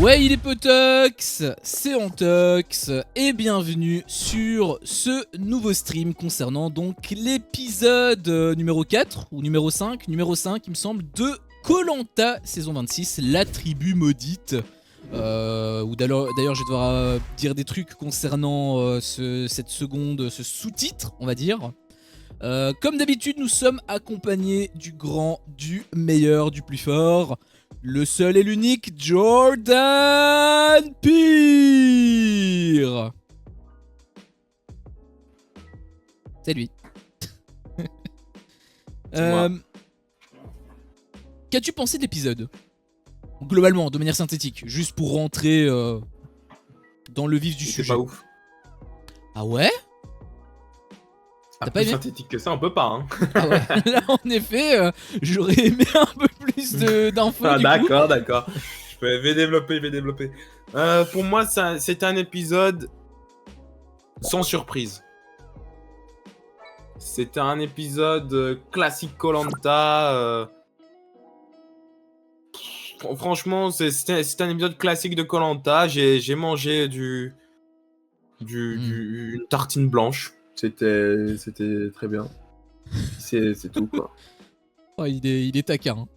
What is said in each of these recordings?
Ouais, il est Potox, c'est Antox, et bienvenue sur ce nouveau stream concernant donc l'épisode numéro 4, ou numéro 5, il me semble, de Koh-Lanta saison 26, la tribu maudite. Où d'ailleurs je vais devoir dire des trucs concernant cette seconde, ce sous-titre, on va dire. Comme d'habitude, nous sommes accompagnés du grand, du meilleur, du plus fort, le seul et l'unique Jordan Peer. C'est lui. Qu'as-tu pensé de l'épisode ? Globalement, de manière synthétique, juste pour rentrer dans le vif du sujet. C'est pas ouf. Ah ouais ? T'as pas plus synthétique que ça, on peut pas, hein. Ah ouais, là en effet, j'aurais aimé un peu plus d'infos. Ah, d'accord. Je vais développer. Pour moi, c'est un épisode sans surprise. C'était un épisode classique Koh-Lanta. Franchement, c'est un épisode classique de Koh-Lanta. J'ai mangé une tartine blanche. C'était très bien. C'est tout, quoi. Oh, il est taquin. Hein.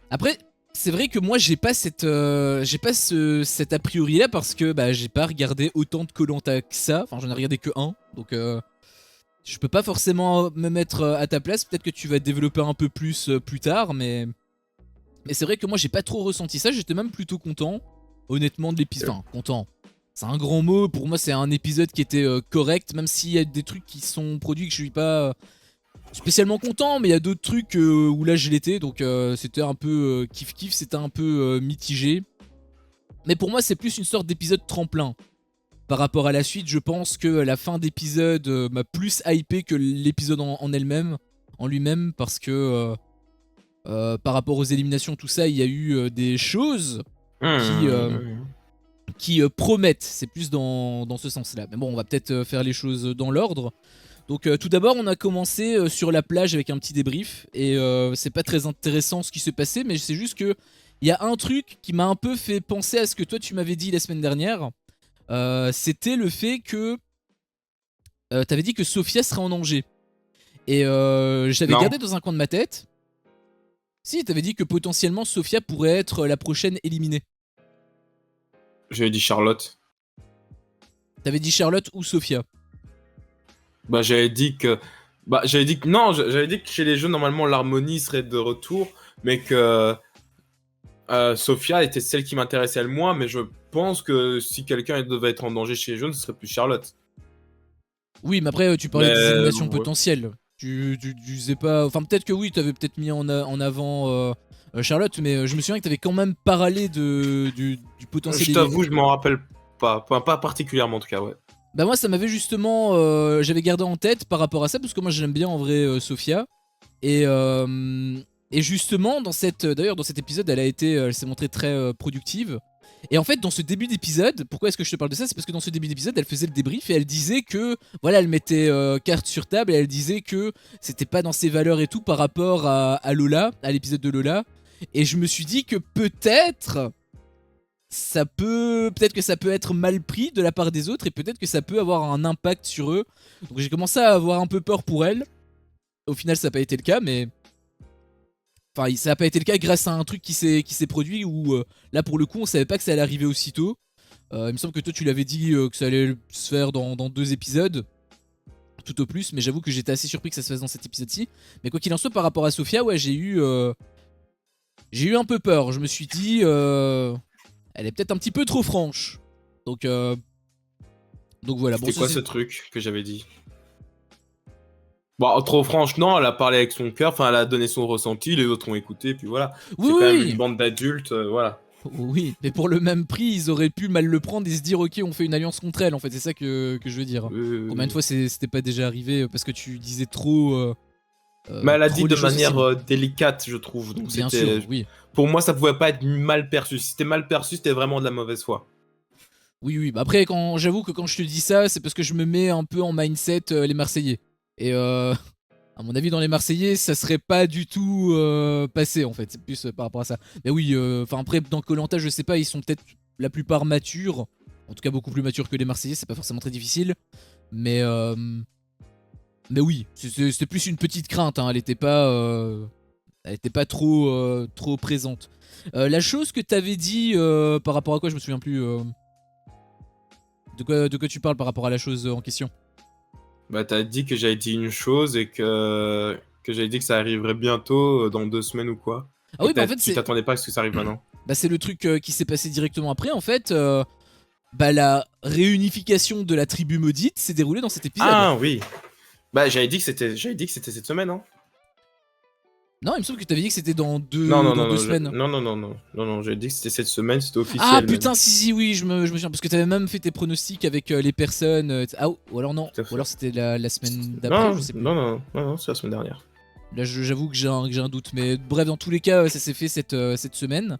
Après, c'est vrai que moi j'ai pas cet a priori là parce que j'ai pas regardé autant de Koh-Lanta que ça. Enfin, j'en ai regardé que un, donc je peux pas forcément me mettre à ta place. Peut-être que tu vas développer un peu plus plus tard, mais c'est vrai que moi j'ai pas trop ressenti ça. J'étais même plutôt content, honnêtement, de l'épisode. Enfin, content. C'est un grand mot. Pour moi, c'est un épisode qui était correct, même s'il y a des trucs qui sont produits que je suis pas spécialement content, mais il y a d'autres trucs où là je l'étais, donc c'était un peu kiff-kiff, c'était un peu mitigé. Mais pour moi, c'est plus une sorte d'épisode tremplin. Par rapport à la suite, je pense que la fin d'épisode m'a plus hypé que l'épisode en lui-même, parce que par rapport aux éliminations, tout ça, il y a eu des choses qui promettent. C'est plus dans ce sens-là. Mais bon, on va peut-être faire les choses dans l'ordre. Donc tout d'abord on a commencé sur la plage avec un petit débrief et c'est pas très intéressant ce qui s'est passé, mais c'est juste que il y a un truc qui m'a un peu fait penser à ce que toi tu m'avais dit la semaine dernière. C'était le fait que t'avais dit que Sophia serait en danger. Et j'avais gardé dans un coin de ma tête. Si, t'avais dit que potentiellement Sophia pourrait être la prochaine éliminée. J'avais dit Charlotte. T'avais dit Charlotte ou Sophia. J'avais dit que chez les jeux normalement l'harmonie serait de retour, mais que Sophia était celle qui m'intéressait le moins, mais je pense que si quelqu'un devait être en danger chez les jeunes, ce serait plus Charlotte. Oui, mais après tu parlais des éliminations potentielles. Tu disais pas... Enfin peut-être que oui, t'avais peut-être mis en avant Charlotte, mais je me souviens que t'avais quand même parlé du potentiel. Je t'avoue, je m'en rappelle pas particulièrement en tout cas, ouais. Bah moi ça m'avait justement, j'avais gardé en tête par rapport à ça, parce que moi j'aime bien en vrai Sophia. Et justement d'ailleurs dans cet épisode elle s'est montrée très productive. Et en fait dans ce début d'épisode, pourquoi est-ce que je te parle de ça ? C'est parce que dans ce début d'épisode elle faisait le débrief et elle disait que, voilà, elle mettait carte sur table et elle disait que c'était pas dans ses valeurs et tout par rapport à Lola, à l'épisode de Lola. Et je me suis dit que peut-être que ça peut être mal pris de la part des autres et peut-être que ça peut avoir un impact sur eux. Donc j'ai commencé à avoir un peu peur pour elle. Au final ça n'a pas été le cas, mais enfin ça n'a pas été le cas grâce à un truc qui s'est produit où là pour le coup on savait pas que ça allait arriver aussitôt. Il me semble que toi tu l'avais dit que ça allait se faire dans 2 épisodes tout au plus, mais j'avoue que j'étais assez surpris que ça se fasse dans cet épisode-ci. Mais quoi qu'il en soit, par rapport à Sophia, ouais, j'ai eu un peu peur. Je me suis dit elle est peut-être un petit peu trop franche. Donc voilà. C'était quoi ce truc que j'avais dit ? Bon, trop franche, non, elle a parlé avec son cœur, enfin elle a donné son ressenti, les autres ont écouté, puis voilà. Oui, c'est quand même une bande d'adultes, voilà. Oui, mais pour le même prix, ils auraient pu mal le prendre et se dire ok, on fait une alliance contre elle, en fait, c'est ça que je veux dire. Combien de fois c'était pas déjà arrivé parce que tu disais trop... mais elle a dit de manière délicate, je trouve. Donc bien sûr, oui. Pour moi, ça pouvait pas être mal perçu. Si c'était mal perçu, c'était vraiment de la mauvaise foi. Oui. Bah après, j'avoue que quand je te dis ça, c'est parce que je me mets un peu en mindset les Marseillais. Et À mon avis, dans les Marseillais, ça serait pas du tout passé en fait. C'est plus par rapport à ça. Mais oui, enfin après, dans koh je sais pas, ils sont peut-être la plupart matures. En tout cas, beaucoup plus matures que les Marseillais, c'est pas forcément très difficile. Mais, oui, c'était plus une petite crainte, hein. Elle était pas trop, trop présente. La chose que t'avais dit par rapport à quoi, je me souviens plus. De quoi tu parles par rapport à la chose en question? Bah, t'as dit que j'avais dit une chose et que j'avais dit que ça arriverait bientôt, dans 2 semaines ou quoi. Ah Et oui, bah en fait, tu t'attendais pas à ce que ça arrive maintenant. bah, c'est le truc qui s'est passé directement après. En fait, bah, la réunification de la tribu maudite s'est déroulée dans cet épisode. Ah oui. Bah, j'avais dit que c'était cette semaine, hein. Non, il me semble que t'avais dit que c'était dans Non, non, dans non, deux non, semaines. non, j'avais dit que c'était cette semaine, c'était Ah officiel même. putain, si, oui, je me souviens. Parce que t'avais même fait tes pronostics avec les personnes. Ah, ou alors non. Tout à fait. Ou alors c'était la semaine d'après, je sais plus. Non, c'est la semaine dernière. Là, j'avoue que j'ai un doute. Mais bref, dans tous les cas, ça s'est fait cette semaine.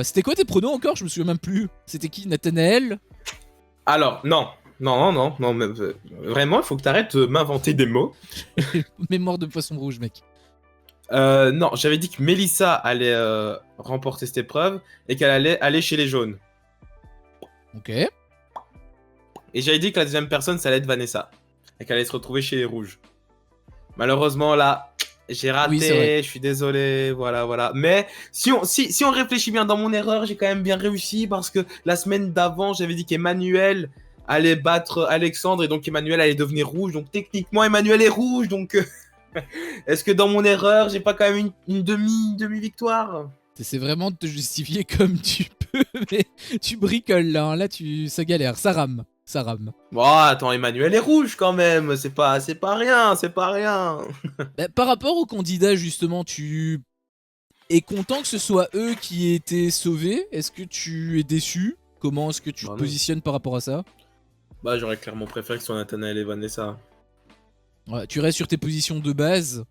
C'était quoi tes pronos encore? Je me souviens même plus. C'était qui? Nathanaël? Alors, non, mais vraiment, il faut que t'arrêtes de m'inventer des mots. Mémoire de poisson rouge, mec. Non, j'avais dit que Mélissa allait remporter cette épreuve et qu'elle allait aller chez les jaunes. Ok. Et j'avais dit que la deuxième personne, ça allait être Vanessa. Et qu'elle allait se retrouver chez les rouges. Malheureusement, là, j'ai Oui, c'est vrai. raté, je suis désolé, voilà. Mais si on réfléchit bien dans mon erreur, j'ai quand même bien réussi parce que la semaine d'avant, j'avais dit qu'Emmanuel allait battre Alexandre et donc Emmanuel allait devenir rouge. Donc techniquement, Emmanuel est rouge, donc... Est-ce que dans mon erreur, j'ai pas quand même une demi-victoire? T'essaies vraiment de te justifier comme tu peux, mais tu bricoles là, hein. Là, ça galère, ça rame, ça rame. Bon, attends, Emmanuel est rouge quand même, c'est pas rien, c'est pas rien. Bah, par rapport aux candidats, justement, tu es content que ce soit eux qui aient été sauvés? Est-ce que tu es déçu? Comment est-ce que tu te Bah non. positionnes par rapport à ça? Bah j'aurais clairement préféré que ce soit Nathanaël et Vanessa. Ouais, tu restes sur tes positions de base.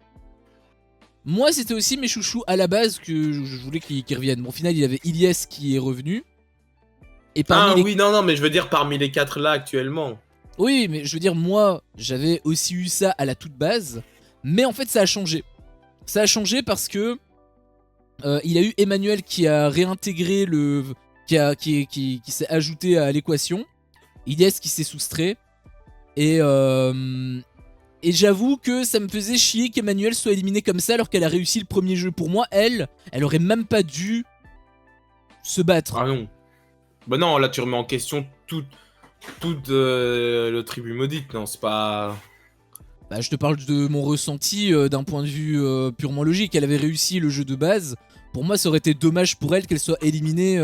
Moi, c'était aussi mes chouchous à la base que je voulais qu'ils reviennent. Bon, au final, il y avait Ilyes qui est revenu. Et parmi Ah les... oui, non, mais je veux dire parmi les 4 là actuellement. Oui, mais je veux dire, moi, j'avais aussi eu ça à la toute base. Mais en fait, ça a changé. Ça a changé parce que il y a eu Emmanuel qui a réintégré le... qui s'est ajouté à l'équation. Ilyes qui s'est soustrait. Et j'avoue que ça me faisait chier qu'Emmanuel soit éliminé comme ça alors qu'elle a réussi le premier jeu. Pour moi, elle aurait même pas dû se battre. Ah non. Bah non, là tu remets en question tout le tribu maudite, non, c'est pas... Bah, je te parle de mon ressenti d'un point de vue purement logique. Elle avait réussi le jeu de base. Pour moi, ça aurait été dommage pour elle qu'elle soit éliminée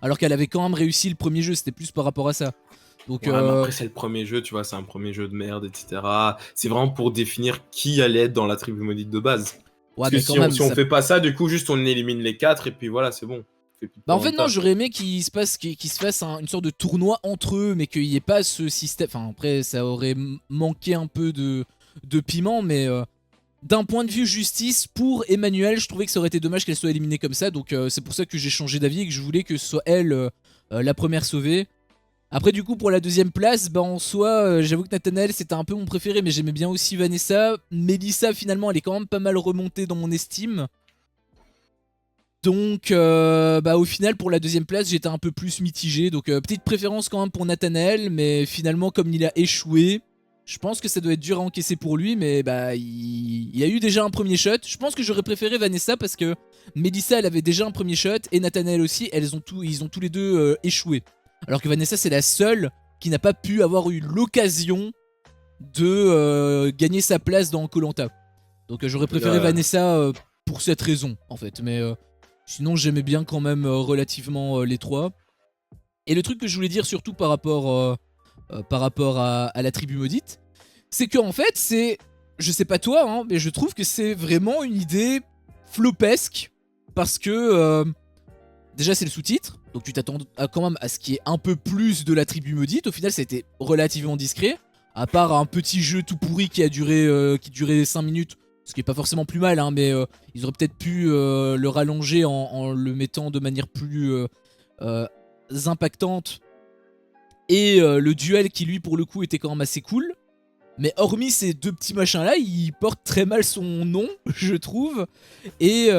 alors qu'elle avait quand même réussi le premier jeu. C'était plus par rapport à ça. Donc, Ouais, mais après c'est le premier jeu, tu vois, c'est un premier jeu de merde, etc. C'est vraiment pour définir qui allait être dans la tribu maudite de base. ouais, Parce que mais quand même, si on fait pas ça, du coup, juste on élimine les 4 et puis voilà, c'est bon. bah en fait non, j'aurais aimé qu'il se fasse une sorte de tournoi entre eux, mais qu'il n'y ait pas ce système. Enfin après, ça aurait manqué un peu de piment, mais d'un point de vue justice pour Emmanuel, je trouvais que ça aurait été dommage qu'elle soit éliminée comme ça. Donc c'est pour ça que j'ai changé d'avis et que je voulais que ce soit elle la première sauvée. Après du coup pour la deuxième place, bah en soi, j'avoue que Nathanaël c'était un peu mon préféré, mais j'aimais bien aussi Vanessa. Mélissa finalement elle est quand même pas mal remontée dans mon estime. Donc bah au final pour la deuxième place j'étais un peu plus mitigé. Donc petite préférence quand même pour Nathanaël, mais finalement comme il a échoué, je pense que ça doit être dur à encaisser pour lui, mais bah il a eu déjà un premier shot. Je pense que j'aurais préféré Vanessa parce que Melissa elle avait déjà un premier shot et Nathanaël aussi, ils ont tous les deux échoué. Alors que Vanessa c'est la seule qui n'a pas pu avoir eu l'occasion de gagner sa place dans koh. Donc j'aurais préféré Vanessa pour cette raison en fait, mais sinon j'aimais bien quand même relativement les trois. Et le truc que je voulais dire surtout par rapport à la tribu maudite, c'est qu'en fait c'est, je sais pas toi, hein, mais je trouve que c'est vraiment une idée flopesque parce que déjà c'est le sous-titre, donc tu t'attends quand même à ce qu'il y ait un peu plus de la tribu maudite. Au final ça a été relativement discret, à part un petit jeu tout pourri qui durait 5 minutes. Ce qui est pas forcément plus mal, hein, mais ils auraient peut-être pu le rallonger en le mettant de manière plus impactante. Et le duel qui lui pour le coup était quand même assez cool. Mais hormis ces deux petits machins là, il porte très mal son nom, je trouve. Et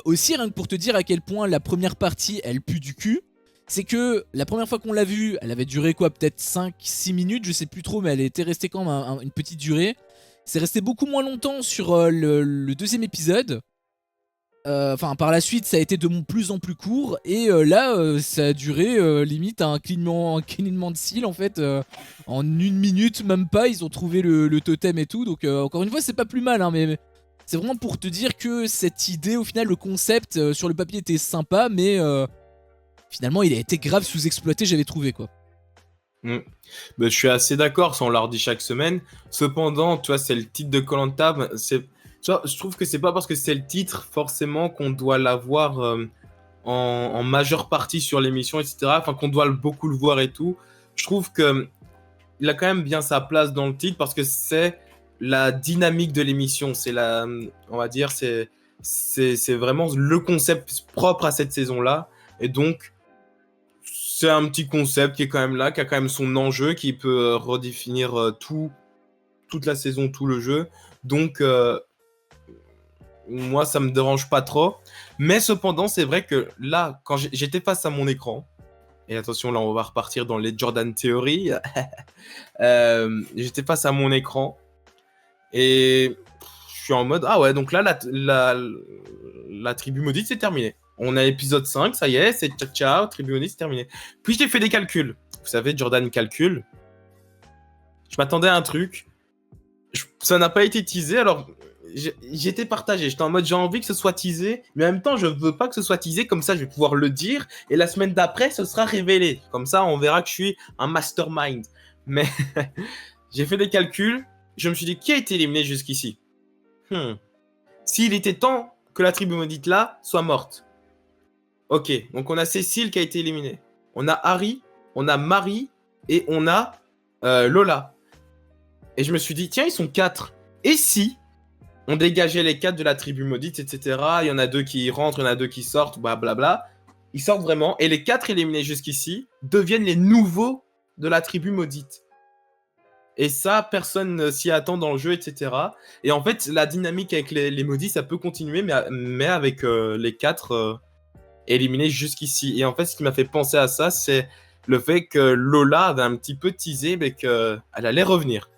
aussi, rien que pour te dire à quel point la première partie elle pue du cul, c'est que la première fois qu'on l'a vue, elle avait duré quoi, peut-être 5-6 minutes, je sais plus trop, mais elle était restée quand même une petite durée. C'est resté beaucoup moins longtemps sur le deuxième épisode. Enfin, par la suite, ça a été de plus en plus court. Et là, ça a duré limite un clignement de cils en fait. En 1 minute, même pas, ils ont trouvé le totem et tout. Donc, encore une fois, c'est pas plus mal. Hein, mais c'est vraiment pour te dire que cette idée, au final, le concept sur le papier était sympa. Mais finalement, il a été grave sous-exploité, j'avais trouvé quoi. Mm. Bah, je suis assez d'accord, ça on l'a redit chaque semaine. Cependant, tu vois, c'est le titre de koh. Tu vois, je trouve que c'est pas parce que c'est le titre forcément qu'on doit l'avoir en majeure partie sur l'émission, etc. Enfin, qu'on doit beaucoup le voir et tout. Je trouve que il a quand même bien sa place dans le titre parce que c'est la dynamique de l'émission. C'est on va dire, c'est vraiment le concept propre à cette saison-là. Et donc, c'est un petit concept qui est quand même là, qui a quand même son enjeu, qui peut redéfinir toute la saison, tout le jeu. Donc, moi, ça me dérange pas trop. Mais cependant, c'est vrai que là, quand j'étais face à mon écran, et attention, là, on va repartir dans les Jordan Theory, j'étais face à mon écran, et je suis en mode, ah ouais, donc là, la tribu maudite, c'est terminé. On a épisode 5, ça y est, c'est ciao, ciao, tribu maudite, c'est terminé. Puis j'ai fait des calculs. Vous savez, Jordan calcule. Je m'attendais à un truc. Ça n'a pas été teasé, alors j'étais partagé. J'étais en mode, j'ai envie que ce soit teasé, mais en même temps, je veux pas que ce soit teasé, comme ça, je vais pouvoir le dire, et la semaine d'après, ce sera révélé. Comme ça, on verra que je suis un mastermind. Mais j'ai fait des calculs, je me suis dit, qui a été éliminé jusqu'ici S'il était temps que la tribu maudite là soit morte. Ok, donc on a Cécile qui a été éliminée. On a Harry, on a Marie et on a Lola. Et je me suis dit, tiens, ils sont 4. Et si on dégageait les 4 de la tribu maudite, etc. Il y en a 2 qui rentrent, il y en a 2 qui sortent, blablabla. Ils sortent vraiment. Et les 4 éliminés jusqu'ici deviennent les nouveaux de la tribu maudite. Et ça, personne ne s'y attend dans le jeu, etc. Et en fait, la dynamique avec les maudits, ça peut continuer, mais avec les 4 éliminés jusqu'ici. Et en fait, ce qui m'a fait penser à ça, c'est le fait que Lola avait un petit peu teasé, mais qu'elle allait revenir.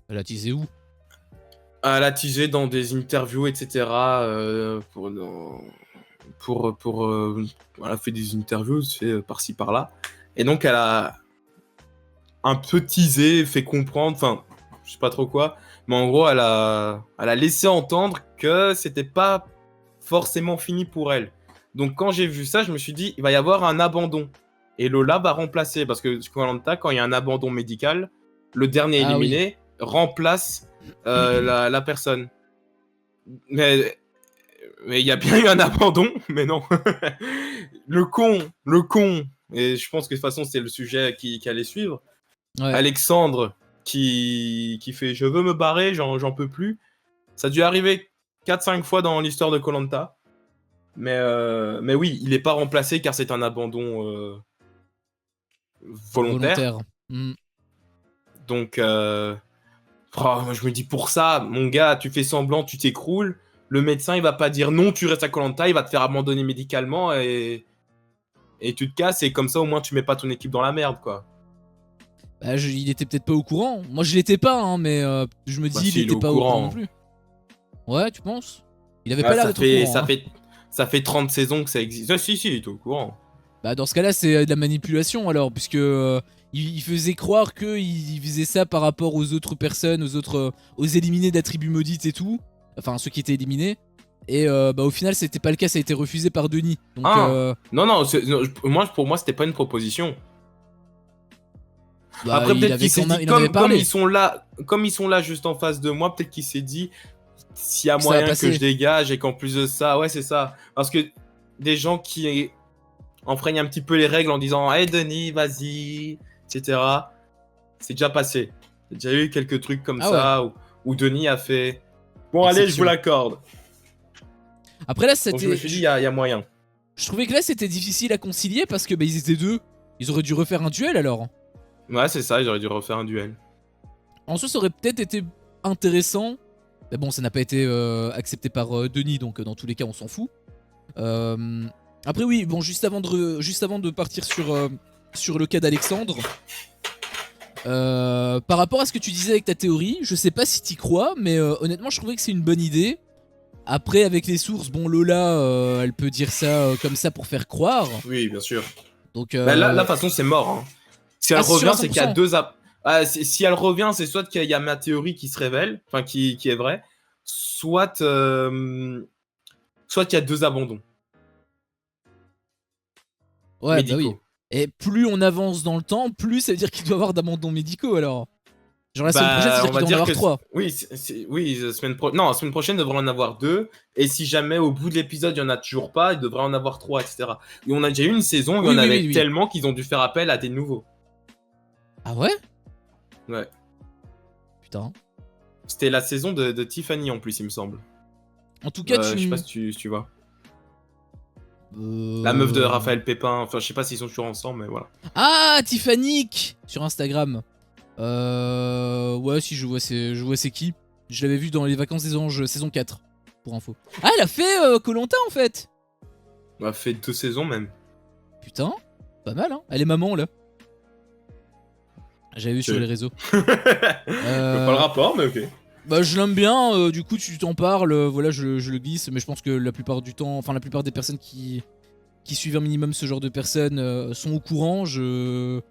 Elle a teasé où? Elle a teasé dans des interviews, etc. Elle a fait des interviews, par-ci, par-là. Et donc, elle a un peu teasé, fait comprendre, enfin, je sais pas trop quoi, mais en gros, elle a laissé entendre que c'était pas forcément fini pour elle. Donc quand j'ai vu ça, je me suis dit, il va y avoir un abandon. Et Lola va remplacer, parce que quand il y a un abandon médical, le dernier éliminé remplace la personne. Mais il y a bien eu un abandon, mais non. le con, et je pense que de toute façon c'est le sujet qui allait suivre. Ouais. Alexandre qui fait je veux me barrer, j'en peux plus. Ça a dû arriver 4-5 fois dans l'histoire de koh. Mais oui, il n'est pas remplacé car c'est un abandon volontaire. Donc, je me dis pour ça, mon gars, tu fais semblant, tu t'écroules. Le médecin, il va pas dire non, tu restes à koh, il va te faire abandonner médicalement et tu te casses. Et comme ça, au moins, tu mets pas ton équipe dans la merde, quoi. Bah, il était peut-être pas au courant. Moi, je l'étais pas, hein, mais je me dis, il était pas au courant non plus. Ouais, tu penses? Il avait pas l'air d'être au courant. Ça fait 30 saisons que ça existe. Si, il est au courant. Bah, dans ce cas-là, c'est de la manipulation alors, puisque il faisait croire qu'il faisait ça par rapport aux autres personnes, aux éliminés de la tribu maudite et tout. Enfin, ceux qui étaient éliminés. Et bah, au final, c'était pas le cas, ça a été refusé par Denis. Donc, non, pour moi, c'était pas une proposition. Bah, après, peut-être qu'il s'est dit, comme ils sont là juste en face de moi, peut-être qu'il s'est dit, s'il y a moyen que je dégage et qu'en plus de ça, ouais, c'est ça. Parce que des gens qui enfreignent un petit peu les règles en disant, hey Denis, vas-y, etc. C'est déjà passé. Il y a déjà eu quelques trucs comme ça où Denis a fait, bon, allez, je vous l'accorde. Après là, c'était. Donc, je me suis dit, il y a moyen. Je trouvais que là, c'était difficile à concilier parce que bah, ils étaient deux. Ils auraient dû refaire un duel alors. Ouais, c'est ça, j'aurais dû refaire un duel. En soi, ça aurait peut-être été intéressant. Mais bon, ça n'a pas été accepté par Denis, donc dans tous les cas, on s'en fout. Après, oui, bon, juste avant de partir sur le cas d'Alexandre, par rapport à ce que tu disais avec ta théorie, je sais pas si t'y crois, mais honnêtement, je trouvais que c'est une bonne idée. Après, avec les sources, bon, Lola, elle peut dire ça comme ça pour faire croire. Oui, bien sûr. Donc, Bah là, de toute façon, c'est mort. Hein. Si elle c'est sûr revient, à c'est qu'il y a 100%. deux. Si elle revient, c'est soit qu'il y a ma théorie qui se révèle, enfin qui est vraie, soit, soit qu'il y a deux abandons Ouais, bah oui. médicaux. Et plus on avance dans le temps, plus ça veut dire qu'il doit y avoir d'abandons médicaux alors. Genre la semaine prochaine, ça Bah, veut dire on qu'il va doit en dire avoir que 3. oui, oui, non, la semaine prochaine, il devrait en avoir deux. Et si jamais au bout de l'épisode, il y en a toujours pas, il devrait en avoir trois, etc. Et on a déjà eu une saison où il y Oui, en oui, oui, avait oui. tellement qu'ils ont dû faire appel à des nouveaux. Ah ouais? Ouais. Putain. C'était la saison de Tiffany en plus, il me semble. En tout cas, Je sais pas tu... si tu vois. La meuf de Euh... Raphaël Pépin, enfin je sais pas s'ils sont toujours ensemble, mais voilà. Ah, Tiffany sur Instagram. Ouais, si, je vois c'est qui. Je l'avais vu dans Les Vacances des Anges, saison 4, pour info. Ah, elle a fait koh en fait. On a fait 2 saisons même. Putain, pas mal, hein. Elle est maman, là. J'avais vu sur Ok. les réseaux. Je vois pas le rapport, mais ok. Bah je l'aime bien, du coup tu t'en parles, voilà je le glisse, mais je pense que la plupart du temps, enfin la plupart des personnes qui suivent un minimum ce genre de personnes sont au courant, je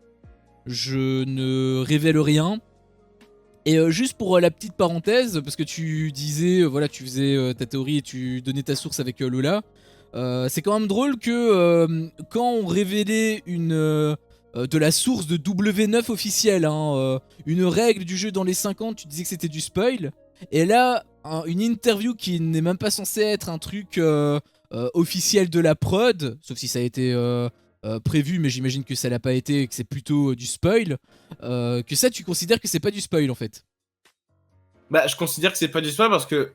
ne révèle rien. Et juste pour la petite parenthèse, parce que tu disais, voilà tu faisais ta théorie et tu donnais ta source avec Lola, c'est quand même drôle que quand on révélait de la source de W9 officielle, hein, une règle du jeu dans les 50, tu disais que c'était du spoil. Et là, une interview qui n'est même pas censée être un truc officiel de la prod, sauf si ça a été prévu, mais j'imagine que ça l'a pas été et que c'est plutôt du spoil. Que ça, tu considères que c'est pas du spoil en fait. Bah, je considère que c'est pas du spoil parce que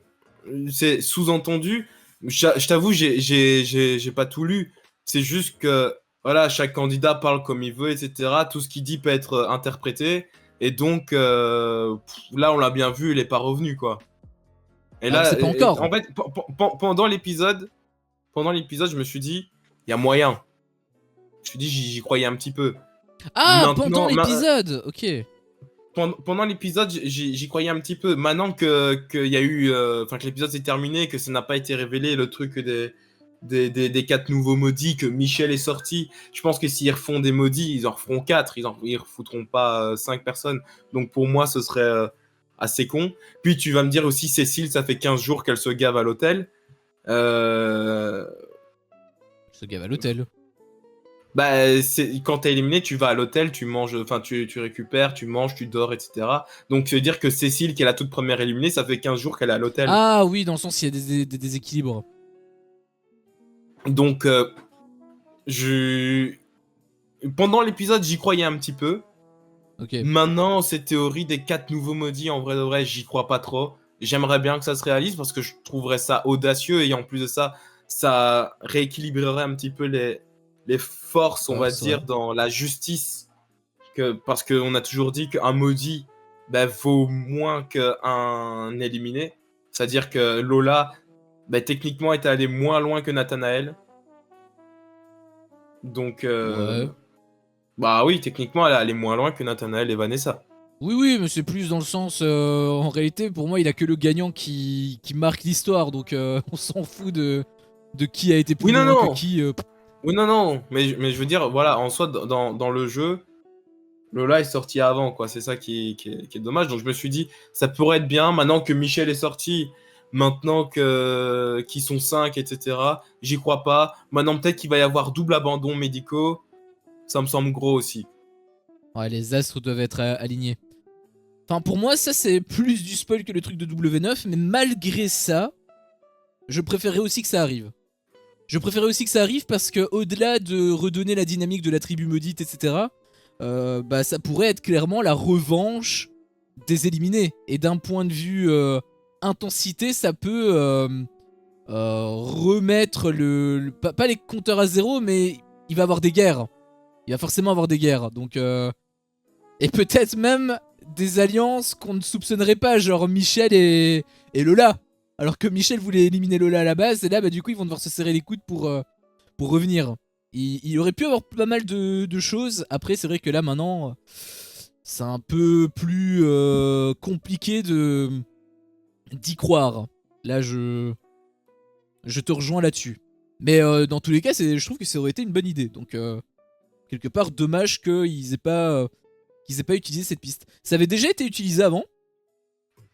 c'est sous-entendu. Je t'avoue, j'ai pas tout lu. C'est juste que, voilà, chaque candidat parle comme il veut, etc. Tout ce qu'il dit peut être interprété. Et donc, là, on l'a bien vu, il est pas revenu, quoi. Et Ah, on là, sait pas encore. en fait, pendant l'épisode, je me suis dit, il y a moyen. Je me suis dit, j'y croyais un petit peu. Ah, pendant Maintenant, l'épisode, ok. pendant l'épisode, j'y croyais un petit peu. Maintenant qu'il y a eu, enfin que l'épisode s'est terminé, que ça n'a pas été révélé, le truc des 4 nouveaux maudits, que Michel est sorti. Je pense que s'ils refont des maudits, ils en referont 4, ils refoutront pas 5 personnes. Donc pour moi, ce serait assez con. Puis tu vas me dire aussi, Cécile, ça fait 15 jours qu'elle se gave à l'hôtel. Euh, Ce gars va à l'hôtel. Bah, quand t'es éliminé, tu vas à l'hôtel, tu manges, enfin, tu récupères, tu manges, tu dors, etc. Donc, ça veut dire que Cécile, qui est la toute première éliminée, ça fait 15 jours qu'elle est à l'hôtel. Ah oui, dans le sens il y a des déséquilibres. Donc, je... pendant l'épisode, j'y croyais un petit peu. Ok. Maintenant, cette théorie des 4 nouveaux maudits, en vrai de vrai, j'y crois pas trop. J'aimerais bien que ça se réalise parce que je trouverais ça audacieux et en plus de ça, ça rééquilibrerait un petit peu les forces, on va Force, ouais. dire, dans la justice. Parce qu'on a toujours dit qu'un maudit bah, vaut moins qu'un éliminé. C'est-à-dire que Lola, bah, techniquement, est allée moins loin que Nathanaël. Donc, Ouais. bah oui, techniquement, elle est allée moins loin que Nathanaël et Vanessa. Oui, oui, mais c'est plus dans le sens. En réalité, pour moi, il a que le gagnant qui marque l'histoire, donc on s'en fout de qui a été plus Oui, non, loin que non. qui. Oui, non, non. Mais je veux dire, voilà, en soi, dans le jeu, Lola est sorti avant, quoi. C'est ça qui est dommage. Donc je me suis dit, ça pourrait être bien, maintenant que Michel est sorti, maintenant qu'ils sont 5, etc. J'y crois pas. Maintenant, peut-être qu'il va y avoir double abandon médicaux. Ça me semble gros aussi. Ouais, les astres doivent être alignés. Enfin, pour moi, ça c'est plus du spoil que le truc de W9, mais malgré ça, je préférerais aussi que ça arrive. Je préférerais aussi que ça arrive parce que au-delà de redonner la dynamique de la tribu maudite, etc., bah ça pourrait être clairement la revanche des éliminés. Et d'un point de vue intensité, ça peut remettre pas les compteurs à zéro, mais il va avoir des guerres. Il va forcément avoir des guerres. Donc Et peut-être même des alliances qu'on ne soupçonnerait pas, genre Michel et Lola. Alors que Michel voulait éliminer Lola à la base, et là, bah, du coup, ils vont devoir se serrer les coudes pour revenir. Il aurait pu avoir pas mal de choses. Après, c'est vrai que là, maintenant, c'est un peu plus compliqué d'y croire. Là, je te rejoins là-dessus. Mais dans tous les cas, je trouve que ça aurait été une bonne idée. Donc, quelque part, dommage qu'ils aient pas utilisé cette piste. Ça avait déjà été utilisé avant,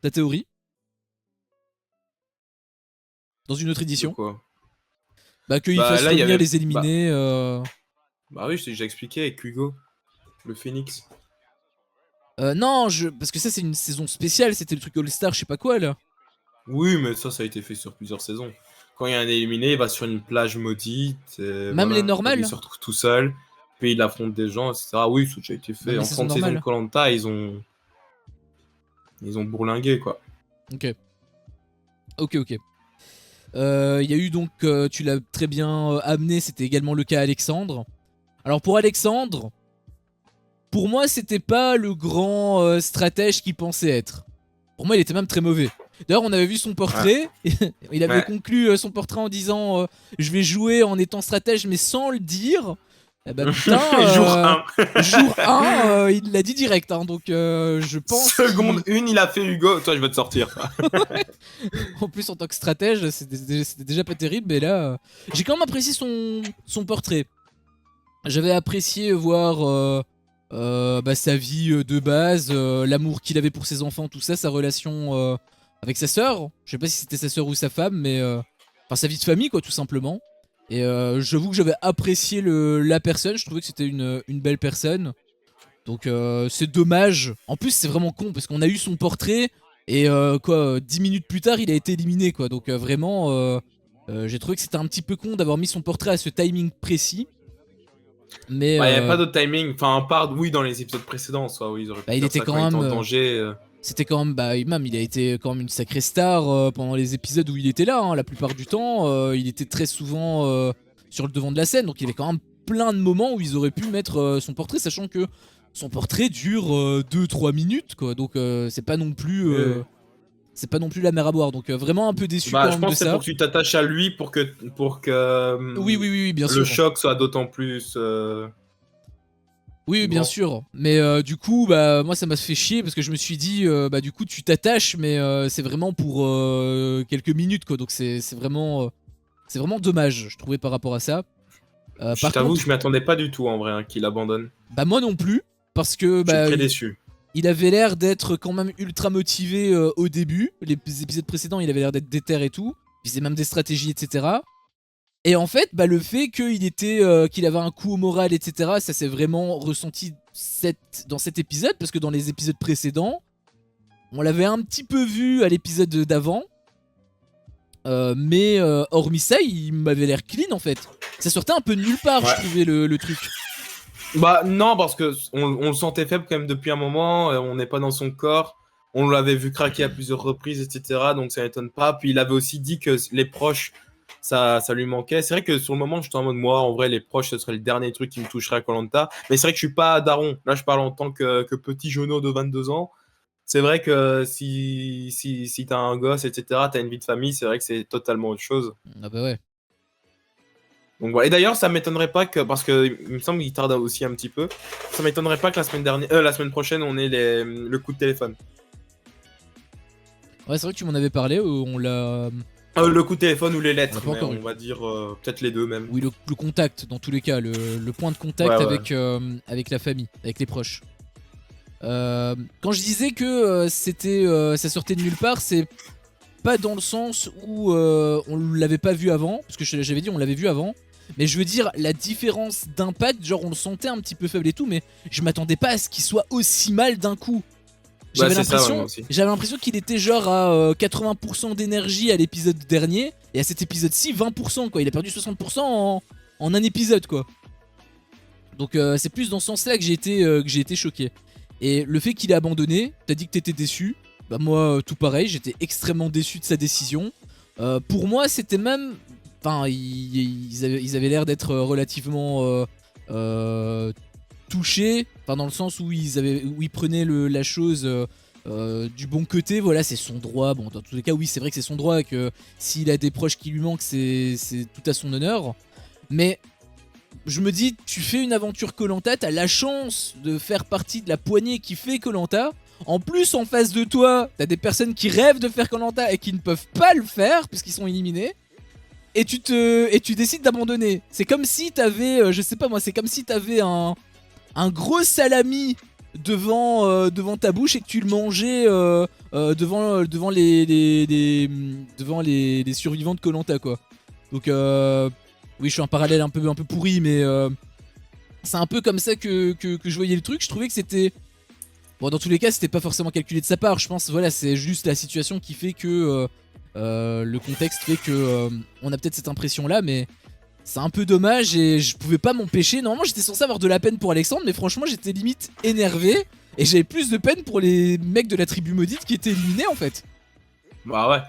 ta théorie, dans une autre De édition. quoi? Bah, qu'ils Bah fassent là, il y revenir avait. les éliminés. Bah oui, je t'ai déjà expliqué avec Hugo, le Phoenix. Non, parce que ça, c'est une saison spéciale. C'était le truc All-Star, je sais pas quoi, là. Oui, mais ça a été fait sur plusieurs saisons. Quand il y a un éliminé, il va sur une plage maudite, et Même les voilà, il normales. se retrouve tout seul, puis il affronte des gens, etc. Oui, ça a déjà été fait. Même les En saisons 30 saisons de normales. koh ils ont bourlingué, quoi. Ok. Ok. Il y a eu donc, tu l'as très bien amené, c'était également le cas Alexandre. Alors pour Alexandre, pour moi, c'était pas le grand stratège qu'il pensait être. Pour moi, il était même très mauvais. D'ailleurs, on avait vu son portrait. Il avait Ouais. conclu son portrait en disant je vais jouer en étant stratège, mais sans le dire. Eh bah putain, Jour 1. jour 1, il l'a dit direct. Hein, donc je pense Seconde 1, il a fait Hugo. Toi, je vais te sortir. En plus, en tant que stratège, c'était déjà pas terrible. Mais là, j'ai quand même apprécié son portrait. J'avais apprécié voir bah, sa vie de base, l'amour qu'il avait pour ses enfants, tout ça, sa relation avec sa sœur. Je sais pas si c'était sa sœur ou sa femme, mais enfin sa vie de famille, quoi, tout simplement. Et j'avoue que j'avais apprécié la personne. Je trouvais que c'était une belle personne. Donc c'est dommage. En plus, c'est vraiment con parce qu'on a eu son portrait et 10 minutes plus tard, il a été éliminé, quoi. Donc vraiment, j'ai trouvé que c'était un petit peu con d'avoir mis son portrait à ce timing précis. Mais Bah, il n'y avait pas d'autre timing. Enfin, à part, oui, dans les épisodes précédents, soit, oui, ils auraient pu bah, il faire était ça quand quand il était même. en danger. C'était quand même. Bah, même, il a été quand même une sacrée star pendant les épisodes où il était là. Hein, la plupart du temps, il était très souvent sur le devant de la scène. Donc il y avait quand même plein de moments où ils auraient pu mettre son portrait, sachant que son portrait dure 2-3 minutes, quoi. Donc c'est pas non plus. C'est pas non plus la mer à boire. Donc vraiment un peu déçu Bah, quand je même de pense que c'est ça. pour que tu t'attaches à lui pour que Oui, bien le sûr. choc soit d'autant plus Oui, bien grand. sûr. Mais du coup, bah, moi, ça m'a fait chier parce que je me suis dit, bah, du coup, tu t'attaches, mais c'est vraiment pour quelques minutes, quoi. Donc, c'est vraiment dommage, je trouvais, par rapport à ça. Je Par t'avoue, contre, je m'y attendais pas du tout en vrai, hein, qu'il abandonne. bah, moi non plus, parce que Je suis bah, très déçu. il avait l'air d'être quand même ultra motivé au début. Les épisodes précédents, il avait l'air d'être déter et tout. Il faisait même des stratégies, etc. Et en fait, bah, le fait qu'il avait un coup au moral, etc., ça s'est vraiment ressenti dans cet épisode, parce que dans les épisodes précédents, on l'avait un petit peu vu à l'épisode d'avant, mais hormis ça, il m'avait l'air clean en fait. Ça sortait un peu de nulle part, je Ouais. trouvais le truc. Bah non, parce que on le sentait faible quand même depuis un moment, on n'est pas dans son corps, on l'avait vu craquer à plusieurs reprises, etc. Donc ça n'étonne pas. Puis il avait aussi dit que les proches, ça lui manquait. C'est vrai que sur le moment, j'étais en mode, moi, en vrai, les proches, ce serait le dernier truc qui me toucherait à koh. Mais c'est vrai que je suis pas daron. Là, je parle en tant que petit jeuneau de 22 ans. C'est vrai que si t'as un gosse, etc., t'as une vie de famille, c'est vrai que c'est totalement autre chose. Ah bah ouais. Donc voilà. Et d'ailleurs, ça m'étonnerait pas que, parce que il me semble qu'il tarde aussi un petit peu, ça m'étonnerait pas que la semaine prochaine, on ait le coup de téléphone. Ouais, c'est vrai que tu m'en avais parlé, on l'a... Le coup de téléphone ou les On l'a lettres, pas mais encore on eu. va dire peut-être les deux même. Oui, le contact, dans tous les cas, le point de contact Ouais, ouais. avec la famille, avec les proches. Quand je disais que ça sortait de nulle part, c'est pas dans le sens où on l'avait pas vu avant, parce que j'avais dit on l'avait vu avant, mais je veux dire la différence d'impact, genre on le sentait un petit peu faible et tout, mais je m'attendais pas à ce qu'il soit aussi mal d'un coup. Bah, c'est ça, ouais, moi aussi. J'avais l'impression qu'il était genre à 80% d'énergie à l'épisode dernier, et à cet épisode-ci 20%, quoi. Il a perdu 60% en un épisode, quoi. Donc c'est plus dans ce sens-là que j'ai été choqué. Et le fait qu'il ait abandonné, t'as dit que t'étais déçu. Bah moi, tout pareil, j'étais extrêmement déçu de sa décision. Pour moi, c'était même... Enfin, ils avaient l'air d'être relativement touché, enfin dans le sens où ils prenaient la chose du bon côté, voilà, c'est son droit. Bon, dans tous les cas, oui, c'est vrai que c'est son droit et que s'il a des proches qui lui manquent, c'est tout à son honneur. Mais je me dis, tu fais une aventure koh, t'as la chance de faire partie de la poignée qui fait koh. En plus, en face de toi, t'as des personnes qui rêvent de faire koh et qui ne peuvent pas le faire puisqu'ils sont éliminés. Et tu décides d'abandonner. C'est comme si t'avais, je sais pas moi, c'est comme si t'avais un gros salami devant ta bouche et que tu le mangeais devant les survivants de koh quoi. Donc oui, je suis un parallèle un peu pourri, mais c'est un peu comme ça que je voyais le truc. Je trouvais que c'était... Bon, dans tous les cas, c'était pas forcément calculé de sa part. Je pense, voilà, c'est juste la situation qui fait que... le contexte fait que on a peut-être cette impression-là, mais c'est un peu dommage et je pouvais pas m'empêcher. Normalement, j'étais censé avoir de la peine pour Alexandre, mais franchement, j'étais limite énervé. Et j'avais plus de peine pour les mecs de la tribu maudite qui étaient éliminés, en fait. Bah ouais.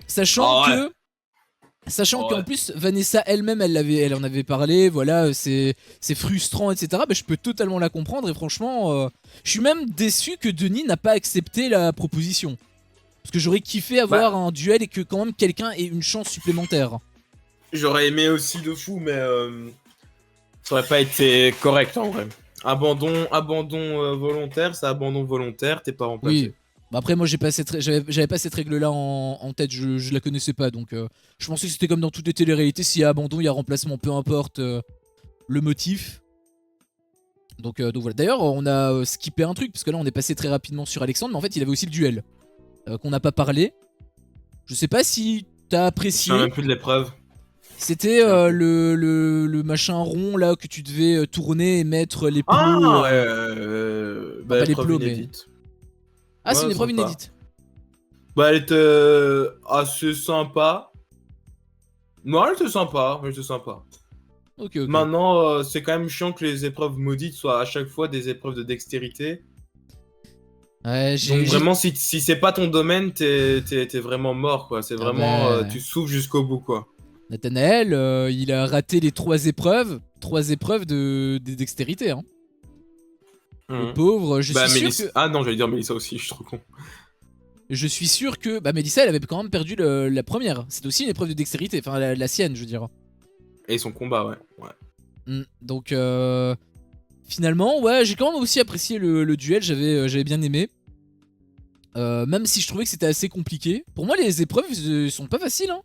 Sachant ouais. que... Sachant qu'en plus, Vanessa elle-même, elle en avait parlé, voilà, c'est frustrant, etc. Bah, je peux totalement la comprendre et franchement, je suis même déçu que Denis n'a pas accepté la proposition. Parce que j'aurais kiffé avoir un duel et que quand même quelqu'un ait une chance supplémentaire. J'aurais aimé aussi de fou, mais ça aurait pas été correct en vrai. Abandon volontaire, c'est abandon volontaire, t'es pas remplacé. Oui. Bah après, moi, j'avais pas cette règle-là en tête, je la connaissais pas, donc je pensais que c'était comme dans toutes les téléréalités, s'il y a abandon, il y a remplacement, peu importe le motif. Donc voilà. D'ailleurs, on a skippé un truc, parce que là, on est passé très rapidement sur Alexandre, mais en fait, il avait aussi le duel, qu'on n'a pas parlé. Je sais pas si t'as apprécié. C'est un peu de l'épreuve. C'était le machin rond là que tu devais tourner et mettre les plots. Ah, pas les plots, inédite. mais. Ah, Ouais, c'est une épreuve sympa. inédite. Bah, elle était assez sympa. Non, elle était sympa. Ok. Maintenant, c'est quand même chiant que les épreuves maudites soient à chaque fois des épreuves de dextérité. Ouais, Donc vraiment, si c'est pas ton domaine, t'es vraiment mort, quoi. C'est vraiment... tu souffres jusqu'au bout, quoi. Nathanaël, il a raté les 3 épreuves. 3 épreuves de dextérité, hein. Le pauvre, je suis Mélissa... sûr que... Ah non, j'allais dire Mélissa aussi, je suis trop con. Je suis sûr que... Bah, Mélissa, elle avait quand même perdu la première. C'est aussi une épreuve de dextérité. Enfin, la sienne, je veux dire. Et son combat, ouais. Donc, finalement, ouais, j'ai quand même aussi apprécié le duel. J'avais bien aimé. Même si je trouvais que c'était assez compliqué. Pour moi, les épreuves sont pas faciles, hein.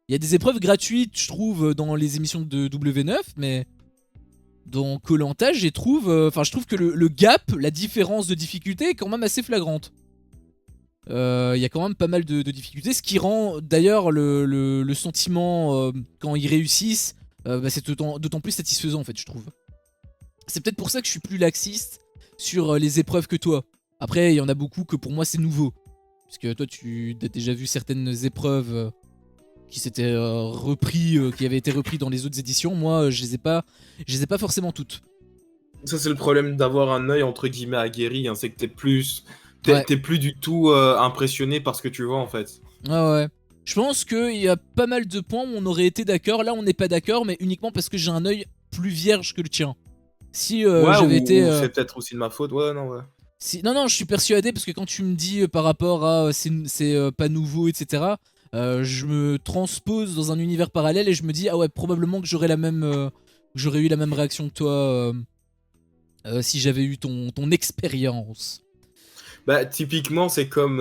Il y a des épreuves gratuites, je trouve, dans les émissions de W9, mais dans koh je trouve que le gap, la différence de difficulté est quand même assez flagrante. Il y a quand même pas mal de difficultés, ce qui rend d'ailleurs le sentiment quand ils réussissent, c'est d'autant plus satisfaisant en fait, je trouve. C'est peut-être pour ça que je suis plus laxiste sur les épreuves que toi. Après, il y en a beaucoup que pour moi c'est nouveau. Puisque toi, tu as déjà vu certaines épreuves qui s'étaient qui avaient été repris dans les autres éditions. Moi, je les ai pas forcément toutes. Ça, c'est le problème d'avoir un œil entre guillemets aguerri, hein, c'est que t'es plus du tout impressionné par ce que tu vois en fait. Ouais. Je pense qu'il y a pas mal de points où on aurait été d'accord. Là, on n'est pas d'accord, mais uniquement parce que j'ai un œil plus vierge que le tien. Si j'avais été... c'est peut-être aussi de ma faute, ouais. Non, je suis persuadé parce que quand tu me dis par rapport à c'est pas nouveau, etc., je me transpose dans un univers parallèle et je me dis, ah ouais, probablement que j'aurais eu la même réaction que toi si j'avais eu ton expérience. Bah, typiquement, c'est comme...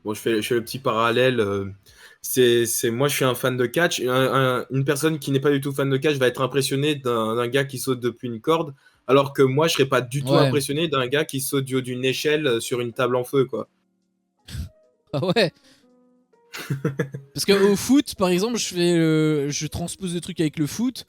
bon, je fais le petit parallèle. Moi, je suis un fan de catch. Une personne qui n'est pas du tout fan de catch va être impressionnée d'un gars qui saute depuis une corde, alors que moi, je serais pas du tout impressionné d'un gars qui saute du haut d'une échelle sur une table en feu, quoi. Ah ouais. Parce qu'au foot, par exemple, je transpose des trucs avec le foot.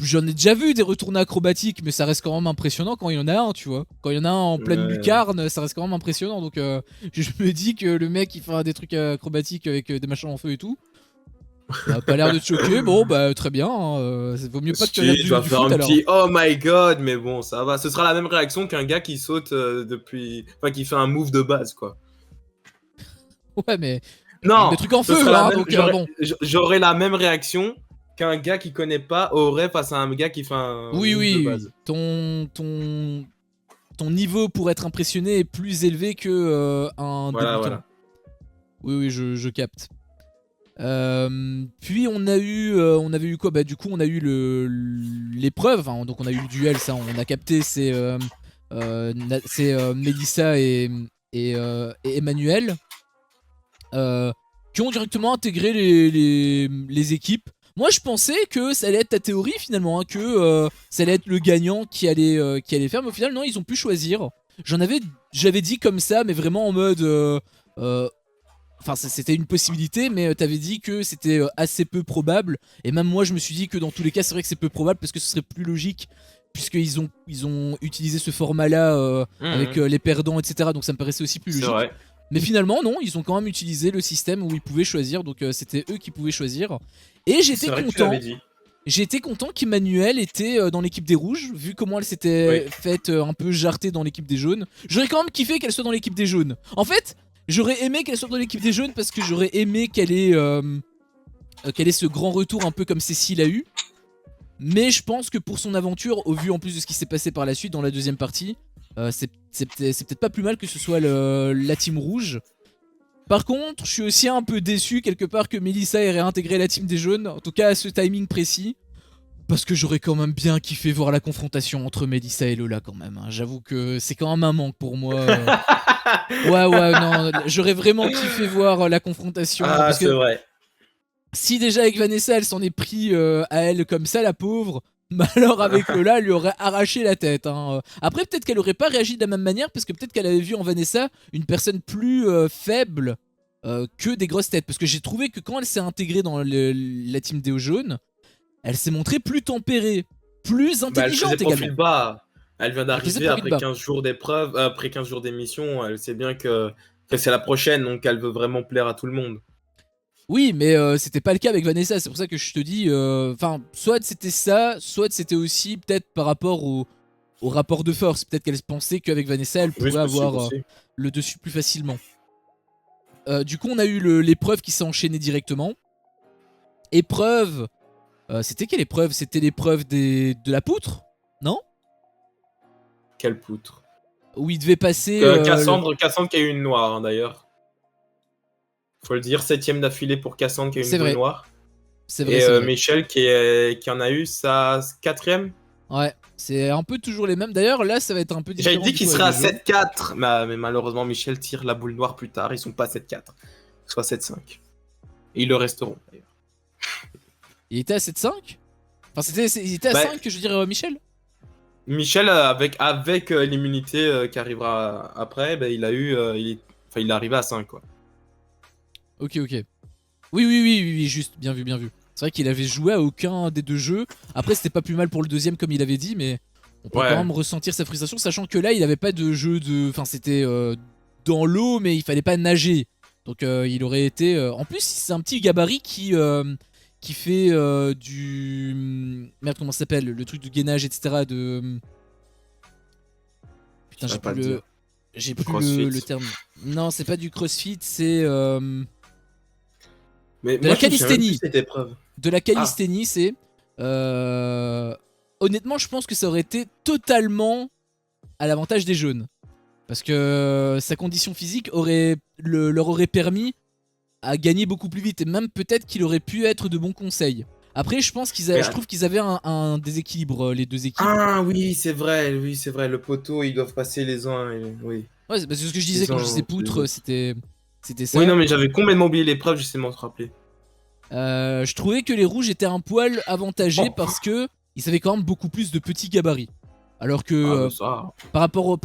J'en ai déjà vu des retournées acrobatiques, mais ça reste quand même impressionnant quand il y en a un, tu vois. Quand il y en a un en pleine lucarne, ça reste quand même impressionnant. Donc je me dis que le mec il fera des trucs acrobatiques avec des machins en feu et tout. Ça a pas l'air de te choquer. Bon, bah très bien. Vaut mieux pas que tu regardes du vas faire foot, un alors. petit oh my god, mais bon, ça va. Ce sera la même réaction qu'un gars qui saute Enfin, qui fait un move de base, quoi. Ouais, mais. Non, des trucs en feu, hein, donc bon. J'aurais la même réaction qu'un gars qui connaît pas aurait face à un gars qui fait un Oui, move de oui, base. ton niveau pour être impressionné est plus élevé que un Voilà, débutant. voilà. Oui, je capte. Puis on avait eu quoi? Bah du coup on a eu l'épreuve, hein, donc on a eu le duel, ça on a capté, c'est Mélissa et Emmanuel qui ont directement intégré les équipes. Moi je pensais que ça allait être ta théorie finalement, hein, que ça allait être le gagnant qui allait faire, mais au final non, ils ont pu choisir. J'avais dit comme ça, mais vraiment en mode enfin, c'était une possibilité, mais t'avais dit que c'était assez peu probable. Et même moi, je me suis dit que dans tous les cas, c'est vrai que c'est peu probable parce que ce serait plus logique, puisqu'ils ont utilisé ce format-là avec les perdants, etc. Donc ça me paraissait aussi plus C'est logique. vrai. Mais finalement, non, ils ont quand même utilisé le système où ils pouvaient choisir. Donc c'était eux qui pouvaient choisir. Et C'est vrai que tu l'avais dit. J'étais content qu'Emmanuel était dans l'équipe des rouges, vu comment elle s'était Oui. faite un peu jarter dans l'équipe des jaunes. J'aurais quand même kiffé qu'elle soit dans l'équipe des jaunes. En fait, j'aurais aimé qu'elle soit dans l'équipe des jaunes parce que j'aurais aimé qu'elle ait ce grand retour un peu comme Cécile a eu. Mais je pense que pour son aventure, au vu en plus de ce qui s'est passé par la suite dans la deuxième partie, c'est peut-être pas plus mal que ce soit la team rouge. Par contre, je suis aussi un peu déçu quelque part que Melissa ait réintégré la team des jaunes, en tout cas à ce timing précis. Parce que j'aurais quand même bien kiffé voir la confrontation entre Melissa et Lola quand même, hein. J'avoue que c'est quand même un manque pour moi. Ouais, non, j'aurais vraiment kiffé voir la confrontation. Ah, Parce c'est que vrai. si déjà avec Vanessa elle s'en est pris à elle comme ça, la pauvre, bah alors avec Lola elle lui aurait arraché la tête, hein. Après peut-être qu'elle aurait pas réagi de la même manière parce que peut-être qu'elle avait vu en Vanessa une personne plus faible que des grosses têtes. Parce que j'ai trouvé que quand elle s'est intégrée dans la team Déo Jaune, elle s'est montrée plus tempérée, plus Bah, elle faisait intelligente également. profil bas. Elle vient Elle faisait d'arriver profil après bas. 15 jours d'épreuve, après 15 jours d'émission. Elle sait bien que c'est la prochaine, donc elle veut vraiment plaire à tout le monde. Oui, mais c'était pas le cas avec Vanessa, c'est pour ça que je te dis. Enfin, soit c'était ça, soit c'était aussi peut-être par rapport au rapport de force. Peut-être qu'elle pensait qu'avec Vanessa, elle Oui, pourrait c'est possible avoir aussi. le dessus plus facilement. Du coup, on a eu l'épreuve qui s'est enchaînée directement. Épreuve. C'était quelle épreuve? C'était l'épreuve de la poutre? Non? Quelle poutre. Où il devait passer. Cassandre qui a eu une noire, hein, d'ailleurs. Faut le dire, 7ème d'affilée pour Cassandre qui a eu une C'est boule vrai, noire. c'est vrai, Et c'est vrai. Michel qui en a eu sa 4ème. Ouais, c'est un peu toujours les mêmes. D'ailleurs, là, ça va être un peu J'avais différent dit du qu'il coup avec serait à les jaunes. 7-4, mais malheureusement Michel tire la boule noire plus tard. Ils sont pas à 7-4, soit 7-5. Et ils le resteront d'ailleurs. Il était à 7,5. Enfin, il était à Bah, 5, je veux dire, Michel. Michel, avec l'immunité qui arrivera après, bah, il a eu, il est arrivé à 5 quoi. Ok, ok. Oui, juste, bien vu, bien vu. C'est vrai qu'il avait joué à aucun des deux jeux. Après, c'était pas plus mal pour le deuxième, comme il avait dit, mais on peut quand Ouais. même ressentir sa frustration, sachant que là, il avait pas de jeu de. Enfin, c'était dans l'eau, mais il fallait pas nager. Donc, il aurait été. En plus, c'est un petit gabarit qui fait Merde, comment ça s'appelle? Le truc de gainage, etc. Putain, Je j'ai vais pas plus te dire. j'ai Le plus CrossFit. le terme. Non, c'est pas du crossfit, c'est Mais de moi la je me souviens même plus de calisthénie. cette épreuve. De la Ah, calisthénie, c'est. euh, Honnêtement, je pense que ça aurait été totalement à l'avantage des jaunes. Parce que sa condition physique leur aurait permis à gagner beaucoup plus vite. Et même peut-être qu'il aurait pu être de bons conseils. Après, je trouve qu'ils avaient un déséquilibre, les deux équipes. ah oui, c'est vrai. Le poteau, ils doivent passer les uns et oui. Ouais, c'est ce que je disais Les quand je disais uns les poutre, autres. c'était Oui, ça. non, mais j'avais complètement oublié l'épreuve, j'essaie de m'en rappeler. Je trouvais que les rouges étaient un poil avantagés Oh. parce que ils avaient quand même beaucoup plus de petits gabarits. Alors que Ah, bah ça. par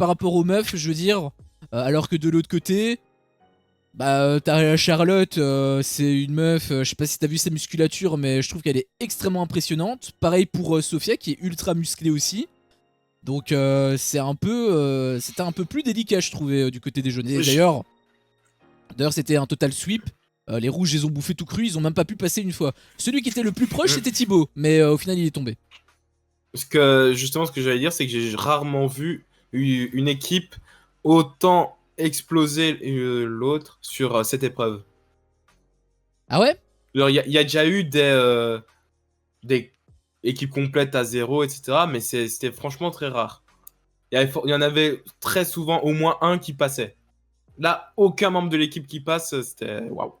rapport aux meufs, je veux dire, alors que de l'autre côté, bah t'as Charlotte, c'est une meuf, je sais pas si t'as vu sa musculature, mais je trouve qu'elle est extrêmement impressionnante. Pareil pour Sophia qui est ultra musclée aussi. Donc c'était un peu plus délicat, je trouvais, du côté des jaunes. Et Je- d'ailleurs, c'était un total sweep. Les rouges, ils ont bouffé tout cru, ils ont même pas pu passer une fois. Celui qui était le plus proche, c'était Thibaut, mais au final, il est tombé. Parce que justement, ce que j'allais dire, c'est que j'ai rarement vu une équipe autant exploser l'autre sur cette épreuve. Ah ouais? Alors, il y a déjà eu des. des équipes complètes à 0, etc. Mais c'était franchement très rare. Il y en avait très souvent au moins un qui passait. Là, aucun membre de l'équipe qui passe, c'était waouh.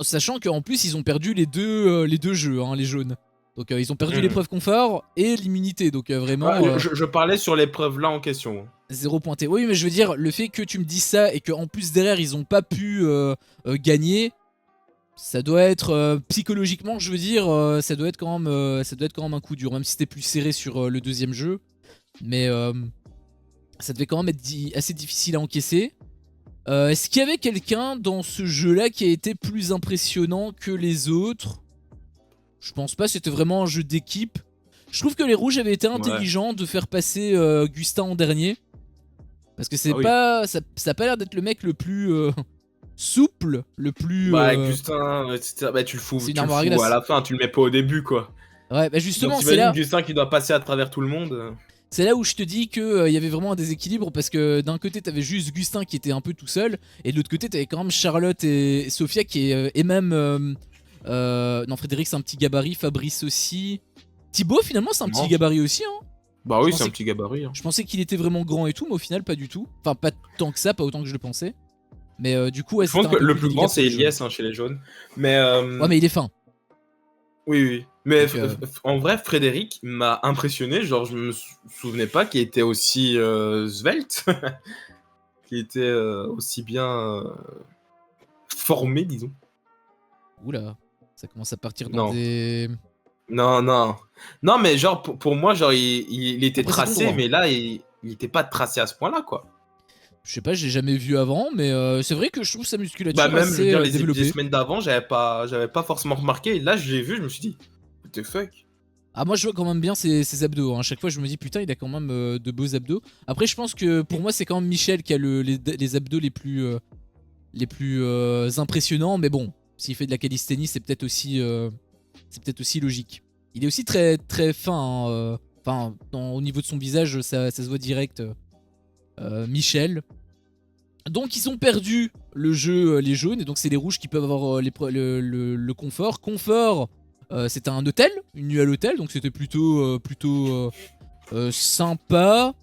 Sachant qu'en plus, ils ont perdu les deux jeux, hein, les jaunes. Donc ils ont perdu l'épreuve confort et l'immunité. Donc vraiment. Je parlais sur l'épreuve là en question. 0 pointé. Oui, mais je veux dire, le fait que tu me dises ça et qu'en plus derrière ils ont pas pu gagner, ça doit être psychologiquement, je veux dire, ça doit être quand même un coup dur, même si c'était plus serré sur le deuxième jeu. Mais ça devait quand même être assez difficile à encaisser. Est-ce qu'il y avait quelqu'un dans ce jeu-là qui a été plus impressionnant que les autres? Je pense pas, c'était vraiment un jeu d'équipe. Je trouve que les rouges avaient été intelligents de faire passer Gustin en dernier. Parce que c'est pas. Ça a pas l'air d'être le mec le plus souple, le plus. Bah, Gustin, etc. Bah, tu le fous à la fin, tu le mets pas au début, quoi. Ouais, bah justement, c'est là. Gustin qui doit passer à travers tout le monde. C'est là où je te dis qu'il y avait vraiment un déséquilibre parce que d'un côté t'avais juste Gustin qui était un peu tout seul et de l'autre côté t'avais quand même Charlotte et Sophia qui est, et même non, Frédéric c'est un petit gabarit, Fabrice aussi, Thibaut finalement c'est un petit gabarit aussi hein. Bah oui, c'est un petit gabarit. Je pensais qu'il était vraiment grand et tout, mais au final pas du tout. Enfin pas tant que ça, pas autant que je le pensais. Mais du coup, je pense que le plus grand c'est Elias hein, chez les jaunes. Mais ouais, mais il est fin. Oui. Mais en vrai, Frédéric m'a impressionné. Genre, je me souvenais pas qu'il était aussi svelte, qu'il était aussi bien formé, disons. Oula, ça commence à partir dans des. Non, mais genre, pour moi, genre, il était tracé, mais là, il était pas tracé à ce point-là, quoi. Je sais pas, j'ai jamais vu avant, mais c'est vrai que je trouve sa musculature bah, même, assez je veux dire, développée. Les semaines d'avant, j'avais pas forcément remarqué. Et là, je l'ai vu, je me suis dit, what the fuck. Ah, moi je vois quand même bien ses abdos. Hein. À chaque fois, je me dis putain, il a quand même de beaux abdos. Après, je pense que pour moi, c'est quand même Michel qui a les abdos les plus impressionnants. Mais bon, s'il fait de la calisthénie, c'est peut-être aussi logique. Il est aussi très très fin. Hein, enfin, au niveau de son visage, ça se voit direct. Michel. Donc ils ont perdu le jeu les jaunes et donc c'est les rouges qui peuvent avoir le confort. Confort, c'était un hôtel, une nuit à l'hôtel, donc c'était plutôt sympa.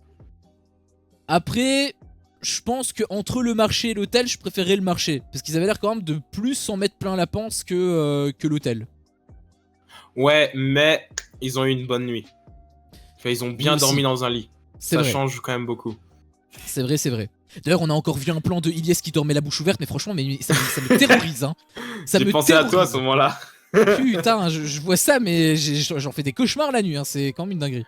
Après, je pense que entre le marché et l'hôtel, je préférais le marché parce qu'ils avaient l'air quand même de plus s'en mettre plein la panse que l'hôtel. Ouais, mais ils ont eu une bonne nuit. Enfin, ils ont bien dormi dans un lit. Ça change quand même beaucoup. C'est vrai, c'est vrai. D'ailleurs, on a encore vu un plan de Ilyes qui dormait la bouche ouverte, mais franchement, ça me terrorise. Hein. J'ai pensé à toi à ce moment-là. Putain, je vois ça, mais j'en fais des cauchemars la nuit. Hein. C'est quand même une dinguerie.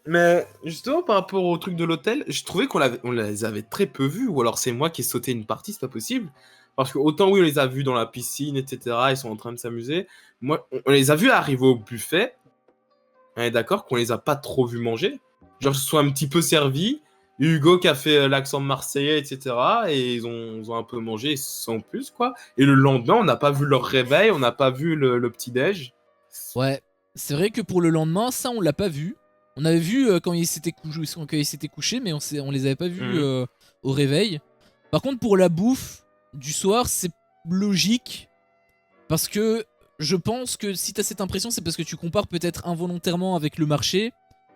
Mais justement, par rapport au truc de l'hôtel, je trouvais qu'on les avait très peu vus. Ou alors c'est moi qui ai sauté une partie, c'est pas possible. Parce que autant oui, on les a vus dans la piscine, etc. Ils sont en train de s'amuser. Moi, on les a vus arriver au buffet. On est d'accord qu'on les a pas trop vus manger. Genre, ils se sont un petit peu servis. Hugo qui a fait l'accent marseillais, etc. Et ils ont un peu mangé sans plus, quoi. Et le lendemain, on n'a pas vu leur réveil, on n'a pas vu le petit-déj. Ouais, c'est vrai que pour le lendemain, ça, on l'a pas vu. On avait vu quand ils s'étaient couchés, mais on les avait pas vus au réveil. Par contre, pour la bouffe du soir, c'est logique. Parce que je pense que si t'as cette impression, c'est parce que tu compares peut-être involontairement avec le marché.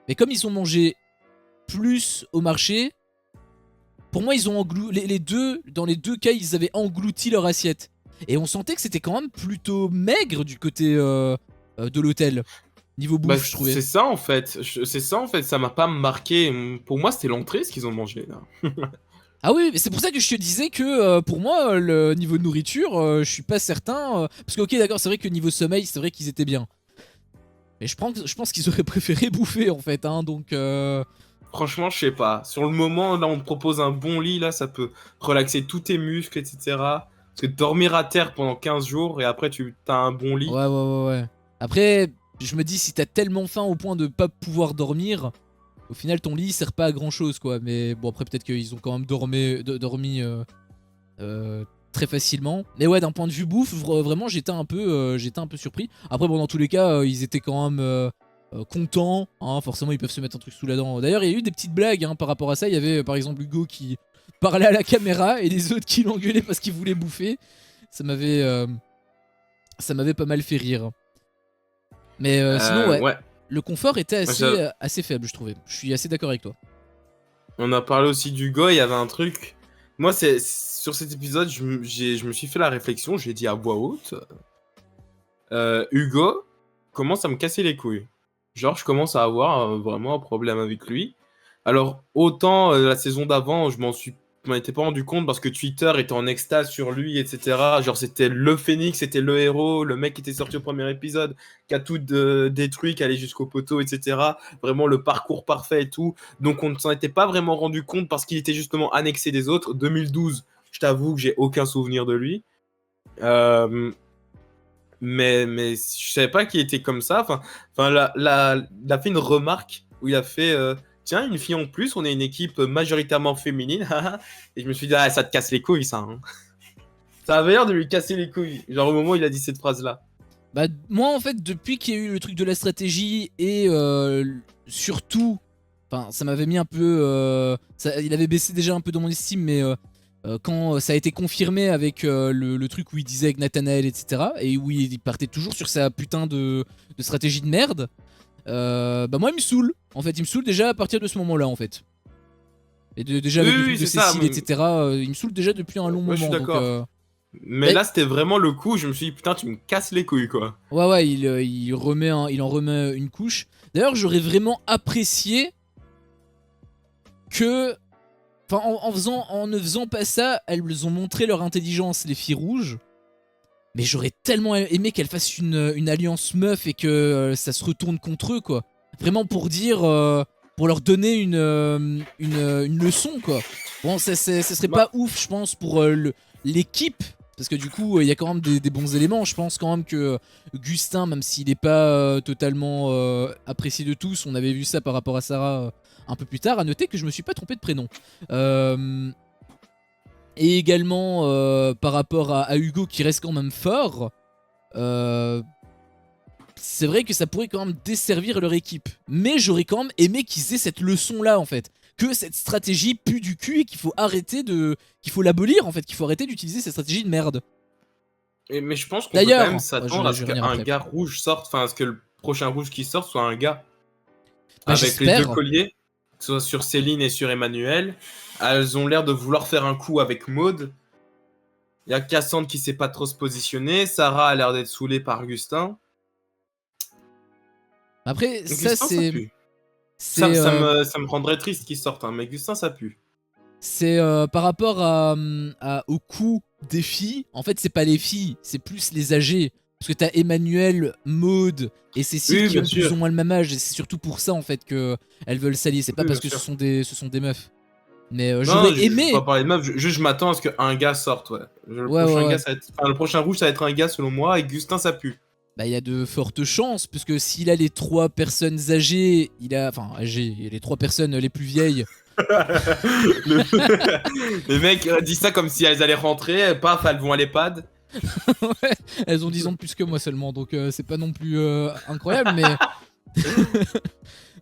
Mais comme ils ont mangé plus au marché, pour moi ils ont dans les deux cas ils avaient englouti leur assiette et on sentait que c'était quand même plutôt maigre du côté de l'hôtel niveau bouffe. Je trouvais c'est ça en fait, ça m'a pas marqué. Pour moi c'était l'entrée ce qu'ils ont mangé là. Ah oui, mais c'est pour ça que je te disais que pour moi le niveau de nourriture je suis pas certain parce que ok d'accord, c'est vrai que niveau sommeil c'est vrai qu'ils étaient bien, mais je pense qu'ils auraient préféré bouffer en fait hein, donc franchement, je sais pas. Sur le moment, là, on te propose un bon lit, là, ça peut relaxer tous tes muscles, etc. Parce que dormir à terre pendant 15 jours et après, tu as un bon lit. Ouais. Après, je me dis, si t'as tellement faim au point de pas pouvoir dormir, au final, ton lit sert pas à grand chose, quoi. Mais bon, après, peut-être qu'ils ont quand même dormi très facilement. Mais ouais, d'un point de vue bouffe, vraiment, j'étais un peu surpris. Après, bon, dans tous les cas, ils étaient quand même. Contents, hein, forcément ils peuvent se mettre un truc sous la dent. D'ailleurs il y a eu des petites blagues hein, par rapport à ça. Il y avait par exemple Hugo qui parlait à la caméra et les autres qui l'engueulaient parce qu'il voulait bouffer. Ça m'avait pas mal fait rire. Mais sinon, ouais, Ouais. le confort était Moi, ça- assez faible, je trouvais. Je suis assez d'accord avec toi. On a parlé aussi d'Hugo, il y avait un truc. Moi, c'est sur cet épisode, je me suis fait la réflexion, j'ai dit à voix haute, Hugo commence à me casser les couilles. Genre, je commence à avoir vraiment un problème avec lui. Alors, autant la saison d'avant, je m'en étais pas rendu compte parce que Twitter était en extase sur lui, etc. Genre, c'était le Phénix, c'était le héros, le mec qui était sorti au premier épisode, qui a tout détruit, qui allait jusqu'au poteau, etc. Vraiment le parcours parfait et tout. Donc, on ne s'en était pas vraiment rendu compte parce qu'il était justement annexé des autres. 2012, je t'avoue que j'ai aucun souvenir de lui. Euh, mais je savais pas qu'il était comme ça. Il a fait une remarque où il a fait tiens, une fille en plus, on est une équipe majoritairement féminine. Et je me suis dit, ah, ça te casse les couilles, ça. Hein. Ça avait l'air de lui casser les couilles. Genre au moment où il a dit cette phrase-là. Bah, moi, en fait, depuis qu'il y a eu le truc de la stratégie et surtout, enfin, ça m'avait mis un peu. Il avait baissé déjà un peu dans mon estime, mais quand ça a été confirmé avec le truc où il disait avec Nathanael, etc., et où il partait toujours sur sa putain de stratégie de merde, bah, moi, il me saoule. En fait, il me saoule déjà à partir de ce moment-là, en fait. Et déjà Oui, avec le oui, truc de c'est ça. Cécile, etc., il me saoule déjà depuis un long Ouais, je suis moment. Donc, d'accord. Mais bah, là, c'était vraiment le coup. Je me suis dit, putain, tu me casses les couilles, quoi. ouais, il en remet une couche. D'ailleurs, j'aurais vraiment apprécié que, enfin, en ne faisant pas ça, elles ont montré leur intelligence, les filles rouges. Mais j'aurais tellement aimé qu'elles fassent une alliance meuf et que ça se retourne contre eux, quoi. Vraiment pour dire, pour leur donner une leçon, quoi. Bon, ça serait Bah, pas ouf, je pense, pour l'équipe. Parce que du coup, il y a quand même des bons éléments. Je pense quand même que Gustin, même s'il n'est pas totalement apprécié de tous, on avait vu ça par rapport à Sarah un peu plus tard. À noter que je me suis pas trompé de prénom. Et également par rapport à Hugo qui reste quand même fort. C'est vrai que ça pourrait quand même desservir leur équipe. Mais j'aurais quand même aimé qu'ils aient cette leçon là en fait. Que cette stratégie pue du cul et qu'il faut arrêter de. Qu'il faut l'abolir en fait. Qu'il faut arrêter d'utiliser cette stratégie de merde. mais je pense qu'on peut quand D'ailleurs, même ouais, s'attendre à je ce vais revenir qu'un après. gars rouge sorte, enfin, à ce que le prochain rouge qui sorte soit un gars. Bah Avec les deux j'espère. colliers, que ce soit sur Céline et sur Emmanuel. Elles ont l'air de vouloir faire un coup avec Maud. Il y a Cassandre qui sait pas trop se positionner. Sarah a l'air d'être saoulée par Augustin. Après, ça Augustin, ça c'est. pue. C'est Ça me rendrait triste qu'il sorte, hein, mais Augustin, ça pue. c'est par rapport au coût des filles. En fait, c'est pas les filles, c'est plus les âgés. Parce que t'as Emmanuel, Maud et Cécile Oui, qui bien ont plus sûr. ou moins le même âge. Et c'est surtout pour ça en fait que elles veulent s'allier. C'est pas Oui, bien parce que sûr. ce sont des meufs. Mais Non, j'aurais je veux pas aimé. parler de meuf, juste je m'attends à ce qu'un gars sorte, ouais. Ouais, ouais, ouais. Le prochain rouge, ça va être un gars selon moi, et Augustin, ça pue. Bah, il y a de fortes chances. Puisque s'il a les trois personnes âgées, il a. Enfin, âgées, il y a les trois personnes les plus vieilles. Les mecs disent ça comme si elles allaient rentrer, paf, elles vont à l'EHPAD. Ouais, elles ont 10 ans de plus que moi seulement. Donc c'est pas non plus incroyable. Mais.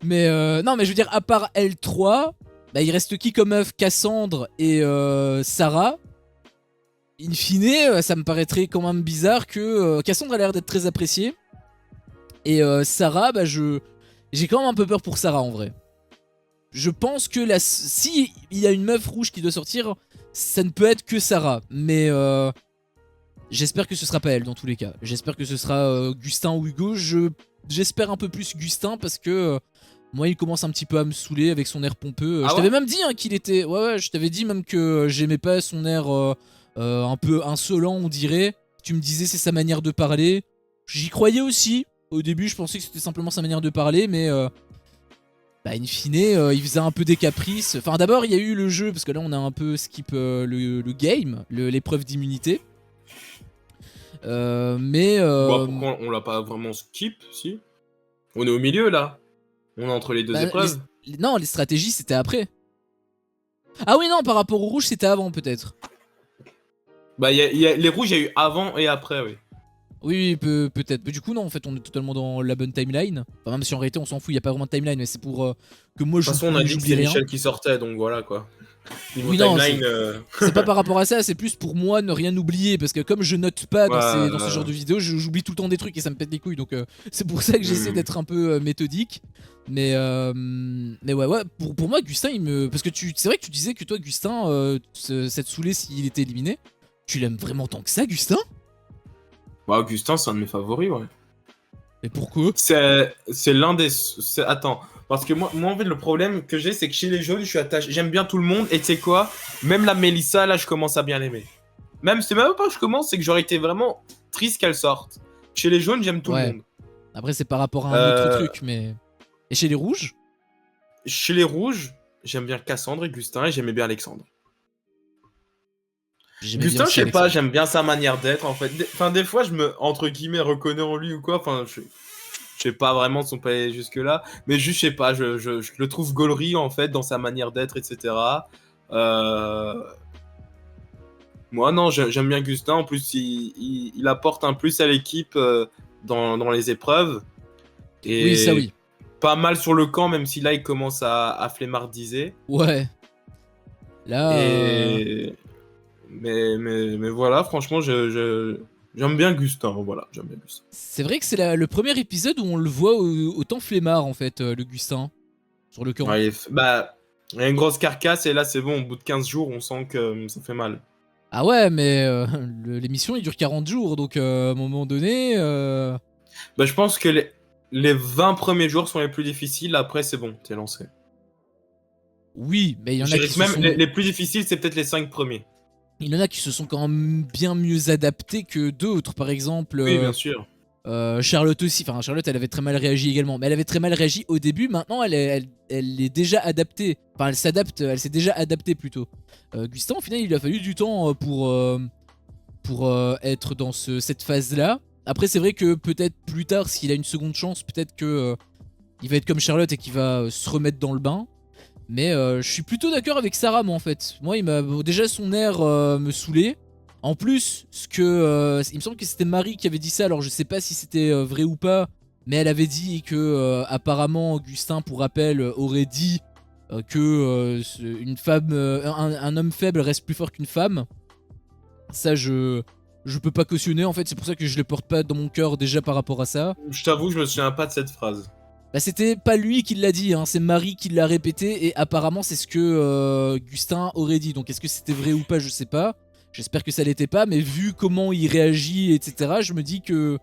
Mais non, mais je veux dire, à part L3, bah, il reste qui comme meuf? Cassandre et Sarah. In fine, ça me paraîtrait quand même bizarre que Cassandre a l'air d'être très appréciée. Et Sarah, bah, j'ai quand même un peu peur pour Sarah en vrai. Je pense que si il y a une meuf rouge qui doit sortir, ça ne peut être que Sarah. Mais j'espère que ce sera pas elle dans tous les cas. J'espère que ce sera Gustin ou Hugo. J'espère un peu plus Gustin parce que moi il commence un petit peu à me saouler avec son air pompeux. Ah Je ouais? t'avais même dit hein, qu'il était. Ouais, je t'avais dit même que j'aimais pas son air un peu insolent, on dirait. Tu me disais c'est sa manière de parler. J'y croyais aussi. Au début, je pensais que c'était simplement sa manière de parler, mais bah, in fine, il faisait un peu des caprices. Enfin, d'abord, il y a eu le jeu, parce que là, on a un peu skip le game, l'épreuve d'immunité. Mais Bon, pourquoi on l'a pas vraiment skip, si? On est au milieu, là. On est entre les deux bah, épreuves. non, les stratégies, c'était après. Ah oui, non, par rapport au rouge, c'était avant, peut-être. Bah, les rouges, il y a eu avant et après, oui. Oui, peut-être. Mais du coup, non, en fait, on est totalement dans la bonne timeline. Enfin, même si en réalité, on s'en fout, il n'y a pas vraiment de timeline, mais c'est pour que moi, De toute façon, on a dit que j'oublie c'était rien. Michel qui sortait, donc voilà, quoi. Niveau Oui, non, timeline, c'est pas par rapport à ça, c'est plus pour moi ne rien oublier. Parce que comme je note pas dans ce genre ouais, de vidéos, j'oublie tout le temps des trucs et ça me pète les couilles. Donc c'est pour ça que j'essaie hmm. d'être un peu méthodique. Mais ouais, pour moi, Gustin, il me. Parce que c'est vrai que tu disais que toi, Gustin, ça te saoulait s'il était éliminé. Tu l'aimes vraiment tant que ça, Gustin? Bah, Augustin, c'est un de mes favoris, ouais. Et pourquoi? C'est l'un des. Attends, parce que moi, en fait, le problème que j'ai, c'est que chez les jaunes, je suis attaché. J'aime bien tout le monde, et tu sais quoi? Même la Mélissa, là, je commence à bien l'aimer. Même, c'est même pas que je commence, c'est que j'aurais été vraiment triste qu'elle sorte. Chez les jaunes, j'aime tout le Ouais. monde. Après, c'est par rapport à un autre Euh, truc, mais. Et chez les rouges? Chez les rouges, j'aime bien Cassandre et Gustin, et j'aimais bien Alexandre. J'aimais bien Gustin, je aussi sais pas, Alexandre. j'aime bien sa manière d'être, en fait. Enfin, des fois, je me, entre guillemets, reconnais en lui ou quoi. Enfin, je sais pas vraiment si on peut aller jusque-là, mais juste, je sais pas, je le trouve gaulerie, en fait, dans sa manière d'être, etc. Euh... Moi, non, j'aime bien Gustin. En plus, il apporte un plus à l'équipe dans les épreuves. Oui, ça Et oui. pas mal sur le camp, même si là, il commence à flemmardiser. Ouais. Là, Et... mais voilà, franchement, j'aime bien Gustin. Voilà, j'aime bien Gustin. c'est vrai que c'est le premier épisode où on le voit autant flemmard, en fait, le Gustin, sur le camp. Ouais, bah, il y a une grosse carcasse et là, c'est bon, au bout de 15 jours, on sent que ça fait mal. Ah ouais, mais l'émission, il dure 40 jours, donc à un moment donné. Bah, je pense que les 20 premiers jours sont les plus difficiles. Après, c'est bon, t'es lancé. Oui, mais il y en Je a dirais qui que se même sont. les plus difficiles, c'est peut-être les 5 premiers. Il y en a qui se sont quand même bien mieux adaptés que d'autres. Par exemple, Oui, bien sûr. Charlotte aussi. Enfin, Charlotte, elle avait très mal réagi également. Mais elle avait très mal réagi au début. Maintenant, elle est déjà adaptée. Enfin, elle s'adapte. Elle s'est déjà adaptée plutôt. Gustin, au final, il lui a fallu du temps pour être dans cette phase-là. Après, c'est vrai que peut-être plus tard, s'il a une seconde chance, peut-être que il va être comme Charlotte et qu'il va se remettre dans le bain. Mais je suis plutôt d'accord avec Sarah, moi, en fait. Moi, déjà son air me saoulait. En plus, il me semble que c'était Marie qui avait dit ça. Alors, je sais pas si c'était vrai ou pas, mais elle avait dit que apparemment, Augustin, pour rappel, aurait dit que une femme, un homme faible reste plus fort qu'une femme. Ça, je peux pas cautionner. En fait, c'est pour ça que je le porte pas dans mon cœur déjà par rapport à ça. Je t'avoue, je me souviens pas de cette phrase. Bah, c'était pas lui qui l'a dit, hein, c'est Marie qui l'a répété et apparemment c'est ce que Gustin aurait dit. Donc est-ce que c'était vrai ou pas, je sais pas. J'espère que ça l'était pas, mais vu comment il réagit, etc., je me dis que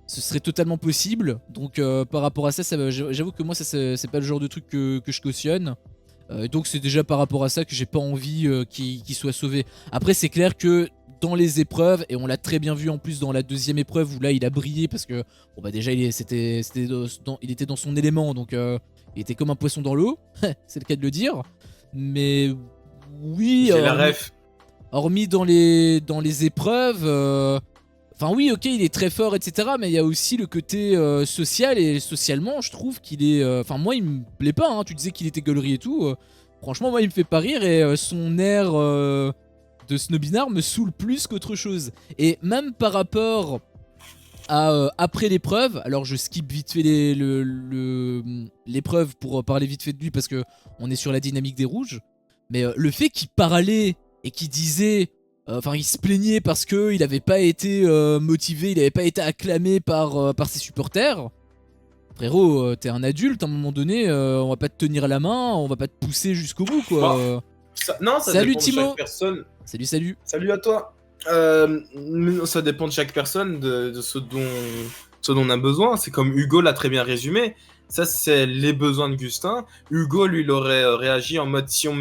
ce serait totalement possible. Donc par rapport à ça, j'avoue que moi ça c'est pas le genre de truc que je cautionne. Donc c'est déjà par rapport à ça que j'ai pas envie qu'il soit sauvé. Après c'est clair que dans les épreuves, et on l'a très bien vu en plus dans la deuxième épreuve où là il a brillé parce que bon bah déjà il était dans son élément, donc il était comme un poisson dans l'eau, c'est le cas de le dire. Mais oui, J'ai la ref. hormis dans les épreuves, enfin oui, ok, il est très fort, etc. Mais il y a aussi le côté social, et socialement, je trouve qu'il est. Enfin, moi, il me plaît pas, hein. Tu disais qu'il était gaulerie et tout. Franchement, moi, il me fait pas rire, et son air de snobinard me saoule plus qu'autre chose. Et même par rapport à après l'épreuve, alors je skip vite fait l'épreuve pour parler vite fait de lui parce que on est sur la dynamique des rouges. Mais le fait qu'il parlait et qu'il disait, enfin il se plaignait parce que il avait pas été motivé, il avait pas été acclamé par ses supporters. Frérot, t'es un adulte, à un moment donné, on va pas te tenir la main, on va pas te pousser jusqu'au bout, Bah, quoi. non, ça Salut dépend de Timo. chaque personne. Salut, salut. Salut à toi. Ça dépend de chaque personne, de ce dont on a besoin. C'est comme Hugo l'a très bien résumé. Ça, c'est les besoins de Gustin. Hugo, lui, il aurait réagi en mode on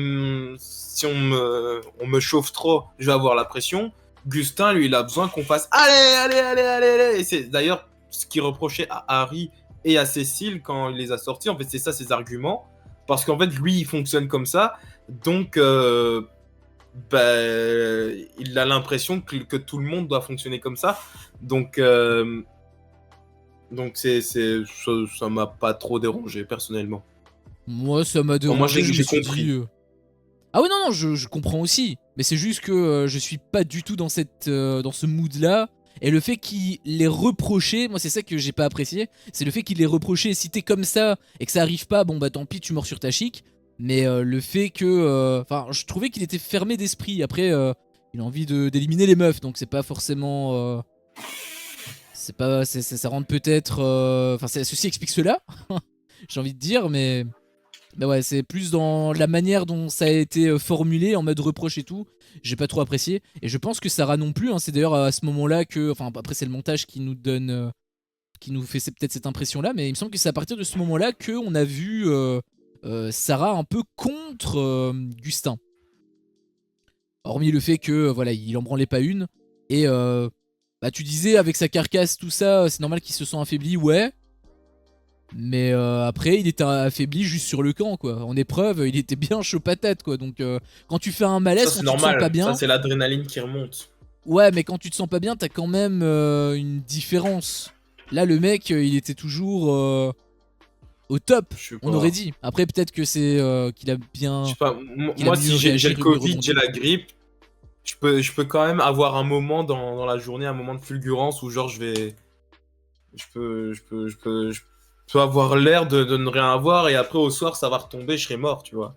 me chauffe trop, je vais avoir la pression. Gustin, lui, il a besoin qu'on fasse allez, allez, allez, allez, allez. Et c'est d'ailleurs ce qu'il reprochait à Harry et à Cécile quand il les a sortis. En fait, c'est ça ses arguments. Parce qu'en fait, lui, il fonctionne comme ça. Donc, bah, il a l'impression que tout le monde doit fonctionner comme ça. Donc, ça m'a pas trop dérangé personnellement. Moi, ça m'a Bon, moi, dérangé, je me j'ai suis dit. compris. Ah oui, non, non, je comprends aussi. Mais c'est juste que je suis pas du tout dans dans ce mood-là. Et le fait qu'il l'ait reproché, moi c'est ça que j'ai pas apprécié. C'est le fait qu'il l'ait reproché. Si t'es comme ça et que ça arrive pas, bon bah tant pis, tu mords sur ta chic. Mais le fait que... Enfin, je trouvais qu'il était fermé d'esprit. Après, il a envie d'éliminer les meufs, donc c'est pas forcément... c'est pas... ça rentre peut-être... Enfin, ceci explique cela, j'ai envie de dire, mais... Bah ouais, c'est plus dans la manière dont ça a été formulé, en mode reproche et tout. J'ai pas trop apprécié. Et je pense que Sarah non plus. Hein. C'est d'ailleurs à ce moment-là que... Enfin, après, c'est le montage qui nous donne... qui nous fait peut-être cette impression-là. Mais il me semble que c'est à partir de ce moment-là qu'on a vu Sarah un peu contre Gustin. Hormis le fait que, voilà, il en branlait pas une. Et bah, tu disais, avec sa carcasse, tout ça, c'est normal qu'il se sent affaibli, ouais. Mais après, il était affaibli juste sur le camp, quoi. En épreuve, il était bien chaud patate, quoi. Donc, quand tu fais un Ça, malaise, c'est quand tu te sens pas normal. bien. Ça, c'est l'adrénaline qui remonte. Ouais, mais quand tu te sens pas bien, t'as quand même une différence. Là, le mec, il était toujours au top, Je sais on aurait pas. dit. Après, peut-être que c'est qu'il a Je sais bien. pas. Qu'il a Moi, mieux si j'ai réagi, le mieux Covid, rebondi. j'ai la grippe, je peux quand même avoir un moment dans la journée, un moment de fulgurance où genre je peux avoir l'air de ne rien avoir et après au soir ça va retomber, je serai mort, tu vois.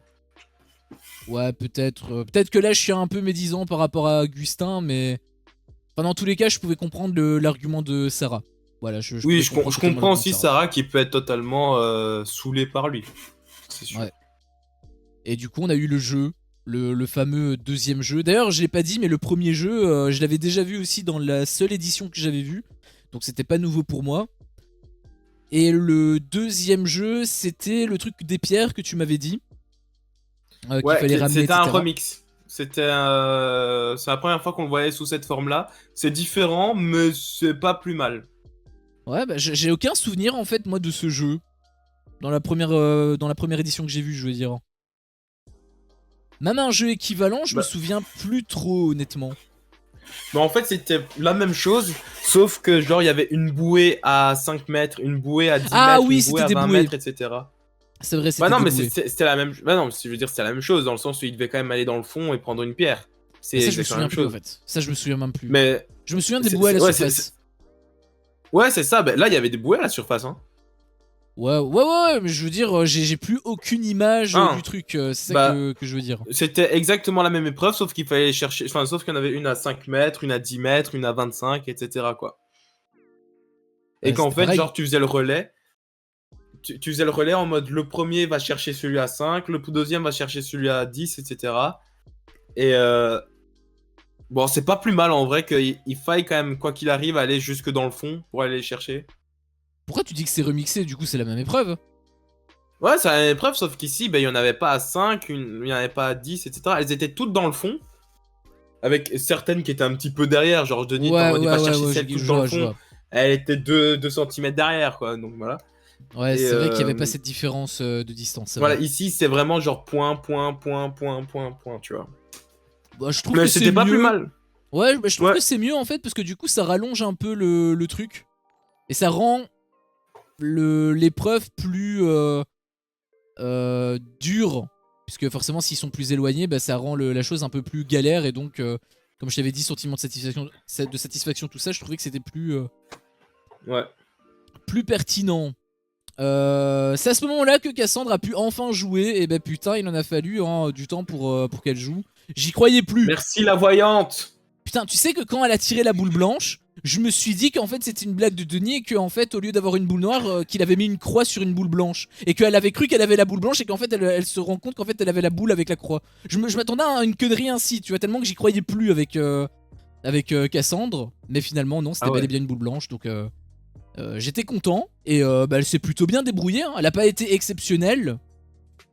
Ouais, peut-être. Peut-être que là, je suis un peu médisant par rapport à Augustin, mais. Enfin, dans tous les cas, je pouvais comprendre l'argument de Sarah. Voilà, je Oui, pouvais je, comprendre je totalement comprends l'argument de aussi Sarah. Sarah qui peut être totalement saoulée par lui, c'est sûr. Ouais. Et du coup, on a eu le jeu, le fameux deuxième jeu. D'ailleurs, je l'ai pas dit, mais le premier jeu, je l'avais déjà vu aussi dans la seule édition que j'avais vue. Donc, c'était pas nouveau pour moi. Et le deuxième jeu, c'était le truc des pierres que tu m'avais dit. Qu'il Ouais, fallait ramener, c'était un etc. remix. C'est la première fois qu'on le voyait sous cette forme-là. C'est différent, mais c'est pas plus mal. Ouais, bah, j'ai aucun souvenir en fait, moi, de ce jeu. Dans la première édition que j'ai vue, je veux dire. Même un jeu équivalent, je me Bah, souviens plus trop, honnêtement. Mais en fait, c'était la même chose, sauf que genre, il y avait une bouée à 5 mètres, une bouée à 10 Ah mètres, oui, une bouée c'était à des 20 bouées. mètres, etc. C'est vrai, Bah c'était non, des mais bouées. c'était la même. Bah non, je veux dire, c'est la même chose, dans le sens où il devait quand même aller dans le fond et prendre une pierre. Mais C'est ça, je me exactement la souviens même plus en chose. fait. Ça, je me souviens même plus. Mais. Je me souviens des bouées à la Ouais, surface. ouais, c'est ça. Bah, là, il y avait des bouées à la surface, hein. Ouais, mais je veux dire, j'ai plus aucune image du Hein. truc. C'est ça Bah, que je veux dire. c'était exactement la même épreuve, sauf qu'il fallait chercher. Enfin, sauf qu'il y en avait une à 5 mètres, une à 10 mètres, une à 25, etc. quoi. Et qu'en C'était fait, pareil. genre, tu faisais le relais. Tu faisais le relais en mode le premier va chercher celui à 5, le deuxième va chercher celui à 10, etc. Et bon, c'est pas plus mal en vrai qu'il faille quand même, quoi qu'il arrive, aller jusque dans le fond pour aller les chercher. Pourquoi tu dis que c'est remixé? Du coup, c'est la même épreuve. Ouais, c'est une épreuve, sauf qu'ici, ben, il y en avait pas à 5, il y en avait pas à 10, etc. Elles étaient toutes dans le fond, avec certaines qui étaient un petit peu derrière. Genre, Denis, il va chercher celle toute Je dans le vois, je fond, vois. elle était 2 cm derrière, quoi. Donc voilà. Ouais, Et c'est vrai qu'il n'y avait pas cette différence de distance, c'est voilà, vrai. ici, c'est vraiment genre point, point, point, point, point, point, tu vois. Bah, je trouve Mais que c'est c'était pas plus mieux. mal. Ouais, bah, je trouve Ouais, que c'est mieux en fait, parce que du coup, ça rallonge un peu le truc. Et ça rend l'épreuve plus dure. Puisque forcément, s'ils sont plus éloignés, bah, ça rend la chose un peu plus galère. Et donc, comme je t'avais dit, sentiment de satisfaction, tout ça, je trouvais que c'était ouais. plus pertinent. C'est à ce moment-là que Cassandre a pu enfin jouer. Et ben putain, il en a fallu hein, du temps pour qu'elle joue. J'y croyais plus. Merci la voyante. Putain, tu sais que quand elle a tiré la boule blanche, je me suis dit qu'en fait c'était une blague de Denis et qu'en fait au lieu d'avoir une boule noire, qu'il avait mis une croix sur une boule blanche. Et qu'elle avait cru qu'elle avait la boule blanche et qu'en fait elle se rend compte qu'en fait elle avait la boule avec la croix. Je m'attendais à une connerie ainsi, tu vois, tellement que j'y croyais plus avec Cassandre. Mais finalement non, c'était Ah bel et ouais. bien une boule blanche, donc j'étais content. Et bah, elle s'est plutôt bien débrouillée, hein. Elle a pas été exceptionnelle,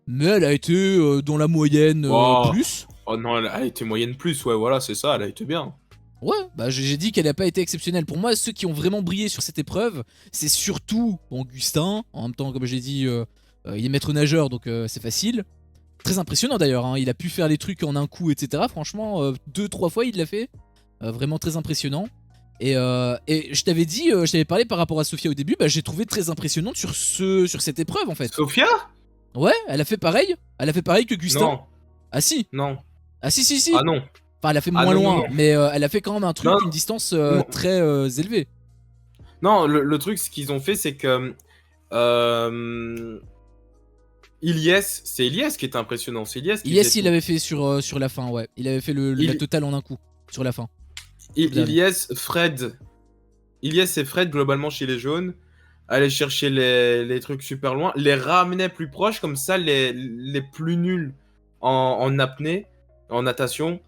mais elle a été dans la moyenne Oh. plus. Oh non, elle a été moyenne plus, ouais, voilà, c'est ça, elle a été bien. Ouais, bah j'ai dit qu'elle n'a pas été exceptionnelle. Pour moi, ceux qui ont vraiment brillé sur cette épreuve, c'est surtout Augustin. En même temps, comme j'ai dit, il est maître nageur, donc c'est facile. Très impressionnant d'ailleurs, hein. Il a pu faire les trucs en un coup, etc. Franchement, 2-3 fois il l'a fait. Vraiment très impressionnant. Et je t'avais dit, je t'avais parlé par rapport à Sophia au début, bah, j'ai trouvé très impressionnante sur cette épreuve en fait. Sophia? Ouais, elle a fait pareil. Elle a fait pareil que Gustin. Non, Ah si. non. Ah si. Ah non. Enfin, elle a fait Ah moins non, non, loin, non. mais elle a fait quand même un Non, truc, une distance non. très élevée. Non, le truc, ce qu'ils ont fait, c'est que. euh, Ilyes, c'est Ilyes qui était impressionnant. C'est Ilyes qui Ilyes, faisait il tout. avait fait sur la fin, ouais. Il avait fait la Il- totale en un coup, sur la fin. Ilyes, Fred. Ilyes et Fred, globalement, chez les jaunes, allaient chercher les trucs super loin, les ramenaient plus proches, comme ça, les plus nuls en apnée, en natation,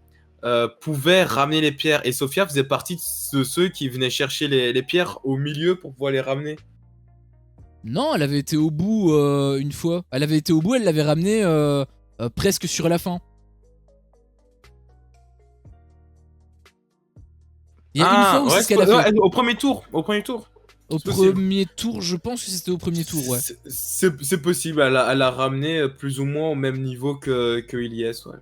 pouvaient ramener les pierres. Et Sophia faisait partie de ceux qui venaient chercher les pierres au milieu pour pouvoir les ramener. Non, elle avait été au bout une fois. Elle avait été au bout, elle l'avait ramené presque sur la fin. Il y a une fois où c'est ce qu'elle a fait. au premier tour. Au premier tour. Au C'est possible. premier tour, je pense que c'était au premier tour, ouais. C'est possible, elle a ramené plus ou moins au même niveau que Ilyes, ouais.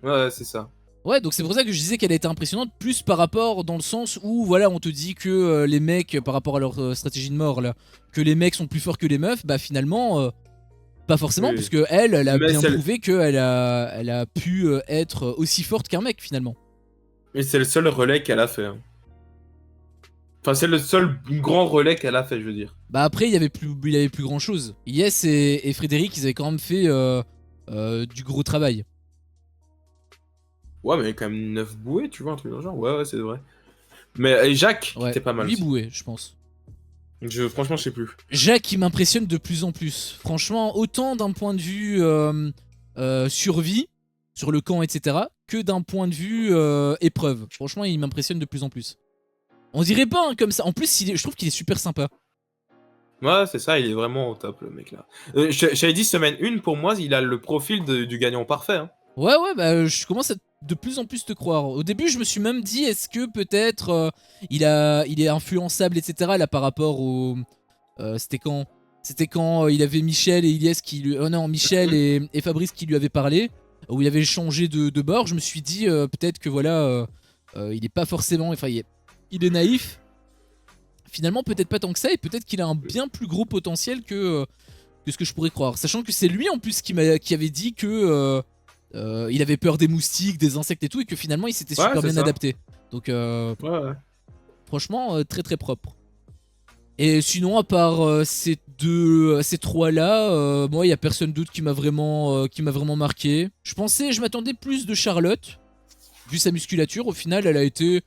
Ouais, c'est ça. Ouais, donc c'est pour ça que je disais qu'elle a été impressionnante, plus par rapport dans le sens où, voilà, on te dit que les mecs, par rapport à leur stratégie de mort, là, que les mecs sont plus forts que les meufs, bah finalement, pas forcément, Oui. parce que elle a Mais bien c'est prouvé qu'elle a pu être aussi forte qu'un mec, finalement. Mais c'est le seul relais qu'elle a fait, hein. Enfin, c'est le seul grand relais qu'elle a fait, je veux dire. Bah après, il y avait plus grand chose. Yes et Frédéric, ils avaient quand même fait du gros travail. Ouais, mais il y a quand même 9 bouées, tu vois, un truc dans le genre. Ouais, c'est vrai. Mais Jacques, qui Ouais, était pas mal 8 aussi. bouées, je pense. Franchement, je sais plus. Jacques, il m'impressionne de plus en plus. Franchement, autant d'un point de vue survie, sur le camp, etc., que d'un point de vue épreuve. Franchement, il m'impressionne de plus en plus. On dirait pas hein, comme ça. En plus, je trouve qu'il est super sympa. Ouais, c'est ça, il est vraiment au top, le mec là. J'avais dit semaine 1, pour moi, il a le profil du gagnant parfait, hein. Ouais, bah je commence à de plus en plus te croire. Au début, je me suis même dit, est-ce que peut-être il est influençable, etc. là par rapport au. C'était quand il avait Michel et Ilyes qui lui. Oh non, Michel et Fabrice qui lui avaient parlé, où il avait changé de bord. Je me suis dit, peut-être que voilà, il est pas forcément. Enfin, il est naïf. Finalement, peut-être pas tant que ça, et peut-être qu'il a un bien plus gros potentiel que ce que je pourrais croire. Sachant que c'est lui en plus qui avait dit que. Il avait peur des moustiques, des insectes et tout, et que finalement il s'était Ouais, super c'est bien ça. adapté. Donc Ouais. franchement très très propre. Et sinon à part ces trois là, moi il y a personne d'autre qui m'a vraiment marqué. Je m'attendais plus de Charlotte, vu sa musculature. Au final elle a été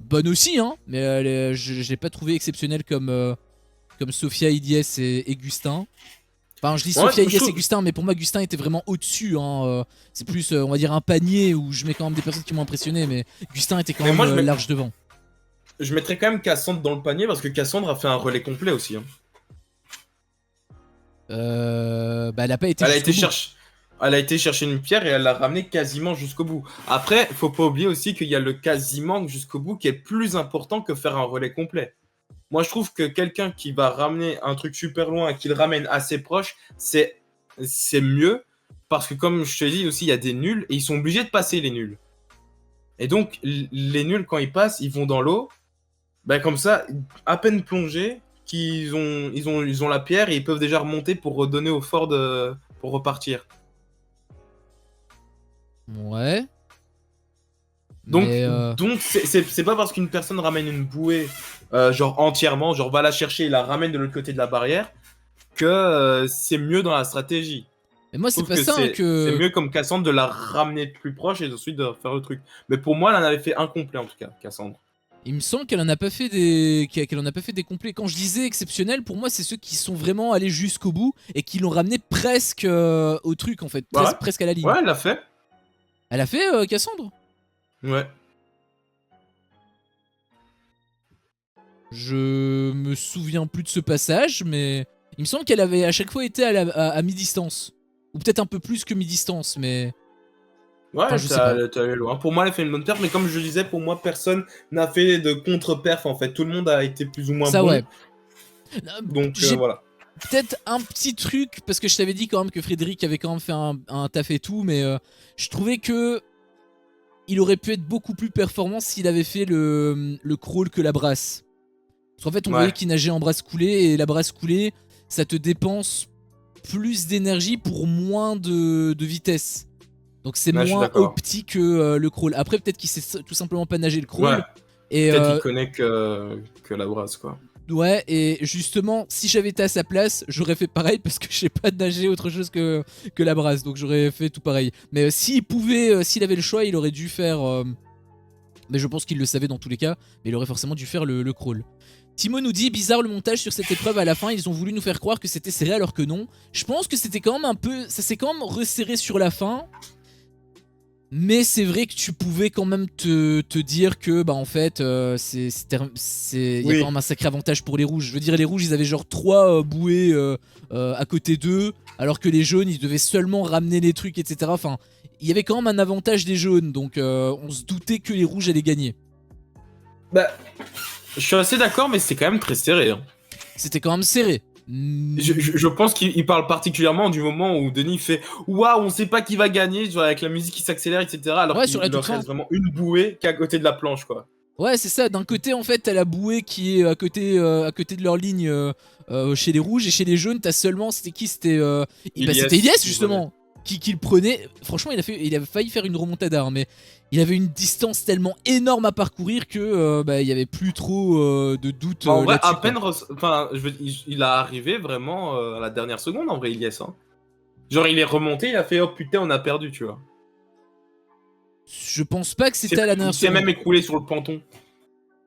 bonne aussi, hein, mais je l'ai pas trouvé exceptionnelle comme Sophia, Ilyes et Gustin. Enfin, je dis Ouais, Sophia, je Ilyes et trouve- Gustin, mais pour moi, Gustin était vraiment au-dessus. Hein. C'est plus, on va dire, un panier où je mets quand même des personnes qui m'ont impressionné, mais Gustin était quand Mais même moi, large devant. je mettrais quand même Cassandre dans le panier parce que Cassandre a fait un relais complet aussi, hein. Bah, elle a pas été Elle a jusqu'au été bout. chercher. Elle a été chercher une pierre et elle l'a ramenée quasiment jusqu'au bout. Après, faut pas oublier aussi qu'il y a le quasiment jusqu'au bout qui est plus important que faire un relais complet. Moi, je trouve que quelqu'un qui va ramener un truc super loin et qui le ramène assez proche, c'est mieux. Parce que comme je te dis aussi, il y a des nuls et ils sont obligés de passer les nuls. Et donc, les nuls, quand ils passent, ils vont dans l'eau. Ben, comme ça, à peine plongés, ils ont la pierre et ils peuvent déjà remonter pour redonner au fort pour repartir. Ouais. Donc, Mais donc c'est pas parce qu'une personne ramène une bouée, genre entièrement, genre va la chercher et la ramène de l'autre côté de la barrière, que c'est mieux dans la stratégie. moi, Je c'est trouve pas que ça hein, c'est que. mieux comme Cassandre de la ramener plus proche et ensuite de faire le truc. Mais pour moi, elle en avait fait un complet en tout cas, Cassandre. Il me semble qu'elle en a pas fait qu'elle en a pas fait des complets. Quand je disais exceptionnel, pour moi, c'est ceux qui sont vraiment allés jusqu'au bout et qui l'ont ramené presque au truc, en fait. Ouais, Presque à la ligne. ouais, elle l'a fait. Elle a fait Cassandre? Ouais. Je me souviens plus de ce passage, mais il me semble qu'elle avait à chaque fois été à mi-distance. Ou peut-être un peu plus que mi-distance, mais. Enfin, Ouais, je sais pas. t'es allé loin. Pour moi, elle a fait une bonne perf, mais comme je disais, pour moi, personne n'a fait de contre-perf en fait. Tout le monde a été plus ou moins Ça, bon. ouais. Donc J'ai voilà. peut-être un petit truc, parce que je t'avais dit quand même que Frédéric avait quand même fait un taf et tout, mais je trouvais que. Il aurait pu être beaucoup plus performant s'il avait fait le crawl que la brasse. Parce qu'en fait, on voyait Ouais. qu'il nageait en brasse coulée, et la brasse coulée, ça te dépense plus d'énergie pour moins de vitesse. Donc c'est Ouais, je suis moins d'accord. opti que le crawl. Après, peut-être qu'il sait tout simplement pas nager le Ouais. crawl. Et Peut-être qu'il connaît que la brasse, quoi. Ouais, et justement, si j'avais été à sa place, j'aurais fait pareil parce que je sais pas nager autre chose que la brasse, donc j'aurais fait tout pareil. Mais s'il pouvait, s'il avait le choix, il aurait dû faire. Mais je pense qu'il le savait dans tous les cas, mais il aurait forcément dû faire le crawl. Timo nous dit bizarre le montage sur cette épreuve à la fin, ils ont voulu nous faire croire que c'était serré alors que non. Je pense que c'était quand même un peu. Ça s'est quand même resserré sur la fin. Mais c'est vrai que tu pouvais quand même te dire que bah en fait il y a quand même un sacré avantage pour les rouges. Je veux dire les rouges ils avaient genre 3 bouées à côté d'eux alors que les jaunes ils devaient seulement ramener les trucs etc. Enfin il y avait quand même un avantage des jaunes donc on se doutait que les rouges allaient gagner. Bah je suis assez d'accord mais c'est quand même très serré. Hein. C'était quand même serré. Je pense qu'il parle particulièrement du moment où Denis fait waouh, on sait pas qui va gagner, genre avec la musique qui s'accélère, etc. Alors Ouais, qu'il leur reste vraiment une bouée qui est à côté de la planche, quoi. Ouais, c'est ça. D'un côté, en fait, t'as la bouée qui est à côté de leur ligne chez les rouges et chez les jaunes, t'as seulement. C'était qui? C'était Ilyes, justement. Qui le prenait. Franchement, il a failli faire une remontada, hein, mais il avait une distance tellement énorme à parcourir que il y avait plus trop de doute. En vrai, à peine. Enfin, il a arrivé vraiment à la dernière seconde, en vrai, Ilyes. Hein. Genre, il est remonté, il a fait oh putain, on a perdu, tu vois. Je pense pas que c'était à la dernière seconde. Il s'est même écroulé sur le ponton.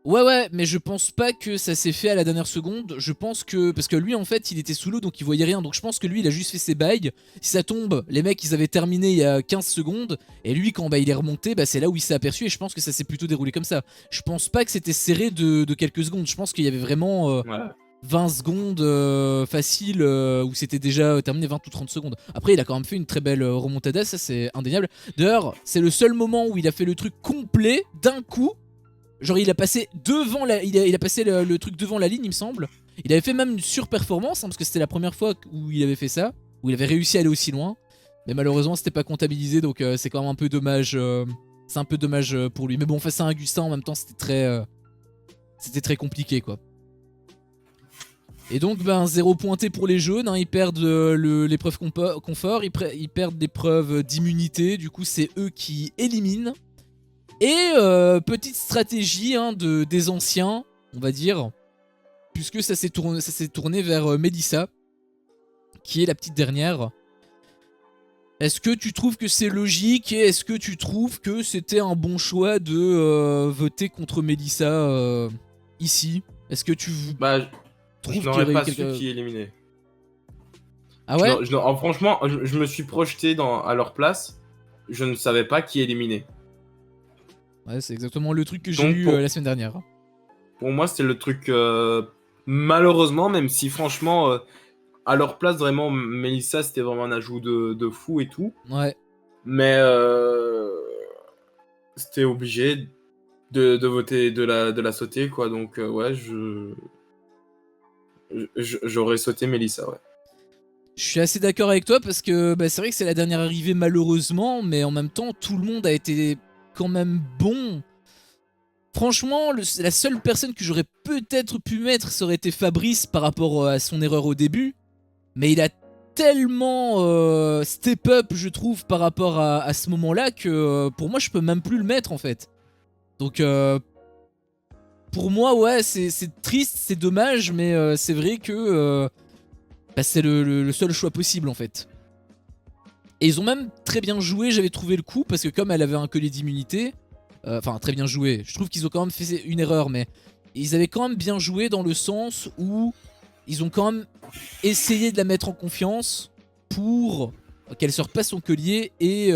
Ouais, mais je pense pas que ça s'est fait à la dernière seconde. Je pense que. Parce que lui, en fait, il était sous l'eau donc il voyait rien. Donc je pense que lui, il a juste fait ses bails. Si ça tombe, les mecs, ils avaient terminé il y a 15 secondes. Et lui, quand il est remonté, c'est là où il s'est aperçu. Et je pense que ça s'est plutôt déroulé comme ça. Je pense pas que c'était serré de quelques secondes. Je pense qu'il y avait vraiment 20 secondes faciles où c'était déjà terminé 20 ou 30 secondes. Après, il a quand même fait une très belle remontada. Ça, c'est indéniable. D'ailleurs, c'est le seul moment où il a fait le truc complet d'un coup. Genre il a passé devant il a passé le truc devant la ligne il me semble. Il avait fait même une surperformance hein, parce que c'était la première fois où il avait fait ça, où il avait réussi à aller aussi loin. Mais malheureusement c'était pas comptabilisé donc c'est quand même un peu dommage. C'est un peu dommage pour lui. Mais bon face à un Gustin en même temps c'était très compliqué quoi. Et donc 0 pointé pour les jaunes, hein, ils perdent l'épreuve confort, ils perdent l'épreuve d'immunité, du coup c'est eux qui éliminent. Et petite stratégie hein, des anciens, on va dire, puisque ça s'est tourné vers Mélissa, qui est la petite dernière. Est-ce que tu trouves que c'est logique et est-ce que tu trouves que c'était un bon choix de voter contre Mélissa ici? Est-ce que tu trouves qu'il y aurait pas su qui est éliminé. Ah ouais? Franchement, je me suis projeté à leur place, je ne savais pas qui éliminer. Ouais, c'est exactement le truc que j'ai eu la semaine dernière. Pour moi, c'était le truc malheureusement, même si franchement, à leur place, vraiment, Mélissa, c'était vraiment un ajout de fou et tout. Ouais. Mais c'était obligé de voter, de la sauter, quoi. Donc, ouais, j'aurais sauté Mélissa, ouais. Je suis assez d'accord avec toi parce que c'est vrai que c'est la dernière arrivée malheureusement, mais en même temps, tout le monde a été quand même bon. Franchement, la seule personne que j'aurais peut-être pu mettre, ça aurait été Fabrice par rapport à son erreur au début. Mais il a tellement step up, je trouve, par rapport à ce moment-là que pour moi, je peux même plus le mettre en fait. Donc, pour moi, ouais, c'est triste, c'est dommage, mais c'est vrai que c'est le seul choix possible en fait. Et ils ont même très bien joué, j'avais trouvé le coup, parce que comme elle avait un collier d'immunité. Enfin, très bien joué. Je trouve qu'ils ont quand même fait une erreur, mais ils avaient quand même bien joué dans le sens où ils ont quand même essayé de la mettre en confiance pour qu'elle sorte pas son collier et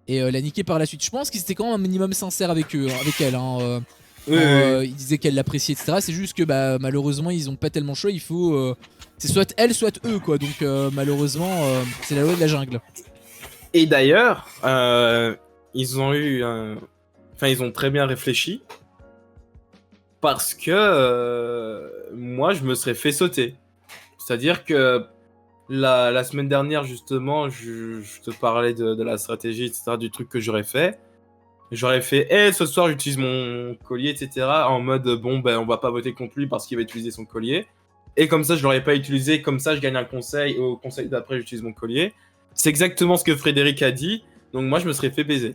la niquer par la suite. Je pense qu'ils étaient quand même un minimum sincères avec elle. Hein, ils disaient qu'elle l'appréciait, etc. C'est juste que malheureusement, ils ont pas tellement choix. Il faut. C'est soit elle, soit eux, quoi. Donc malheureusement, c'est la loi de la jungle. Et d'ailleurs, ils ont eu Enfin, ils ont très bien réfléchi. Parce que moi, je me serais fait sauter. C'est-à-dire que la semaine dernière, justement, je te parlais de la stratégie, etc., du truc que j'aurais fait. J'aurais fait, ce soir, j'utilise mon collier, etc., en mode, on va pas voter contre lui parce qu'il va utiliser son collier. Et comme ça, je l'aurais pas utilisé. Comme ça, je gagne un conseil. Au conseil d'après, j'utilise mon collier. C'est exactement ce que Frédéric a dit. Donc moi, je me serais fait baiser.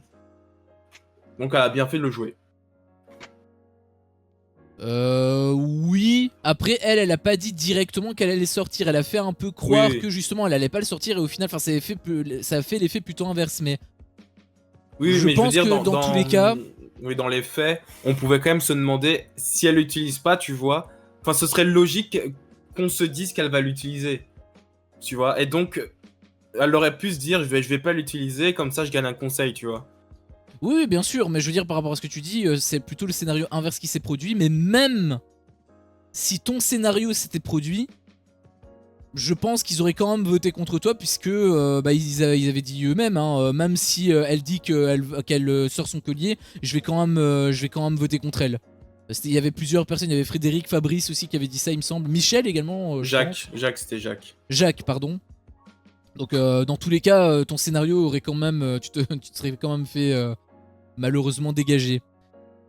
Donc elle a bien fait de le jouer. Oui. Après, elle a pas dit directement qu'elle allait sortir. Elle a fait un peu croire Oui. que justement elle allait pas le sortir et au final, enfin, ça a fait l'effet plutôt inverse. Mais Oui, je mais je veux pense dire, que dans tous les cas, oui, dans les faits, on pouvait quand même se demander si elle l'utilise pas, tu vois. Enfin, ce serait logique qu'on se dise qu'elle va l'utiliser, tu vois. Et donc, elle aurait pu se dire, je vais pas l'utiliser, comme ça je gagne un conseil, tu vois. oui, bien sûr. Mais je veux dire, par rapport à ce que tu dis, c'est plutôt le scénario inverse qui s'est produit. Mais même si ton scénario s'était produit, je pense qu'ils auraient quand même voté contre toi puisque bah, ils avaient dit eux-mêmes, hein, même si elle dit qu'elle sort son collier, je vais quand même voter contre elle. Il y avait plusieurs personnes, il y avait Frédéric, Fabrice aussi qui avait dit ça il me semble, Michel également je pense. C'était Jacques. Jacques pardon. Donc dans tous les cas ton scénario aurait quand même, tu te serais quand même fait malheureusement dégager.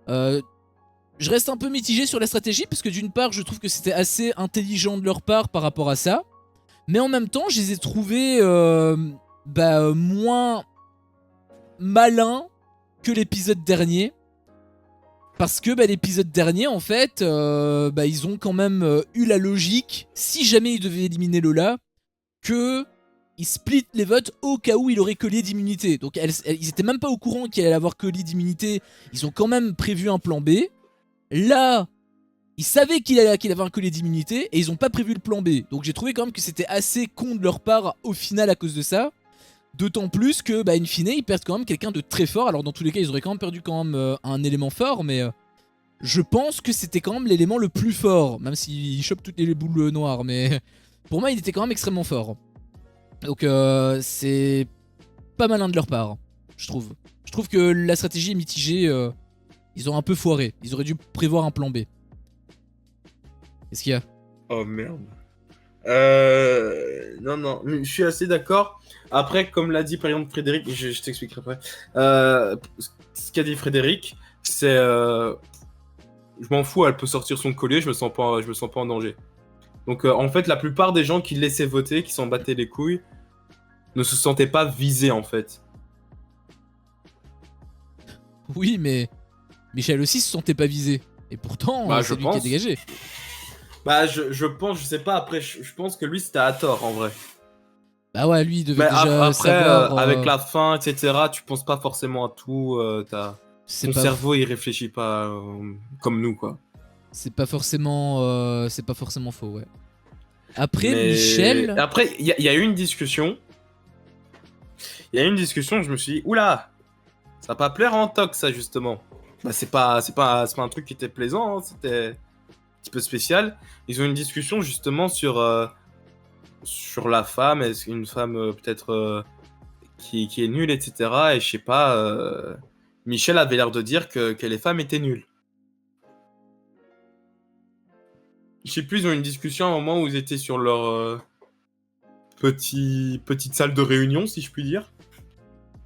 Je reste un peu mitigé sur la stratégie parce que d'une part je trouve que c'était assez intelligent de leur part par rapport à ça. Mais en même temps, je les ai trouvés moins malins que l'épisode dernier. Parce que l'épisode dernier, en fait, ils ont quand même eu la logique, si jamais ils devaient éliminer Lola, que ils splitent les votes au cas où il aurait collier d'immunité. Donc ils étaient même pas au courant qu'il allait avoir collier d'immunité. Ils ont quand même prévu un plan B. Là, ils savaient qu'il avait un collier d'immunité et ils ont pas prévu le plan B. Donc j'ai trouvé quand même que c'était assez con de leur part au final à cause de ça. D'autant plus que, in fine, ils perdent quand même quelqu'un de très fort. Alors dans tous les cas, ils auraient quand même perdu quand même un élément fort, mais je pense que c'était quand même l'élément le plus fort. Même s'il chope toutes les boules noires, mais pour moi, il était quand même extrêmement fort. Donc c'est pas malin de leur part, je trouve. Je trouve que la stratégie est mitigée. Ils ont un peu foiré. Ils auraient dû prévoir un plan B. Qu'est-ce qu'il y a? Oh merde. Non, non, mais je suis assez d'accord. Après, comme l'a dit par exemple Frédéric, je t'expliquerai après. Ce qu'a dit Frédéric, c'est je m'en fous, elle peut sortir son collier, je me sens pas en danger. Donc en fait, la plupart des gens qui laissaient voter, qui s'en battaient les couilles, ne se sentaient pas visés en fait. Oui, mais Michel aussi se sentait pas visé. Et pourtant, c'est lui qui a dégagé. Bah, je pense, je sais pas, après, je pense que lui c'était à tort en vrai. Bah ouais, lui il devait déjà après, savoir. avec la fin, etc., tu penses pas forcément à tout. Ton cerveau il réfléchit pas comme nous quoi. C'est pas forcément faux, ouais. Après, Michel. Après, il y a eu une discussion. Il y a eu une discussion, je me suis dit, oula, ça va pas plaire en toc ça justement. Bah, c'est pas un truc qui était plaisant, hein, c'était un petit peu spécial. Ils ont une discussion justement sur la femme, est-ce qu'une femme peut-être qui est nulle, etc. Et je sais pas, Michel avait l'air de dire que les femmes étaient nulles. Je sais plus, ils ont une discussion à un moment où ils étaient sur leur petite salle de réunion, si je puis dire.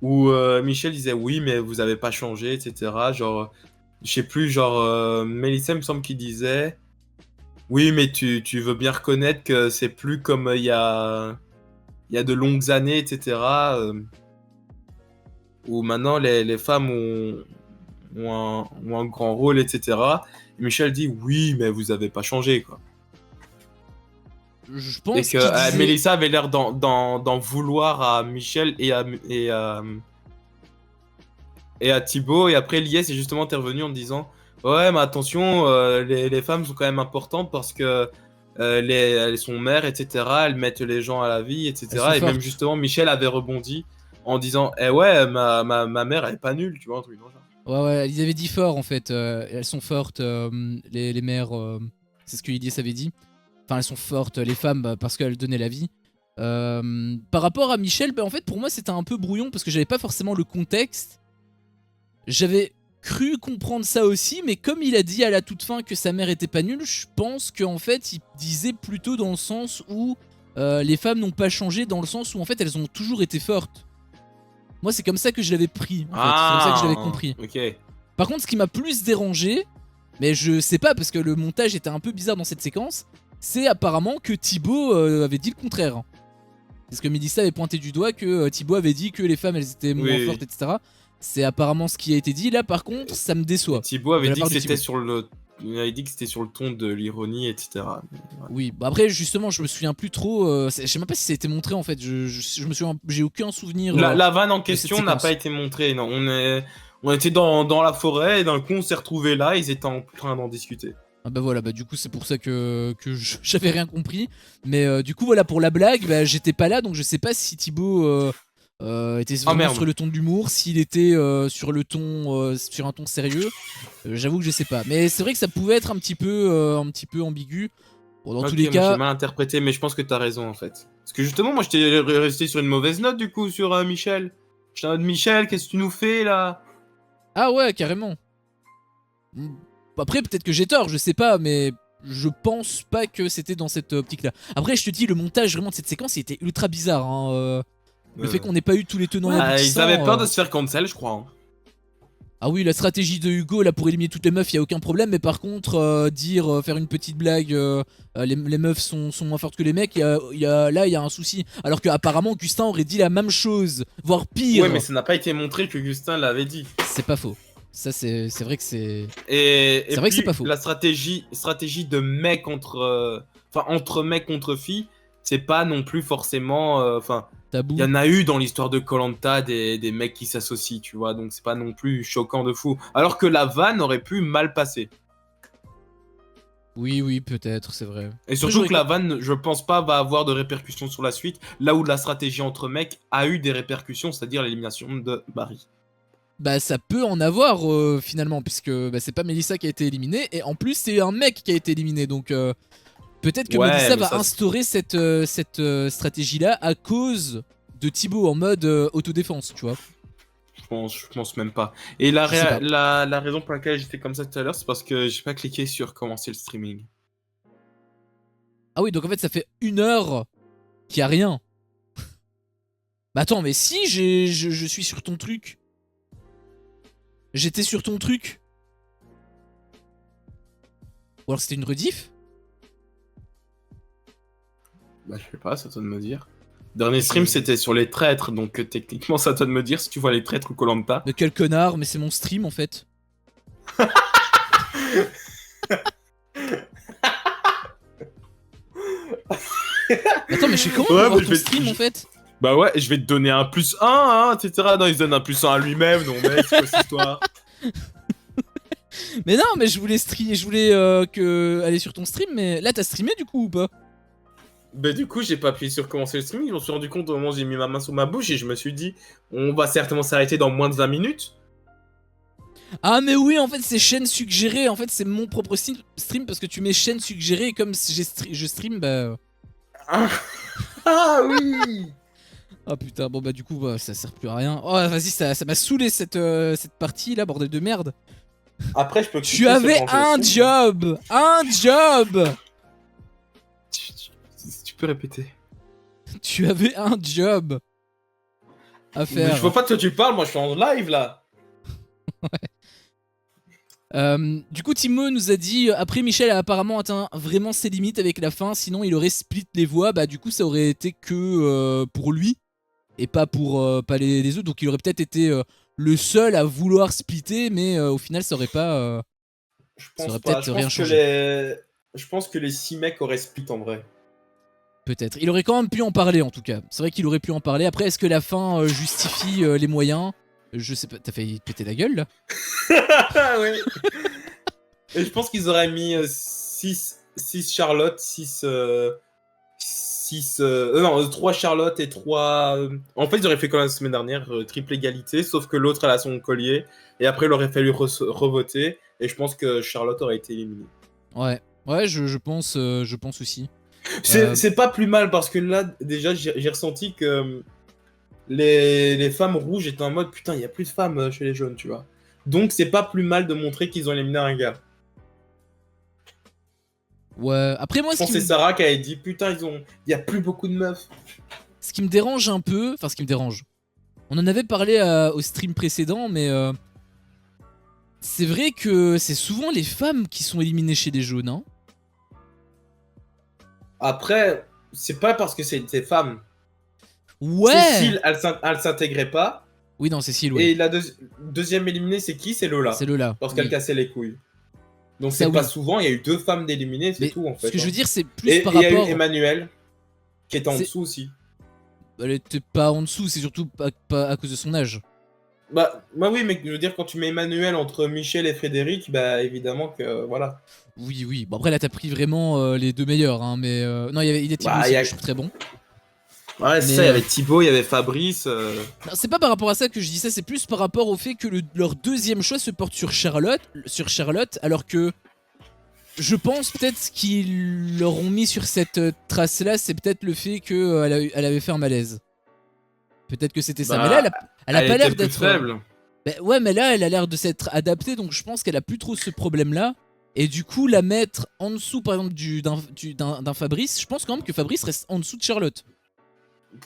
Où Michel disait oui, mais vous avez pas changé, etc. Genre, je sais plus, genre, Mélissa me semble qu'il disait oui, mais tu veux bien reconnaître que c'est plus comme il y a de longues années, etc. Où maintenant les femmes ont un grand rôle, etc. Et Michel dit oui, mais vous avez pas changé, quoi. Je pense et que Mélissa avait l'air d'en vouloir à Michel et à Thibaut. Et après, Lies est justement intervenu en disant ouais, mais attention, les femmes sont quand même importantes parce que elles sont mères, etc. Elles mettent les gens à la vie, etc. Et même justement, Michel avait rebondi en disant eh ouais, ma mère, elle est pas nulle, tu vois, un truc dans le genre. Ouais, ils avaient dit fort en fait. Elles sont fortes, les mères. C'est ce que Lies avait dit. Enfin, elles sont fortes, les femmes, parce qu'elles donnaient la vie. Par rapport à Michel, en fait, pour moi, c'était un peu brouillon parce que j'avais pas forcément le contexte. J'avais cru comprendre ça aussi, mais comme il a dit à la toute fin que sa mère était pas nulle, je pense qu'en fait, il disait plutôt dans le sens où les femmes n'ont pas changé, dans le sens où en fait, elles ont toujours été fortes. Moi, c'est comme ça que je l'avais pris, en fait. C'est comme ça que je l'avais compris. Okay. Par contre, ce qui m'a plus dérangé, mais je sais pas parce que le montage était un peu bizarre dans cette séquence, c'est apparemment que Thibaut avait dit le contraire. Parce que Mélissa avait pointé du doigt que Thibaut avait dit que les femmes elles étaient moins fortes, etc. C'est apparemment ce qui a été dit. Là, par contre, ça me déçoit. Thibaut avait dit que c'était sur le il avait dit que c'était sur le ton de l'ironie, etc. Mais, ouais. Oui, bah après justement, je me souviens plus trop. Je sais même pas si ça a été montré en fait. Je me souviens, j'ai aucun souvenir. La vanne en de cette question n'a séquence. pas été montrée. Non, on était dans la forêt et d'un coup on s'est retrouvé là. Ils étaient en train d'en discuter. Ah bah voilà, bah du coup c'est pour ça que j'avais rien compris. Mais du coup voilà, pour la blague, bah, j'étais pas là, donc je sais pas si Thibaut était Ah vraiment merde. sur le ton de l'humour, s'il était sur le ton, sur un ton sérieux. J'avoue que je sais pas. Mais c'est vrai que ça pouvait être un petit peu ambigu. Bon, dans tous Ok, les moi j'ai cas, mal interprété, mais je pense que t'as raison en fait. Parce que justement, moi j'étais resté sur une mauvaise note du coup sur Michel. J'étais en mode Michel, qu'est-ce que tu nous fais là? ah ouais, carrément. Mm. Après, peut-être que j'ai tort, je sais pas, mais je pense pas que c'était dans cette optique-là. Après, je te dis, le montage vraiment de cette séquence, il était ultra bizarre. Hein, le fait qu'on n'ait pas eu tous les tenants et Bah, ils aboutissants. avaient peur de se faire cancel, je crois. Hein. Ah oui, la stratégie de Hugo là pour éliminer toutes les meufs, y a aucun problème. Mais par contre, faire une petite blague, les meufs sont moins fortes que les mecs, là il y a un souci. Alors qu'apparemment, Augustin aurait dit la même chose, voire pire. Ouais, mais ça n'a pas été montré que Augustin l'avait dit. C'est pas faux. Ça, c'est vrai que c'est. Et C'est vrai que c'est puis pas faux. la stratégie de mec contre, enfin entre mec contre fille, c'est pas non plus forcément, enfin. Il Tabou. y en a eu dans l'histoire de koh des mecs qui s'associent, tu vois, donc c'est pas non plus choquant de fou. Alors que la vanne aurait pu mal passer. Oui, oui, peut-être, c'est vrai. Et Après, surtout que la vanne, je pense pas, va avoir de répercussions sur la suite, là où la stratégie entre mecs a eu des répercussions, c'est-à-dire l'élimination de Barry. Bah ça peut en avoir finalement, puisque bah, c'est pas Melissa qui a été éliminée, et en plus c'est un mec qui a été éliminé, donc peut-être que Ouais, Melissa mais va ça, instaurer cette stratégie-là à cause de Thibaut en mode autodéfense, tu vois. je pense même pas. Et la, Je sais pas. la raison pour laquelle j'étais comme ça tout à l'heure, c'est parce que j'ai pas cliqué sur commencer le streaming. Ah oui, donc en fait ça fait 1 heure qu'il y a rien. Bah attends, mais si je suis sur ton truc. J'étais sur ton truc. Ou alors c'était une rediff. Bah, je sais pas, c'est à toi de me dire. Dernier stream, c'était sur les traîtres, donc techniquement, c'est à toi de me dire si tu vois les traîtres ou koh De quel connard, mais c'est mon stream en fait. Attends, mais je suis comment pour Ouais, voir mais ton stream en fait? Bah ouais, je vais te donner un +1, hein, etc. Non, il se donne un +1 à lui-même, non mais c'est quoi cette histoire? Mais non, mais je voulais aller sur ton stream, mais là t'as streamé du coup ou pas? Bah du coup, j'ai pas appuyé sur commencer le streaming, je me suis rendu compte au moment où j'ai mis ma main sur ma bouche et je me suis dit, on va certainement s'arrêter dans moins de 20 minutes. Ah mais oui, en fait c'est chaîne suggérée, en fait c'est mon propre stream parce que tu mets chaîne suggérée et comme si je stream, bah... Ah, ah oui. Ah putain, bon bah du coup bah, ça sert plus à rien. Oh vas-y, ça m'a saoulé cette partie là, bordel de merde. Après, je peux Tu cliquer sur avais commencer le un streaming. job! Un job! Tu peux répéter. Tu avais un job à Mais faire. je vois pas de quoi tu parles, moi je suis en live là. Du coup, Timo nous a dit après Michel a apparemment atteint vraiment ses limites avec la fin, sinon il aurait split les voix. Bah, du coup, ça aurait été que pour lui et pas pour pas les autres. Donc, il aurait peut-être été le seul à vouloir splitter, mais au final, ça aurait pas. Je Ça pense aurait pas. peut-être Je rien pense que changé. je pense que les 6 mecs auraient split en vrai. Peut-être. Il aurait quand même pu en parler en tout cas. C'est vrai qu'il aurait pu en parler. Après, est-ce que la fin justifie les moyens? Je sais pas. T'as failli péter la gueule là? Ouais. Et je pense qu'ils auraient mis 6 Charlotte, 6 non, 3 Charlotte et 3 en fait, ils auraient fait comme la semaine dernière, triple égalité, sauf que l'autre elle a son collier et après il aurait fallu revoter et je pense que Charlotte aurait été éliminée. Ouais. Ouais, je pense aussi. C'est pas plus mal parce que là déjà j'ai ressenti que les femmes rouges étaient en mode putain, il y a plus de femmes chez les jaunes, tu vois. Donc c'est pas plus mal de montrer qu'ils ont éliminé un gars. Ouais. Après, moi, Je pense que c'est Sarah qui avait dit putain, il y a plus beaucoup de meufs. ce qui me dérange un peu, enfin, ce qui me dérange. On en avait parlé au stream précédent, mais c'est vrai que c'est souvent les femmes qui sont éliminées chez les jaunes, hein. Après, c'est pas parce que c'est des femmes. Ouais. Cécile, elle s'intégrait pas. Oui, non, Cécile, ouais. Et la deuxième éliminée, c'est qui? C'est Lola. C'est Lola. Parce qu'elle Oui. cassait les couilles. Donc Ça c'est pas oui. souvent, il y a eu 2 femmes d'éliminées, c'est Mais tout en ce que fait, je hein. veux dire, c'est plus Et par il y a eu rapport. Emmanuel, qui était en C'est... dessous aussi. Elle était pas en dessous, c'est surtout pas à cause de son âge. Bah oui, mais je veux dire, quand tu mets Emmanuel entre Michel et Frédéric, bah évidemment que voilà. Oui, oui. Bon, après, là, t'as pris vraiment les deux meilleurs, hein, mais... Non, il y a Thibaut Bah, il aussi y a... que je trouve très bon. Ouais, c'est ça, Mais il y avait Thibaut, il y avait Fabrice. non, c'est pas par rapport à ça que je dis ça, c'est plus par rapport au fait que leur deuxième choix se porte sur Charlotte, alors que je pense peut-être qu'ils leur ont mis sur cette trace-là, c'est peut-être le fait qu'elle avait fait un malaise. Peut-être que c'était ça. Mais là, Bah, elle a elle pas était l'air plus d'être... faible. Bah ouais, mais là, elle a l'air de s'être adaptée, donc je pense qu'elle a plus trop ce problème-là. Et du coup, la mettre en dessous, par exemple, d'un Fabrice, je pense quand même que Fabrice reste en dessous de Charlotte.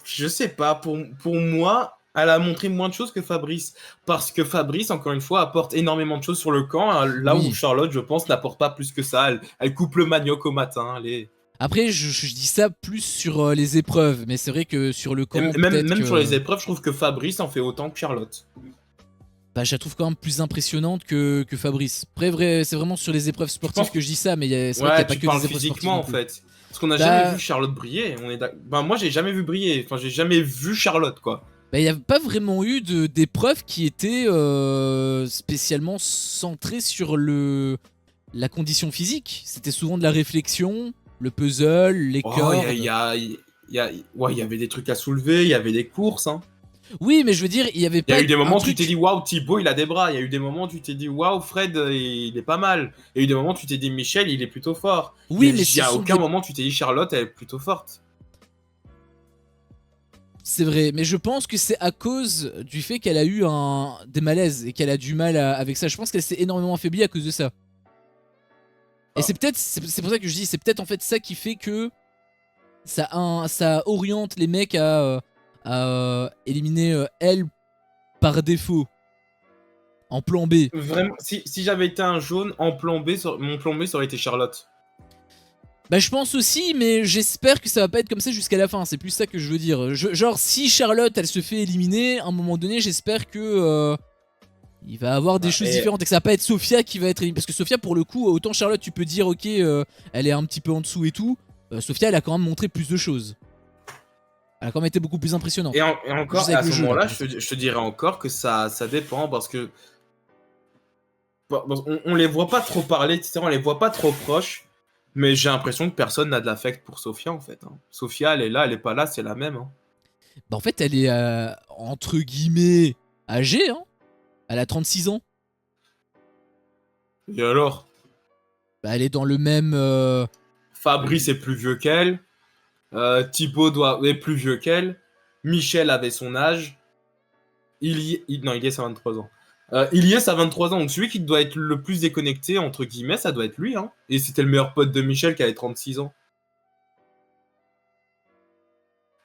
Je sais pas, pour moi, elle a montré moins de choses que Fabrice. Parce que Fabrice, encore une fois, apporte énormément de choses sur le camp, hein, là où Oui. Charlotte, je pense, n'apporte pas plus que ça. Elle coupe le manioc au matin. Elle Après, je dis ça plus sur les épreuves, mais c'est vrai que sur le camp, peut-être même sur les que... épreuves, je trouve que Fabrice en fait autant que Charlotte. Bah, je la trouve quand même plus impressionnante que Fabrice. Après, c'est vraiment sur les épreuves Je sportives pense que je dis ça, mais c'est vrai qu'il n'y Ouais, a pas tu que parles des épreuves sportives physiquement non en plus. fait. Parce qu'on n'a jamais Bah, vu Charlotte briller. Bah, moi, j'ai jamais vu briller. Enfin, j'ai jamais vu Charlotte, quoi. bah, il n'y a pas vraiment eu d'épreuves qui étaient spécialement centrées sur la condition physique. C'était souvent de la réflexion, le puzzle, les Oh, cordes. ouais, il y avait des trucs à soulever, il y avait des courses, hein. Oui, mais je veux dire, il n'y avait Il y pas a eu des un moments où tu t'es dit, truc... waouh, Thibaut, il a des bras. Il y a eu des moments où tu t'es dit, waouh, Fred, il est pas mal. Il y a eu des moments où tu t'es dit, Michel, il est plutôt fort. Oui, Mais mais il y ce a sont aucun des... moment où tu t'es dit, Charlotte, elle est plutôt forte. C'est vrai, mais je pense que c'est à cause du fait qu'elle a eu des malaises et qu'elle a du mal avec ça. Je pense qu'elle s'est énormément affaiblie à cause de ça. Et Ah. c'est pour ça que je dis, c'est peut-être en fait ça qui fait que ça oriente les mecs à éliminer elle par défaut, en plan B. Vraiment, si j'avais été un jaune en plan B, mon plan B, ça aurait été Charlotte. Bah je pense aussi, mais j'espère que ça va pas être comme ça jusqu'à la fin, c'est plus ça que je veux dire. Genre si Charlotte elle se fait éliminer, à un moment donné j'espère que il va avoir des Ah, choses différentes et que ça va pas être Sophia qui va être éliminée. Parce que Sophia pour le coup, autant Charlotte tu peux dire ok elle est un petit peu en dessous et tout, Sophia elle a quand même montré plus de choses. Elle a quand même été beaucoup plus impressionnante. Et encore, Juste avec à le ce jeu là. moment-là, je te dirais encore que ça dépend parce que on les voit pas trop parler, etc. On les voit pas trop proches, mais j'ai l'impression que personne n'a de l'affect pour Sophia en fait, hein. Sophia, elle est là, elle est pas là, c'est la même, hein. Bah en fait elle est entre guillemets âgée hein. Elle a 36 ans. Et alors, Bah elle est dans le même... Fabrice est plus vieux qu'elle, Thibaut est plus vieux qu'elle, Michel avait son âge, non, Ilyes a 23 ans. Ilyes a 23 ans, donc celui qui doit être le plus déconnecté, entre guillemets, ça doit être lui, hein. Et c'était le meilleur pote de Michel qui avait 36 ans.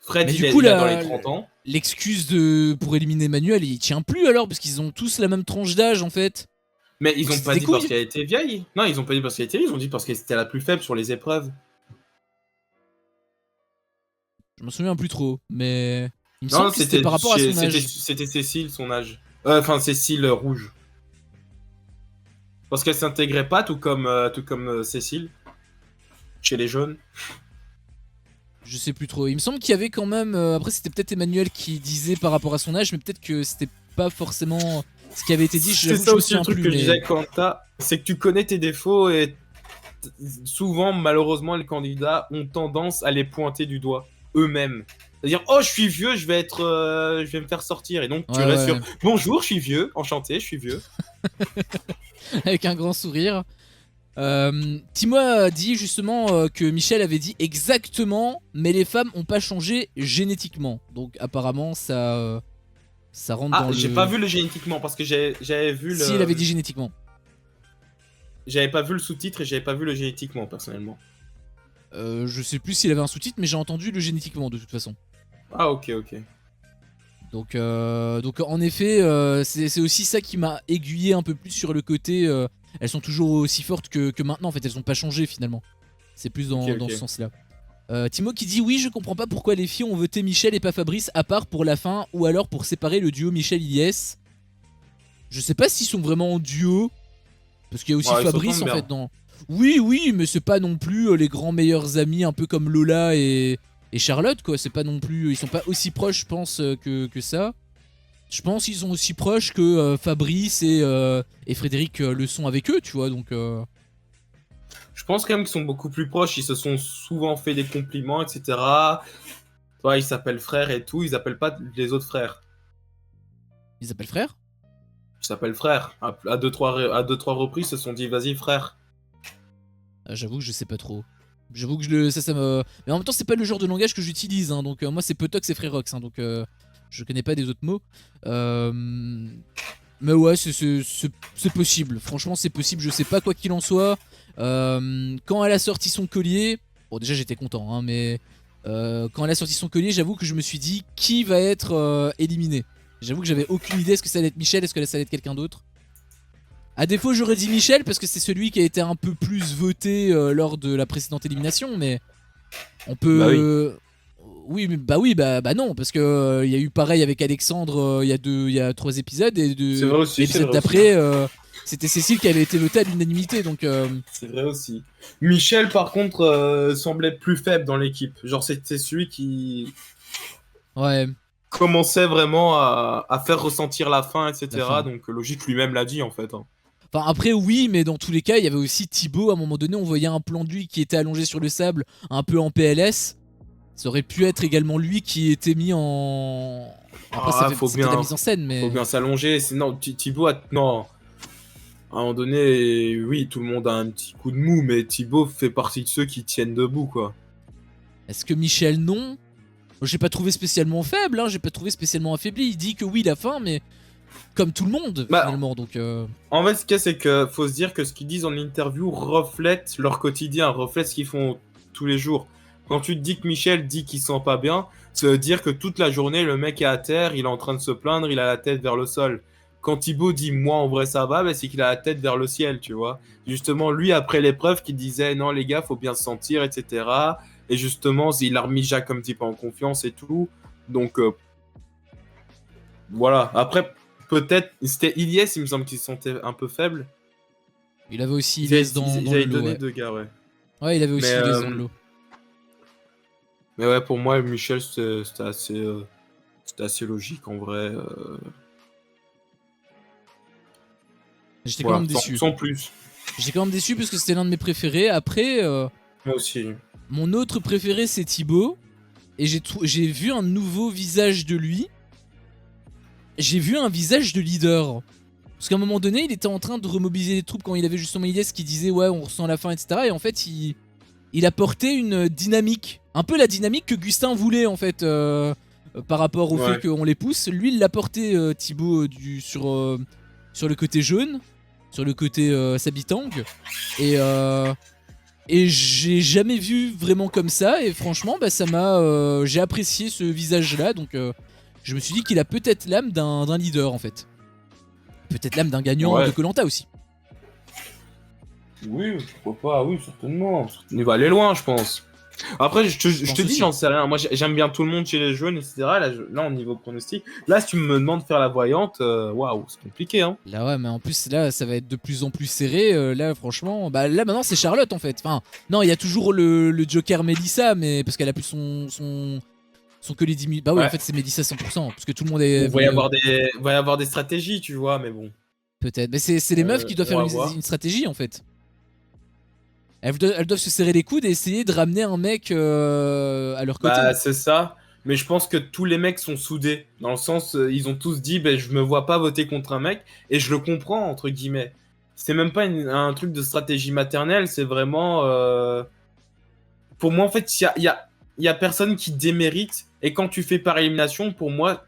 Fred, Mais du il coup, il a dans les 30 ans. l'excuse pour éliminer Manuel, il tient plus alors, parce qu'ils ont tous la même tranche d'âge en fait. Mais ils Donc ont c'était pas des dit parce couilles. qu'elle était vieille. Non, ils ont pas dit parce qu'elle était vieille, ils ont dit parce qu'elle était la plus faible sur les épreuves. Je me souviens plus trop, mais il me Non, semble que c'était par rapport à son âge. c'était Cécile, son âge. Enfin, Cécile rouge. Parce qu'elle s'intégrait pas, tout comme Cécile, chez les jaunes. Je sais plus trop. Il me semble qu'il y avait quand même. Après, c'était peut-être Emmanuel qui disait par rapport à son âge, mais peut-être que c'était pas forcément ce qui avait été dit. C'est J'avoue que ça je me aussi le souviens truc plus, que je mais. disais Quanta, c'est que tu connais tes défauts et souvent, malheureusement, les candidats ont tendance à les pointer du doigt eux-mêmes. C'est-à-dire, oh, je suis vieux, je vais me faire sortir. Et donc, tu Ouais, restes ouais. sur, bonjour, je suis vieux, enchanté, je suis vieux. Avec un grand sourire. Timo a dit justement que Michel avait dit exactement, mais les femmes ont pas changé génétiquement. Donc apparemment ça rentre Ah, dans le... j'ai pas vu le génétiquement parce que j'avais vu Si, il avait dit génétiquement. J'avais pas vu le sous-titre et j'avais pas vu le génétiquement personnellement. Je sais plus s'il avait un sous-titre, mais j'ai entendu le génétiquement de toute façon. Ah, ok, ok. Donc en effet, c'est aussi ça qui m'a aiguillé un peu plus sur le côté. Elles sont toujours aussi fortes que maintenant, en fait, elles ont pas changé finalement. C'est plus dans, Ok, dans ok. ce sens-là. Timo qui dit oui, je comprends pas pourquoi les filles ont voté Michel et pas Fabrice, à part pour la fin, ou alors pour séparer le duo Michel-Ilyes. Je sais pas s'ils sont vraiment en duo, Parce qu'il y a aussi Ouais, ils Fabrice s'entendent en bien. fait dans... Oui, oui, mais c'est pas non plus les grands meilleurs amis, un peu comme Lola et Charlotte, quoi. C'est pas non plus... Ils sont pas aussi proches, je pense, que ça. Je pense qu'ils sont aussi proches que Fabrice et Frédéric le sont avec eux, tu vois, donc... Je pense quand même qu'ils sont beaucoup plus proches. Ils se sont souvent fait des compliments, etc. Ouais, ils s'appellent frères et tout. Ils appellent pas les autres frères. Ils s'appellent frères? Ils s'appellent frères. À deux, trois reprises, ils se sont dit, vas-y, frère. J'avoue que je sais pas trop. J'avoue que ça me... Mais en même temps, c'est pas le genre de langage que j'utilise, hein, donc moi c'est Potox et Frérox, hein, donc je connais pas des autres mots. Mais ouais, c'est possible. Franchement, c'est possible. Je sais pas quoi qu'il en soit. Quand elle a sorti son collier, bon déjà j'étais content, hein, mais quand elle a sorti son collier, j'avoue que je me suis dit qui va être éliminé. J'avoue que j'avais aucune idée. Est-ce que ça allait être Michel? Est-ce que ça allait être quelqu'un d'autre? A défaut, j'aurais dit Michel parce que c'est celui qui a été un peu plus voté lors de la précédente élimination, mais on Bah oui. peut. Oui, bah non, parce que il y a eu pareil avec Alexandre il y a 3 épisodes et C'est vrai aussi, c'est l'épisode vrai aussi. d'après, c'était Cécile qui avait été votée à l'unanimité, donc C'est vrai aussi. Michel, par contre, semblait plus faible dans l'équipe. Genre, c'était celui qui ouais, commençait vraiment à faire ressentir la faim, la etc. fin. Donc, logique, lui-même l'a dit, en fait. Hein. Enfin après oui, mais dans tous les cas, il y avait aussi Thibaut. À un moment donné, on voyait un plan de lui qui était allongé sur le sable, un peu en PLS. Ça aurait pu être également lui qui était mis en. Après, Ah, c'est que de la mise en scène, faut mais. bien s'allonger. Non, Thibaut, non. À un moment donné, oui, tout le monde a un petit coup de mou, mais Thibaut fait partie de ceux qui tiennent debout, quoi. Est-ce que Michel, non? J'ai pas trouvé spécialement faible, hein, j'ai pas trouvé spécialement affaibli. Il dit que oui, la fin, mais comme tout le monde, Bah, finalement, donc. en fait, ce qu'il y a, c'est que faut se dire que ce qu'ils disent en interview reflète leur quotidien, reflète ce qu'ils font tous les jours. Quand tu te dis que Michel dit qu'il se sent pas bien, ça veut dire que toute la journée, le mec est à terre, il est en train de se plaindre, il a la tête vers le sol. Quand Thibaut dit moi en vrai ça va, bah, c'est qu'il a la tête vers le ciel, tu vois. Justement, lui, après l'épreuve, qui disait non les gars, faut bien se sentir, etc. Et justement, il a remis Jacques un petit peu en confiance et tout. Donc, voilà. Après, peut-être, c'était Ilyes, il me semble qu'il se sentait un peu faible. Il avait aussi Ils avaient, Ilyes ils dans le avaient lot, donné ouais. deux gars, ouais. Ouais, il avait Mais, aussi Ilyes dans le lot. mais ouais, pour moi, Michel, c'était assez logique en vrai. J'étais quand Voilà, même sans, déçu. sans plus. J'étais quand même déçu parce que c'était l'un de mes préférés. Après, Moi aussi. mon autre préféré, c'est Thibaut. Et j'ai vu un nouveau visage de lui. J'ai vu un visage de leader. Parce qu'à un moment donné, il était en train de remobiliser les troupes quand il avait justement Ilyes qui disait ouais, on ressent la fin, etc. Et en fait, il apportait une dynamique. Un peu la dynamique que Gustin voulait en fait. Par rapport au fait Ouais. qu'on les pousse. Lui, il l'apportait Thibaut sur le côté jaune. Sur le côté Sabitang. Et, et j'ai jamais vu vraiment comme ça. Et franchement, bah, j'ai apprécié ce visage-là. Donc je me suis dit qu'il a peut-être l'âme d'un leader en fait. Peut-être l'âme d'un gagnant de Ouais. Koh-Lanta aussi. Oui, pourquoi pas, oui, certainement. Il va aller loin, je pense. Après, je pense te dis, aussi. j'en sais rien. Moi, j'aime bien tout le monde chez les jeunes, etc. Là, au niveau pronostic, là, si tu me demandes de faire la voyante, waouh, c'est compliqué, hein. Là ouais, mais en plus là ça va être de plus en plus serré. Là franchement, bah là maintenant c'est Charlotte en fait. Enfin non, il y a toujours le Joker Melissa, mais parce qu'elle a plus son collier 10 000. Bah oui, en Ouais. fait c'est Melissa 100%, parce que tout le monde Bon, est va y avoir des stratégies, tu vois, mais bon. peut-être. Mais c'est les meufs qui doivent On faire va voir. une stratégie en fait. Elles doivent se serrer les coudes et essayer de ramener un mec à leur côté. Bah, c'est ça. Mais je pense que tous les mecs sont soudés. Dans le sens, ils ont tous dit, ben, je me vois pas voter contre un mec. Et je le comprends, entre guillemets. C'est même pas un truc de stratégie maternelle, c'est vraiment. Pour moi, en fait, il y a personne qui démérite. Et quand tu fais par élimination, pour moi,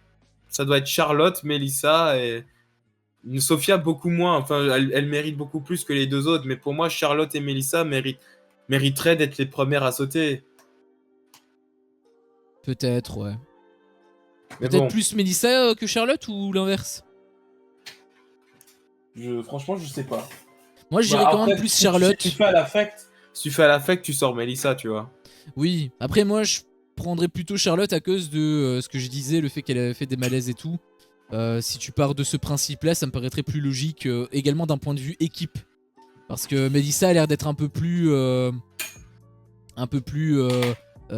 ça doit être Charlotte, Melissa et. Sophia, beaucoup moins. Enfin, elle mérite beaucoup plus que les deux autres. Mais pour moi, Charlotte et Melissa mériteraient d'être les premières à sauter. Peut-être, ouais. Mais Peut-être bon. plus Melissa que Charlotte ou l'inverse. Franchement, je sais pas. Moi je dirais Bah quand même après, plus si Charlotte. tu fais à l'affect, si tu fais à l'affect, tu sors Melissa, tu vois. Oui, après moi je prendrais plutôt Charlotte à cause de ce que je disais, le fait qu'elle avait fait des malaises et tout. Si tu pars de ce principe-là, ça me paraîtrait plus logique également d'un point de vue équipe. Parce que Melissa a l'air d'être un peu plus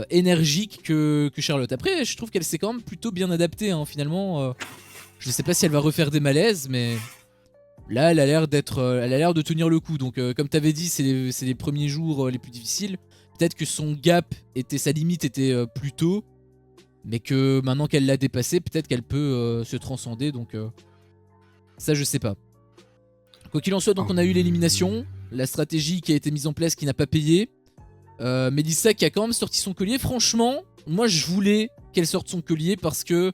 énergique que Charlotte. Après, je trouve qu'elle s'est quand même plutôt bien adaptée, hein, finalement. Je sais pas si elle va refaire des malaises, mais là, elle a l'air de tenir le coup. Donc, comme t'avais dit, c'est les premiers jours les plus difficiles. Peut-être que son gap sa limite était plus tôt, mais que maintenant qu'elle l'a dépassé, peut-être qu'elle peut se transcender. Donc, ça, je sais pas. Quoi qu'il en soit, donc on a eu l'élimination, la stratégie qui a été mise en place qui n'a pas payé. Melissa qui a quand même sorti son collier. Franchement, moi je voulais qu'elle sorte son collier parce que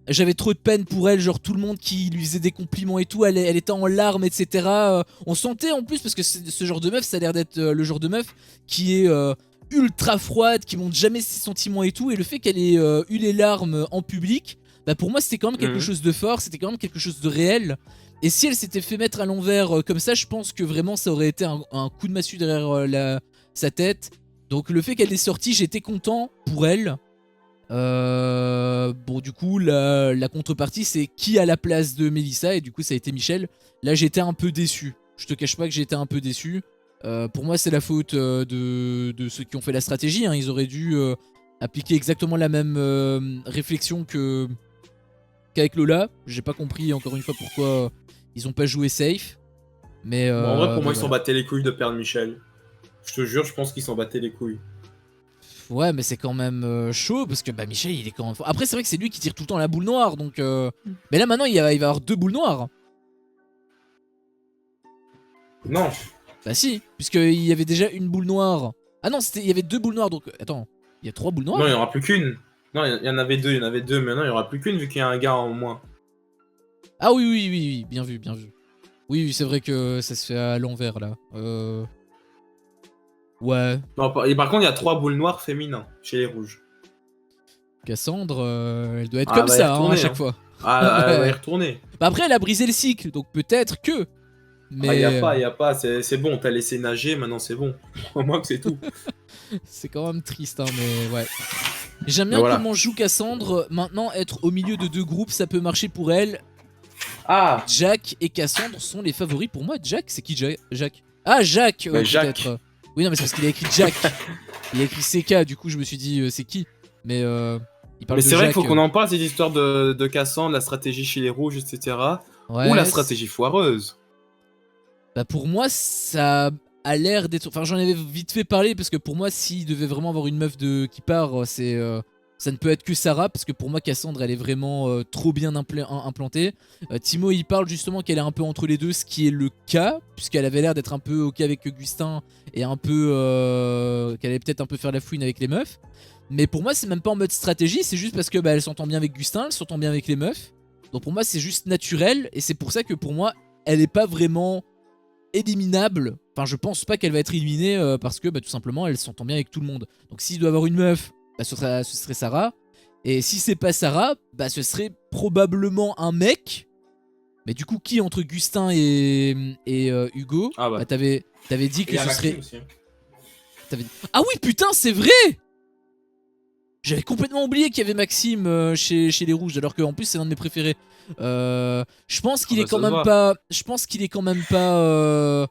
j'avais trop de peine pour elle. Genre tout le monde qui lui faisait des compliments et tout, elle était en larmes, etc. On sentait en plus, parce que ce genre de meuf, ça a l'air d'être le genre de meuf qui est ultra froide, qui montre jamais ses sentiments et tout. Et le fait qu'elle ait eu les larmes en public, bah pour moi c'était quand même quelque chose de fort, c'était quand même quelque chose de réel. Et si elle s'était fait mettre à l'envers comme ça, je pense que vraiment ça aurait été un coup de massue derrière sa tête. Donc le fait qu'elle ait sorti, j'étais content pour elle. Bon du coup la contrepartie c'est qui à la place de Melissa, et du coup ça a été Michel. Là j'étais un peu déçu, je te cache pas que j'étais un peu déçu. Pour moi c'est la faute de ceux qui ont fait la stratégie, hein. Ils auraient dû appliquer exactement la même réflexion qu'avec Lola. J'ai pas compris encore une fois pourquoi ils ont pas joué safe. Mais Bon, en vrai, pour moi, ils voilà. s'en battaient les couilles de perdre Michel. Je te jure, je pense qu'ils s'en battaient les couilles. Ouais, mais c'est quand même chaud parce que bah, Michel il est quand même fort. Après, c'est vrai que c'est lui qui tire tout le temps la boule noire, donc. Mais là maintenant il va y avoir 2 boules noires. Non. Bah si, puisqu'il y avait déjà une boule noire. Ah non, il y avait 2 boules noires, donc attends, il y a 3 boules noires. Non, il n'y en aura plus qu'une. Non, il y en avait deux, mais non, il n'y aura plus qu'une vu qu'il y a un gars en moins. Ah oui, oui, oui, oui, bien vu, bien vu. Oui, oui, c'est vrai que ça se fait à l'envers là. Ouais. Non, et par contre, il y a 3 boules noires féminins chez les rouges. Cassandre, elle doit être Ah, comme elle va y ça hein, à retourner, chaque hein. fois. Ah, elle va y retourner. Bah après, elle a brisé le cycle, donc peut-être que. Ah, Mais y a pas, c'est bon, t'as laissé nager, maintenant c'est bon. Moi que c'est tout. c'est quand même triste, hein, mais ouais. J'aime Mais bien voilà. comment joue Cassandre. Maintenant, être au milieu de 2 groupes, ça peut marcher pour elle. Ah, Jack et Cassandre sont les favoris pour moi. Jack, c'est qui Jack? Ah, Jacques, bah, Jacques. peut-être. Oui, non, mais c'est parce qu'il a écrit Jack. Il a écrit CK, du coup, je me suis dit, c'est qui? Mais il parle Mais de c'est vrai qu'il Jacques. faut qu'on en parle, cette histoire de Cassandre, la stratégie chez les rouges, etc. Ou la Ouais. stratégie foireuse. Bah, pour moi, ça a l'air d'être. Enfin, j'en avais vite fait parler parce que pour moi, s'il devait vraiment avoir une meuf qui part, ça ne peut être que Sarah, parce que pour moi Cassandre elle est vraiment trop bien implantée. Timo il parle justement qu'elle est un peu entre les deux, ce qui est le cas, puisqu'elle avait l'air d'être un peu ok avec Augustin et un peu qu'elle allait peut-être un peu faire la fouine avec les meufs. Mais pour moi c'est même pas en mode stratégie, c'est juste parce que bah, elle s'entend bien avec Gustin, elle s'entend bien avec les meufs. Donc pour moi c'est juste naturel, et c'est pour ça que pour moi elle est pas vraiment éliminable. Enfin je pense pas qu'elle va être éliminée parce que bah, tout simplement elle s'entend bien avec tout le monde. Donc s'il doit avoir une meuf, bah, ce serait Sarah. Et si c'est pas Sarah, bah ce serait probablement un mec. Mais du coup, qui entre Gustin et Hugo? Ah bah. Bah t'avais dit que Et à ce Maxime serait. aussi, hein. Ah oui, putain, c'est vrai! J'avais complètement oublié qu'il y avait Maxime chez les Rouges, alors qu'en plus c'est l'un de mes préférés. Je pense qu'il Ah est bah, quand ça se même voit. pas. Je pense qu'il est quand même pas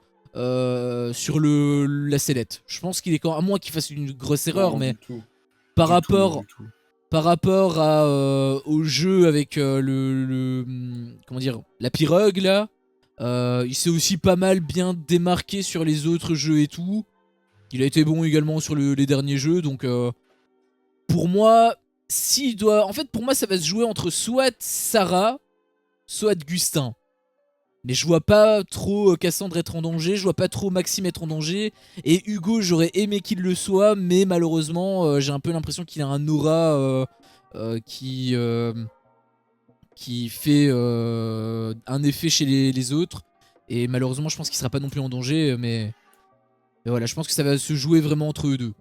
sur la sellette. Je pense qu'il est quand, à moins qu'il fasse une grosse erreur, Non, mais du tout. par Du tout, rapport du tout. par rapport au jeu avec comment dire, la pirogue là, il s'est aussi pas mal bien démarqué sur les autres jeux et tout. Il a été bon également sur les derniers jeux, donc pour moi, s'il doit, en fait pour moi ça va se jouer entre soit Sarah, soit Gustin. Mais je vois pas trop Cassandre être en danger, je vois pas trop Maxime être en danger. Et Hugo, j'aurais aimé qu'il le soit, mais malheureusement, j'ai un peu l'impression qu'il a un aura qui fait un effet chez les autres. Et malheureusement, je pense qu'il sera pas non plus en danger. Mais voilà, je pense que ça va se jouer vraiment entre eux deux.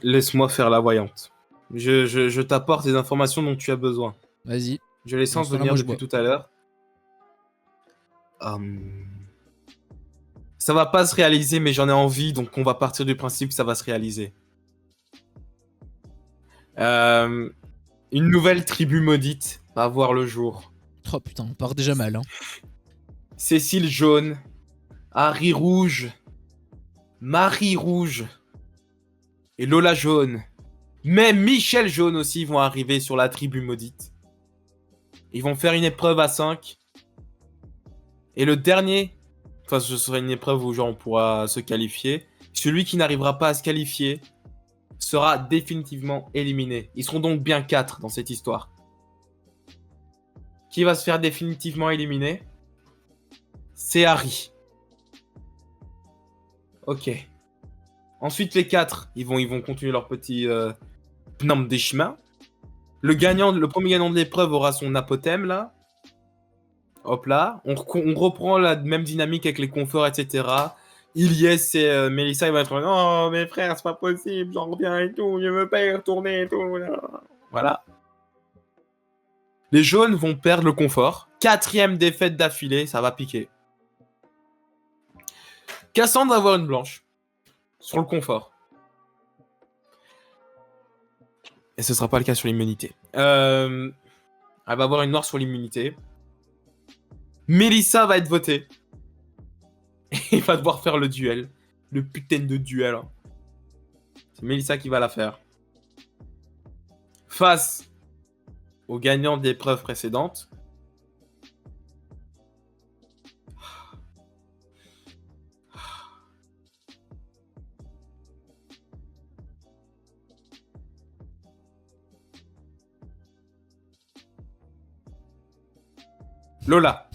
Laisse-moi faire la voyante. Je t'apporte les informations dont tu as besoin. Vas-y, Je les dans sens ce temps-là, venir moi je depuis bois. tout à l'heure. Ça va pas se réaliser, mais j'en ai envie, donc on va partir du principe que ça va se réaliser. Euh, une nouvelle tribu maudite va voir le jour. Oh putain, on part déjà mal. Hein. Cécile Jaune Harry rouge, Marie rouge et Lola jaune. Même Michel jaune aussi vont arriver sur la tribu maudite. Ils vont faire une épreuve à 5. Et le dernier, enfin ce sera une épreuve où genre on pourra se qualifier. Celui qui n'arrivera pas à se qualifier sera définitivement éliminé. Ils seront donc bien 4 dans cette histoire. Qui va se faire définitivement éliminer? C'est Harry. Ok. Ensuite les 4, ils vont continuer leur petit pnum des chemins. Le premier gagnant de l'épreuve aura son apothème là. Hop là. On reprend la même dynamique avec les conforts, etc. Ilyes et Mélissa, ils vont être non, mes frères, c'est pas possible, j'en reviens et tout, je veux pas y retourner et tout. Voilà. Les jaunes vont perdre le confort. 4e défaite d'affilée, ça va piquer. Cassandre va avoir une blanche sur le confort. Et ce sera pas le cas sur l'immunité. Elle va avoir une noire sur l'immunité. Mélissa va être votée. Et il va devoir faire le duel. Le putain de duel. Hein. C'est Mélissa qui va la faire. Face au gagnant de l'épreuve précédente. Lola.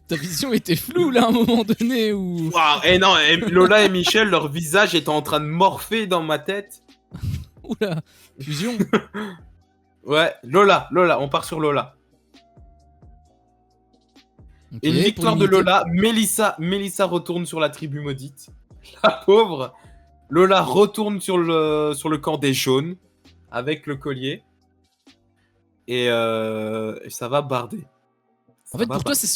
Ta vision était floue là à un moment donné ou. Waouh, et non, Lola et Michel, leur visage étaient en train de morpher dans ma tête. Oula, fusion. Ouais, Lola, on part sur Lola. Okay, et une victoire de Lola, Mélissa retourne sur la tribu maudite. La pauvre. Lola retourne sur le camp des jaunes avec le collier. Et ça va barder. En fait, pour toi, c'est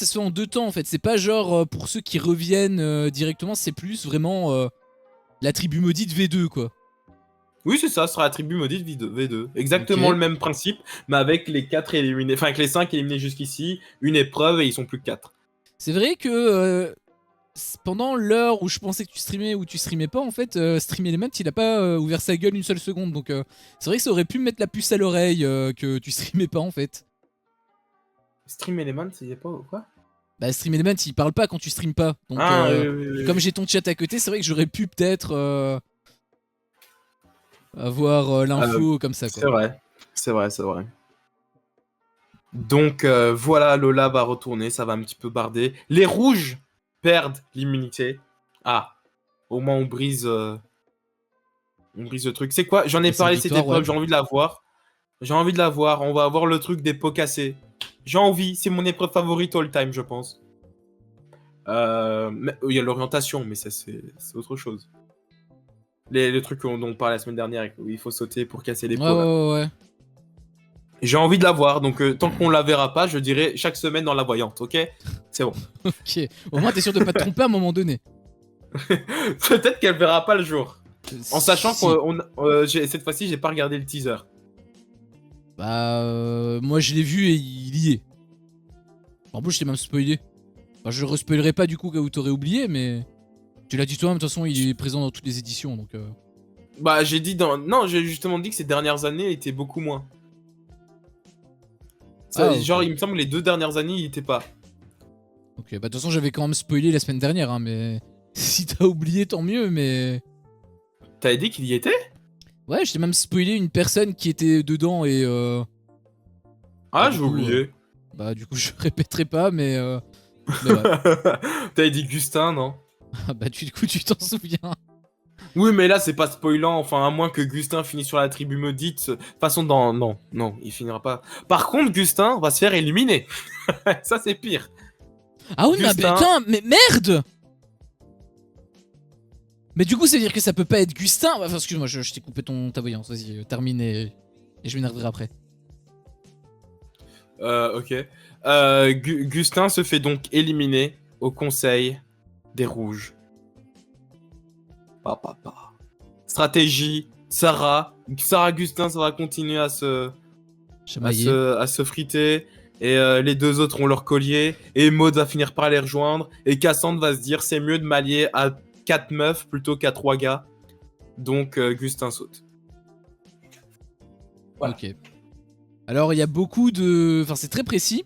se fait en 2 temps. En fait, c'est pas genre pour ceux qui reviennent directement, c'est plus vraiment la tribu maudite V2 quoi. Oui, c'est ça, ce sera la tribu maudite V2. Exactement le même principe, mais avec les 4 éliminés, enfin avec les 5 éliminés jusqu'ici, une épreuve et ils sont plus que 4. C'est vrai que pendant l'heure où je pensais que tu streamais ou tu streamais pas, en fait, Stream Element il a pas ouvert sa gueule une seule seconde. Donc c'est vrai que ça aurait pu me mettre la puce à l'oreille que tu streamais pas en fait. Stream Element, c'est pas quoi? Bah, Stream Element il parle pas quand tu streames pas. Donc oui. comme j'ai ton chat à côté, c'est vrai que j'aurais pu peut-être avoir l'info comme ça quoi. C'est vrai. Donc voilà, Lola va retourner, ça va un petit peu barder. Les rouges perdent l'immunité. Ah, au moins on brise le truc. C'est quoi? J'en ai parlé de cette épreuve, ouais. J'ai envie de la voir. On va avoir le truc des pots cassés. J'ai envie, c'est mon épreuve favorite all time, je pense. Il y a l'orientation, mais ça c'est autre chose. Les trucs dont on parlait la semaine dernière, où il faut sauter pour casser les pots. Ouais. J'ai envie de la voir, donc tant qu'on la verra pas, je dirai chaque semaine dans la voyante, ok? C'est bon. Ok, au moins t'es sûr de pas te tromper à un moment donné. Peut-être qu'elle verra pas le jour. En sachant que cette fois-ci, j'ai pas regardé le teaser. Bah, moi je l'ai vu et il y est. En plus, je t'ai même spoilé. Enfin, je re-spoilerai pas du coup où t'aurais oublié, mais. Tu l'as dit toi-même, de toute façon, il est présent dans toutes les éditions donc. Bah, j'ai dit dans. Non, j'ai justement dit que ces dernières années étaient beaucoup moins. Ça, okay. Genre, il me semble que les 2 dernières années, il était pas. Ok, bah de toute façon, j'avais quand même spoilé la semaine dernière, hein, mais. Si t'as oublié, tant mieux, mais. T'avais dit qu'il y était? Ouais, je t'ai même spoilé une personne qui était dedans et. Ah, j'ai oublié. Bah, du coup, je répéterai pas, mais. Ouais. T'avais dit Gustin, non? Bah, du coup, tu t'en souviens. Oui, mais là, c'est pas spoilant. Enfin, à moins que Gustin finisse sur la tribu maudite. De toute façon, non, il finira pas. Par contre, Gustin va se faire éliminer. Ça, c'est pire. Ah oui, Gustin... mais putain, mais merde! Mais du coup, ça veut dire que ça peut pas être Gustin. Enfin, excuse-moi, je t'ai coupé ta voyance. Vas-y, termine et je m'énerverai après. Ok. Gustin se fait donc éliminer au conseil des rouges. Stratégie, Sarah Gustin, ça va continuer à se friter. Et les deux autres ont leur collier. Et Maud va finir par les rejoindre. Et Cassandre va se dire c'est mieux de m'allier à 4 meufs plutôt qu'à 3 gars. Donc Gustin saute. Voilà. Ok. Alors il y a beaucoup de... Enfin c'est très précis.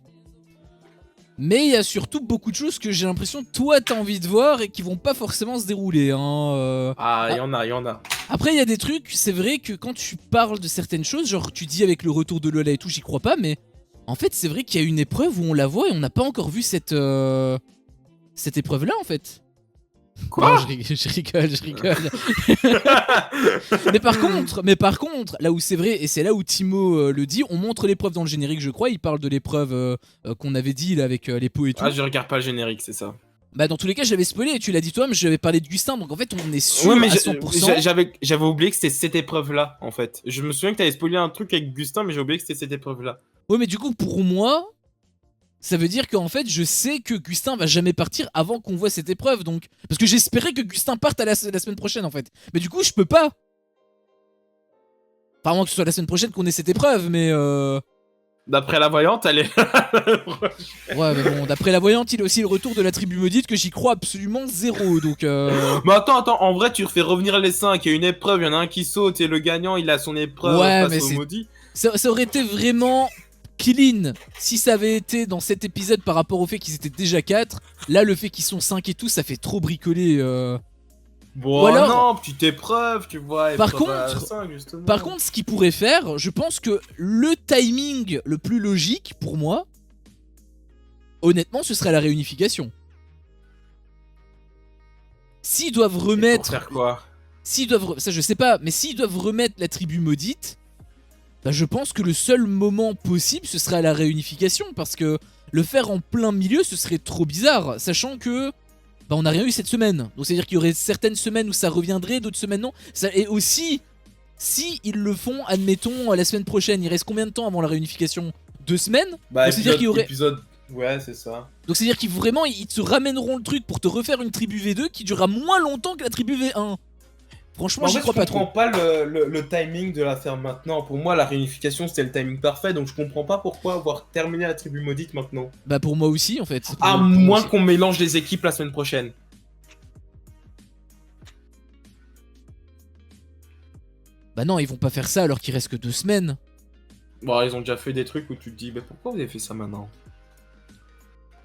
Mais il y a surtout beaucoup de choses que j'ai l'impression que toi t'as envie de voir et qui vont pas forcément se dérouler. Ah, il y en a. Après il y a des trucs, c'est vrai que quand tu parles de certaines choses, genre tu dis avec le retour de Lola et tout, j'y crois pas, mais en fait c'est vrai qu'il y a une épreuve où on la voit et on n'a pas encore vu cette épreuve là en fait. Quoi? Non, je rigole. mais par contre, là où c'est vrai, et c'est là où Timo le dit, on montre l'épreuve dans le générique, je crois. Il parle de l'épreuve qu'on avait dit là avec les pots et tout. Ah, je regarde pas le générique, c'est ça. Bah, dans tous les cas, je l'avais spoilé et tu l'as dit toi, mais j'avais parlé de Gustin, donc en fait, on est sûr Oui, mais à 100%. j'avais oublié que c'était cette épreuve-là, en fait. Je me souviens que t'avais spoilé un truc avec Gustin, mais j'ai oublié que c'était cette épreuve-là. Ouais, mais du coup, pour moi, ça veut dire qu'en fait, je sais que Gustin va jamais partir avant qu'on voit cette épreuve, donc. Parce que j'espérais que Gustin parte à la semaine prochaine, en fait. Mais du coup, je peux pas. Enfin, à moins que ce soit la semaine prochaine qu'on ait cette épreuve, mais D'après la voyante, elle est... Ouais, mais bon, d'après la voyante, il y a aussi le retour de la tribu maudite que j'y crois absolument zéro, donc Mais attends, en vrai, tu refais revenir les 5, il y a une épreuve, il y en a un qui saute, et le gagnant, il a son épreuve Ouais, mais face au c'est... maudit. Ça aurait été vraiment clean si ça avait été dans cet épisode par rapport au fait qu'ils étaient déjà 4. Là, le fait qu'ils sont 5 et tout, ça fait trop bricoler. Bon, Ou alors- non, petite épreuve, tu vois, Par épreuve à contre- 5, justement. Par contre, ce qu'ils pourraient faire, je pense que le timing le plus logique pour moi, honnêtement, ce serait la réunification. S'ils doivent Et pour remettre... faire quoi? Ça je sais pas, mais s'ils doivent remettre la tribu maudite, bah je pense que le seul moment possible ce serait à la réunification, parce que le faire en plein milieu ce serait trop bizarre, sachant que bah on n'a rien eu cette semaine. Donc c'est à dire qu'il y aurait certaines semaines où ça reviendrait, d'autres semaines non. Et aussi, si ils le font, admettons la semaine prochaine, il reste combien de temps avant la réunification? 2 semaines? Bah, Donc c'est-à-dire qu'il y aurait... épisode... Ouais, c'est ça. Donc c'est-à-dire qu'ils vraiment ils te ramèneront le truc pour te refaire une tribu V2 qui durera moins longtemps que la tribu V1. Franchement, En j'y fait, crois je pas trop. comprends pas le timing de la faire maintenant. Pour moi, la réunification, c'était le timing parfait, donc je comprends pas pourquoi avoir terminé la tribu maudite maintenant. Bah pour moi aussi en fait. À Pour moi moins aussi. qu'on mélange les équipes la semaine prochaine. Bah non, ils vont pas faire ça alors qu'il reste que 2 semaines. Bon, ils ont déjà fait des trucs où tu te dis, bah pourquoi vous avez fait ça maintenant?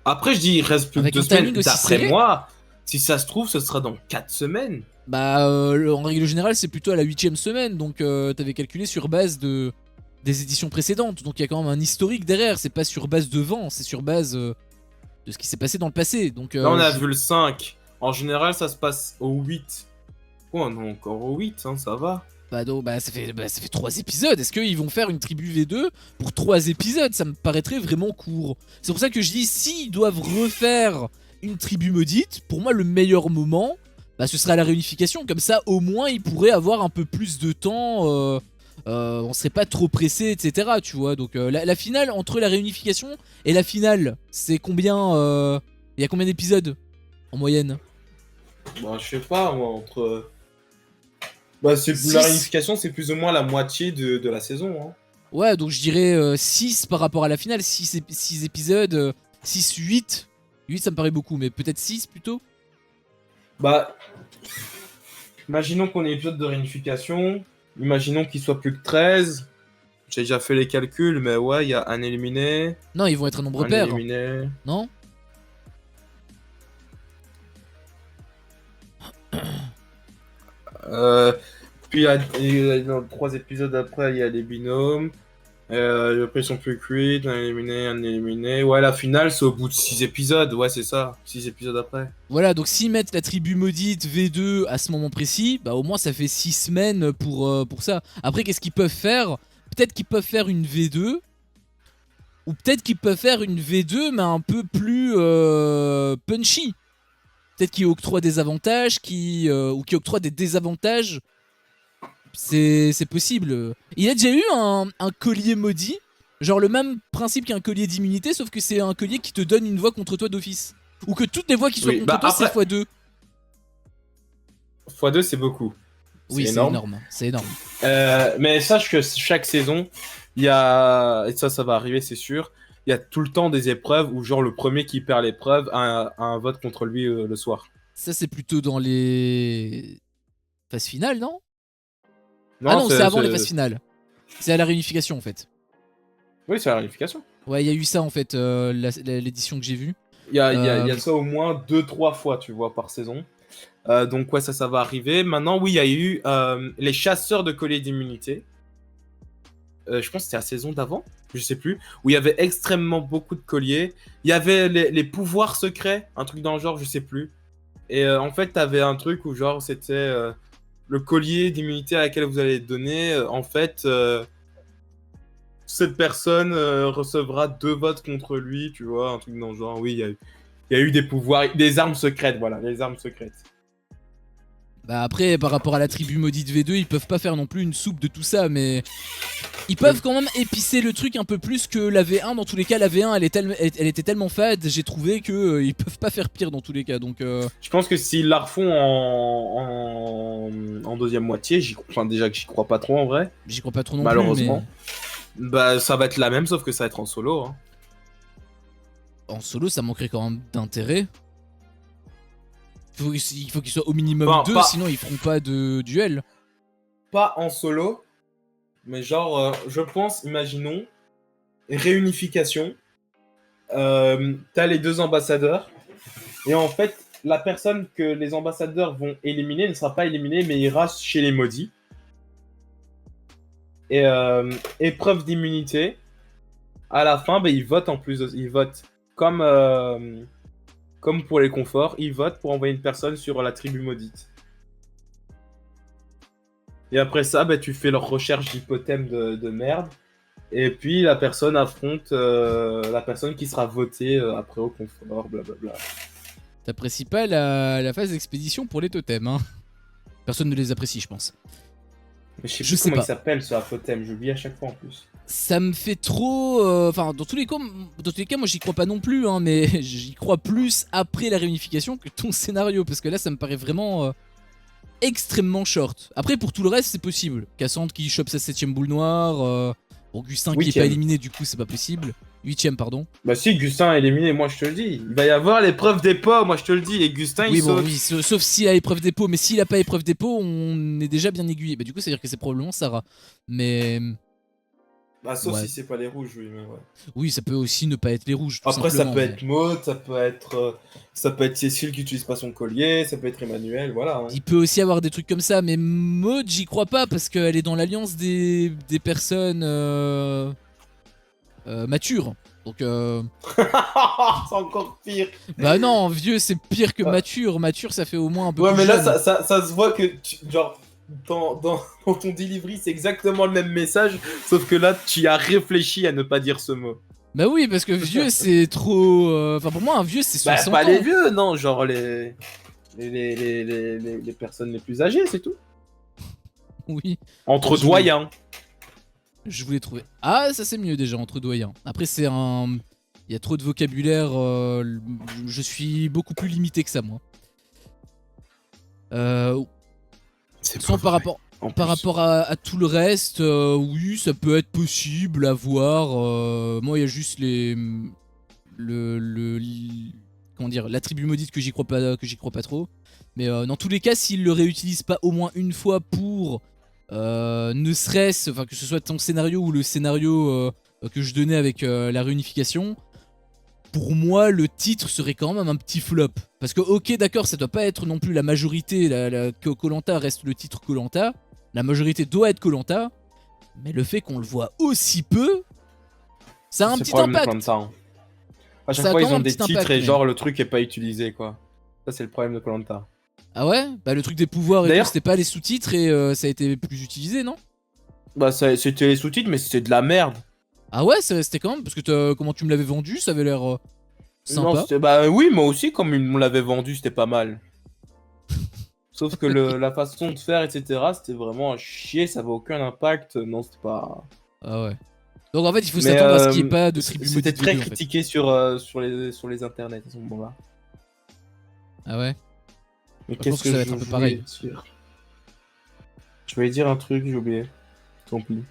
Après, je dis, il reste plus Avec que 2 un timing semaines. aussi D'après serré. moi, si ça se trouve, ce sera dans 4 semaines. Bah en règle générale c'est plutôt à la 8ème semaine, donc t'avais calculé sur base des éditions précédentes, donc il y a quand même un historique derrière, c'est pas sur base de vent, c'est sur base de ce qui s'est passé dans le passé. Donc, Là, on a vu le 5. En général, ça se passe au 8. Oh non, encore au 8, hein, ça va. Bah ça fait 3 épisodes, est-ce qu'ils vont faire une tribu V2 pour 3 épisodes? Ça me paraîtrait vraiment court. C'est pour ça que je dis, s'ils doivent refaire une tribu maudite, pour moi le meilleur moment, bah ce serait à la réunification, comme ça au moins ils pourraient avoir un peu plus de temps, on serait pas trop pressé, etc. Tu vois, donc la finale entre la réunification et la finale, c'est combien il y a combien d'épisodes en moyenne? Bah, je sais pas, moi, entre... Bah, Six. la réunification, c'est plus ou moins la moitié de la saison, hein. Ouais, donc je dirais 6 par rapport à la finale, 6 épisodes, 6, 8. 8 ça me paraît beaucoup, mais peut-être 6 plutôt. Bah, imaginons qu'on ait l'épisode de réunification, imaginons qu'il soit plus que 13. J'ai déjà fait les calculs, mais ouais, il y a un éliminé, Non, ils vont être un nombre un pair, éliminé. non? Puis dans 3 épisodes après, il y a les binômes. Après, ils sont plus cuits, un éliminé, un éliminé. Ouais, la finale, c'est au bout de 6 épisodes. Ouais, c'est ça, 6 épisodes après. Voilà, donc s'ils mettent la tribu maudite V2 à ce moment précis, bah au moins ça fait 6 semaines pour ça. Après, qu'est-ce qu'ils peuvent faire? Peut-être qu'ils peuvent faire une V2, ou peut-être qu'ils peuvent faire une V2 mais un peu plus punchy. Peut-être qu'ils octroient des avantages, ou qu'ils octroient des désavantages. C'est possible. Il a déjà eu un collier maudit, genre le même principe qu'un collier d'immunité, sauf que c'est un collier qui te donne une voix contre toi d'office. Ou que toutes les voix qui soient Oui, contre bah toi, après- c'est x2. x2, c'est beaucoup. Oui, c'est énorme. C'est énorme. Mais sache que chaque saison, il y a... Et ça va arriver, c'est sûr. il y a tout le temps des épreuves où genre le premier qui perd l'épreuve a un vote contre lui le soir. Ça, c'est plutôt dans les phases finales, non? Ah Non, non, c'est avant les phases finales. C'est à la réunification en fait. Oui, c'est la réunification. Ouais, il y a eu ça en fait, l'édition que j'ai vue. Il y a ça au moins 2-3 fois, tu vois, par saison. Donc ouais, ça va arriver. Maintenant, oui, il y a eu les chasseurs de colliers d'immunité. Je pense que c'était la saison d'avant, je sais plus, où il y avait extrêmement beaucoup de colliers. Il y avait les pouvoirs secrets, un truc dans le genre, je sais plus. Et en fait, t'avais un truc où genre c'était le collier d'immunité à laquelle vous allez donner. En fait, cette personne recevra 2 votes contre lui, tu vois, un truc dans le genre. Oui, il y a eu des pouvoirs, des armes secrètes, voilà, les armes secrètes. Bah après, par rapport à la tribu maudite V2, ils peuvent pas faire non plus une soupe de tout ça, mais ils peuvent quand même épicer le truc un peu plus que la V1. Dans tous les cas, la V1, elle était tellement fade, j'ai trouvé que ils peuvent pas faire pire dans tous les cas. Donc, je pense que s'ils la refont en deuxième moitié, enfin déjà que j'y crois pas trop en vrai. J'y crois pas trop non malheureusement. plus. Bah ça va être la même, sauf que ça va être en solo. Hein. En solo, ça manquerait quand même d'intérêt. Il faut qu'il soit au minimum Enfin, 2, sinon ils feront pas de duel. Pas en solo, mais genre, je pense, imaginons, réunification. T'as les 2 ambassadeurs, et en fait, la personne que les ambassadeurs vont éliminer ne sera pas éliminée, mais ira chez les maudits. Et épreuve d'immunité. À la fin, bah, ils votent en plus. Ils votent comme pour les conforts, ils votent pour envoyer une personne sur la tribu maudite. Et après ça, bah, tu fais leur recherche d'hypothèmes de merde. Et puis la personne affronte la personne qui sera votée après au confort, blablabla. T'apprécies pas la phase d'expédition pour les totems, hein. Personne ne les apprécie, je pense. Mais je sais Je plus sais comment pas. il s'appelle ce aphothème, j'oublie à chaque fois en plus. Ça me fait trop... Enfin, dans tous les cas, moi j'y crois pas non plus, hein, mais j'y crois plus après la réunification que ton scénario, parce que là ça me paraît vraiment extrêmement short. Après, pour tout le reste, c'est possible. Cassandre qui chope sa 7ème boule noire, Augustin qui est pas éliminé, du coup c'est pas possible. 8ème, pardon. Bah si, Gustin est éliminé, moi je te le dis. Il va y avoir l'épreuve des pots, moi je te le dis, et Gustin Oui, il bon, saute. oui, sauf s'il a épreuve dépôt, mais s'il a pas épreuve dépôt, on est déjà bien aiguillé. Bah du coup, ça veut dire que c'est probablement Sarah. Mais... Bah sauf ouais. si c'est pas les rouges, oui, mais ouais. Oui, ça peut aussi ne pas être les rouges, tout Après ça simplement, peut mais... être Maud, ça peut être Cécile qui utilise pas son collier, ça peut être Emmanuel, voilà. Hein. Il peut aussi avoir des trucs comme ça, mais Maud, j'y crois pas parce qu'elle est dans l'alliance des personnes matures. Donc, c'est encore pire. bah non, vieux, c'est pire que mature. Mature, ça fait au moins un peu Ouais, plus mais là, jeune. ça se voit que, genre, dans ton delivery, c'est exactement le même message, sauf que là, tu as réfléchi à ne pas dire ce mot. Bah oui, parce que vieux, c'est trop... Enfin, pour moi, un vieux, c'est 60 Bah, pas ans. les vieux, non, genre les personnes les plus âgées, c'est tout. Oui. Entre doyens. Je voulais trouver... Ah, ça c'est mieux déjà, entre doyens. Après, c'est un... Il y a trop de vocabulaire. Je suis beaucoup plus limité que ça, moi. Sans par rapport à tout le reste, oui, ça peut être possible à voir. Moi, il y a juste comment dire, la tribu maudite que j'y crois pas trop. Mais dans tous les cas, s'ils le réutilisent pas au moins une fois pour ne serait-ce, enfin que ce soit ton scénario ou le scénario que je donnais avec la réunification, pour moi le titre serait quand même un petit flop. Parce que ok d'accord, ça doit pas être non plus la majorité, que Koh-Lanta reste le titre Koh-Lanta. La majorité doit être Koh-Lanta. Mais le fait qu'on le voit aussi peu, ça a un petit impact. Hein. À chaque Ça a fois quand ils même ont un des petit titres impact, et mais... genre le truc est pas utilisé quoi. Ça c'est le problème de Koh-Lanta. Ah ouais? Bah le truc des pouvoirs et tout, D'ailleurs- c'était pas les sous-titres et ça a été plus utilisé, non? Bah c'était les sous-titres mais c'était de la merde. Ah ouais, c'était quand même, parce que comment tu me l'avais vendu, ça avait l'air sympa. Non, bah oui, moi aussi comme ils me l'avaient vendu, c'était pas mal. Sauf que la façon de faire, etc., c'était vraiment à chier, ça avait aucun impact. Non, c'était pas. Ah ouais. Donc en fait, il faut s'attendre à ce qu'il n'y ait pas de tribu maudite. C'était très V2, en fait. critiqué sur les internets à ce moment-là. Ah ouais. Mais Je pense que ça va être un peu pareil. Je voulais dire un truc, j'ai oublié. Tant pis.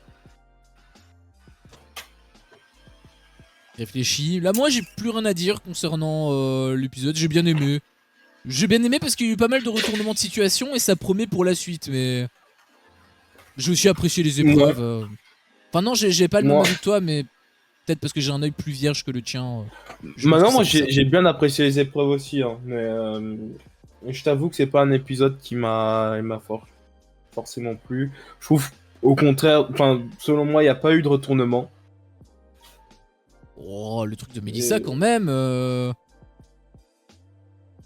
réfléchis. Là, moi, j'ai plus rien à dire concernant l'épisode. J'ai bien aimé. J'ai bien aimé parce qu'il y a eu pas mal de retournements de situation et ça promet pour la suite. Mais j'ai aussi apprécié les Ouais. épreuves. Enfin, non, j'ai pas le même Moi, avis que toi, mais peut-être parce que j'ai un œil plus vierge que le tien. Je pense que maintenant, c'est moi, pour ça. j'ai bien apprécié les épreuves aussi, hein, mais je t'avoue que c'est pas un épisode qui m'a forcément plu. Je trouve, au contraire, enfin, selon moi, il n'y a pas eu de retournement. Oh, le truc de Mélissa, Et quand même.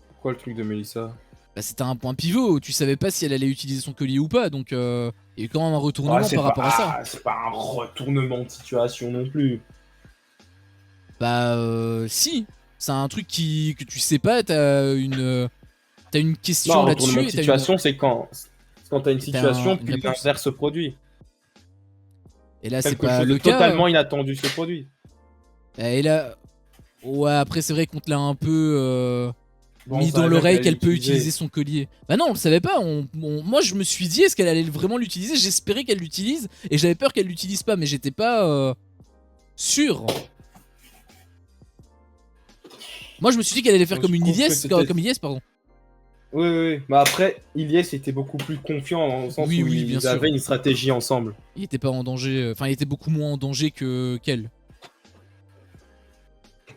pourquoi le truc de Mélissa? Bah, c'était un point pivot. Tu savais pas si elle allait utiliser son collier ou pas. Donc, il y a eu quand même un Ah, retournement par rapport à ça. c'est pas un retournement de situation non plus. Bah, si. C'est un truc que tu sais pas. T'as une Non, question un retournement là-dessus de et t'as une. situation, c'est quand t'as une situation, Une puis réponse. l'inverse se produit. Et là, c'est Quelque pas chose de le cas. totalement inattendu se produit. Et là, ouais, après, c'est vrai qu'on te l'a un peu Bon, on mis dans savait bien qu'elle l'oreille allait qu'elle peut utiliser l'utiliser. son collier. Bah non, on le savait pas. Moi, je me suis dit, est-ce qu'elle allait vraiment l'utiliser? J'espérais qu'elle l'utilise et j'avais peur qu'elle l'utilise pas, mais j'étais pas sûr. Moi, je me suis dit qu'elle allait faire Donc, je comme une trouve que Ilyes, c'était. comme Ilyes, pardon. Oui, oui, oui. Mais après, Ilyes était beaucoup plus confiant dans le sens Oui, où oui, bien ils sûr. avaient une stratégie ensemble. Il était pas en danger. Enfin, il était beaucoup moins en danger que qu'elle.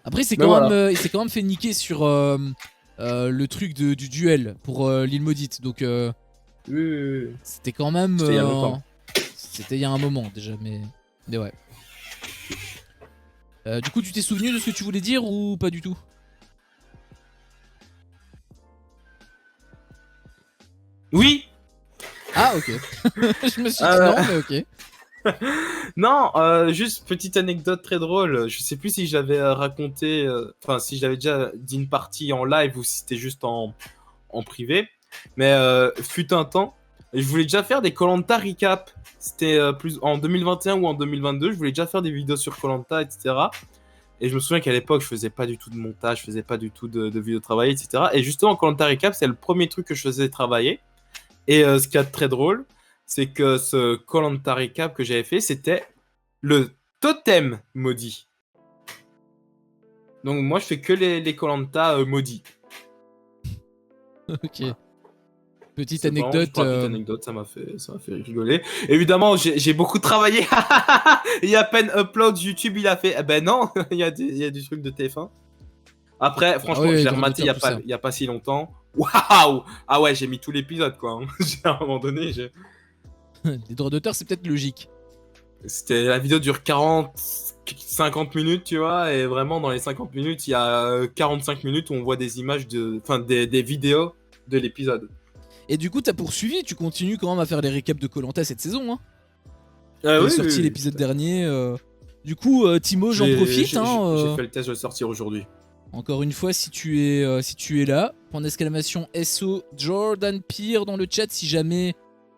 Après, Mais voilà. il s'est quand même fait niquer sur le truc du duel pour l'île maudite. Donc, Oui, oui, oui. c'était quand même. C'était il y a longtemps. C'était il y a un moment déjà, mais ouais. Du coup, tu t'es souvenu de ce que tu voulais dire ou pas du tout? Oui! Ah, ok. Je me suis dit Euh, non, mais ok. Non, juste petite anecdote très drôle. Je sais plus si j'avais raconté, enfin si j'avais déjà dit une partie en live ou si c'était juste en privé. Mais fut un temps, je voulais déjà faire des koh recap. C'était plus en 2021 ou en 2022. Je voulais déjà faire des vidéos sur koh, etc. Et je me souviens qu'à l'époque, je faisais pas du tout de montage, je faisais pas du tout de vidéos travaillées, etc. Et justement, koh recap, c'est le premier truc que je faisais travailler. Et ce qu'il y a de très drôle, c'est que ce koh recap que j'avais fait, c'était le totem maudit. Donc moi, je fais que les koh maudits. Ok. Voilà. Petite C'est vraiment juste anecdote. pour la petite anecdote, ça m'a fait rigoler. Évidemment, j'ai beaucoup travaillé. Il y a à peine upload YouTube, il a fait. Eh ben non, il y a du truc de TF1. Après, Ah oui, franchement, les j'ai droits rematé d'auteur, tout ça. il y a pas si longtemps. Waouh! Ah ouais, j'ai mis tout l'épisode, quoi. À un moment donné, Les droits d'auteur, c'est peut-être logique. c'était la vidéo dure 50 minutes, tu vois, et vraiment dans les 50 minutes, il y a 45 minutes où on voit des images enfin des vidéos de l'épisode. Et du coup, t'as poursuivi, tu continues quand même à faire les récaps de koh cette saison, hein. T'avais Oui, oui, sorti oui, l'épisode dernier. Du coup, Timo, j'en profite, hein. j'ai fait le test, je vais le sortir aujourd'hui. Encore une fois, si tu es là, point d'exclamation SO Jordan Peer dans le chat si jamais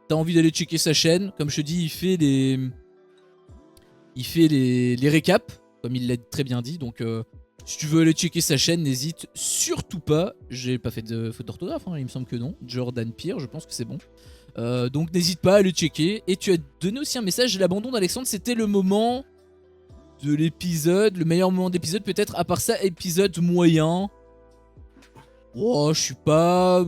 t'as envie d'aller checker sa chaîne. Comme je te dis, il fait les récaps, comme il l'a très bien dit. Donc, si tu veux aller checker sa chaîne, n'hésite surtout pas. J'ai pas fait de faute d'orthographe, hein, il me semble que non. Jordan Peer, je pense que c'est bon. Donc, n'hésite pas à aller checker. Et tu as donné aussi un message. L'abandon d'Alexandre, c'était le moment de l'épisode, le meilleur moment d'épisode peut-être, à part ça, épisode moyen. Oh, je suis pas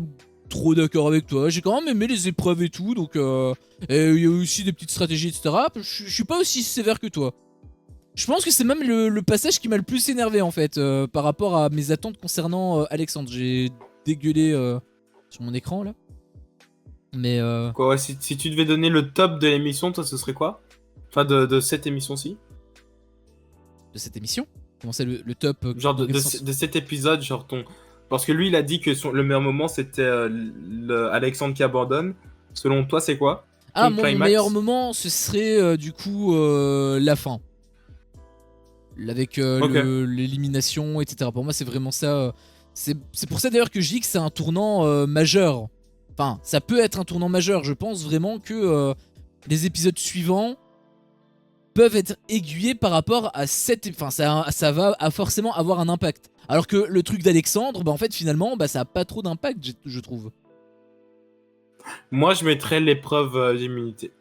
trop d'accord avec toi. J'ai quand même aimé les épreuves et tout, donc et il y a aussi des petites stratégies, etc. Je suis pas aussi sévère que toi. Je pense que c'est même le passage qui m'a le plus énervé en fait, par rapport à mes attentes concernant Alexandre. J'ai dégueulé sur mon écran là. Mais Quoi, ouais, si tu devais donner le top de l'émission, toi, ce serait quoi? Enfin, de cette émission-ci? de cette émission, comment c'est le top Genre dans quel sens? de cet épisode, genre ton. Parce que lui, il a dit que le meilleur moment, c'était Alexandre qui abandonne. Selon toi, c'est quoi? Ah, Ton moi, mon meilleur climax? moment, ce serait du coup la fin. Avec Ok. l'élimination, etc. Pour moi, c'est vraiment ça. C'est pour ça d'ailleurs que je dis que c'est un tournant majeur. Enfin, ça peut être un tournant majeur. Je pense vraiment que les épisodes suivants peuvent être aiguillés par rapport à cette. Enfin, ça va forcément avoir un impact. Alors que le truc d'Alexandre, bah, en fait, finalement, bah, ça a pas trop d'impact, je trouve. Moi, je mettrais l'épreuve d'immunité.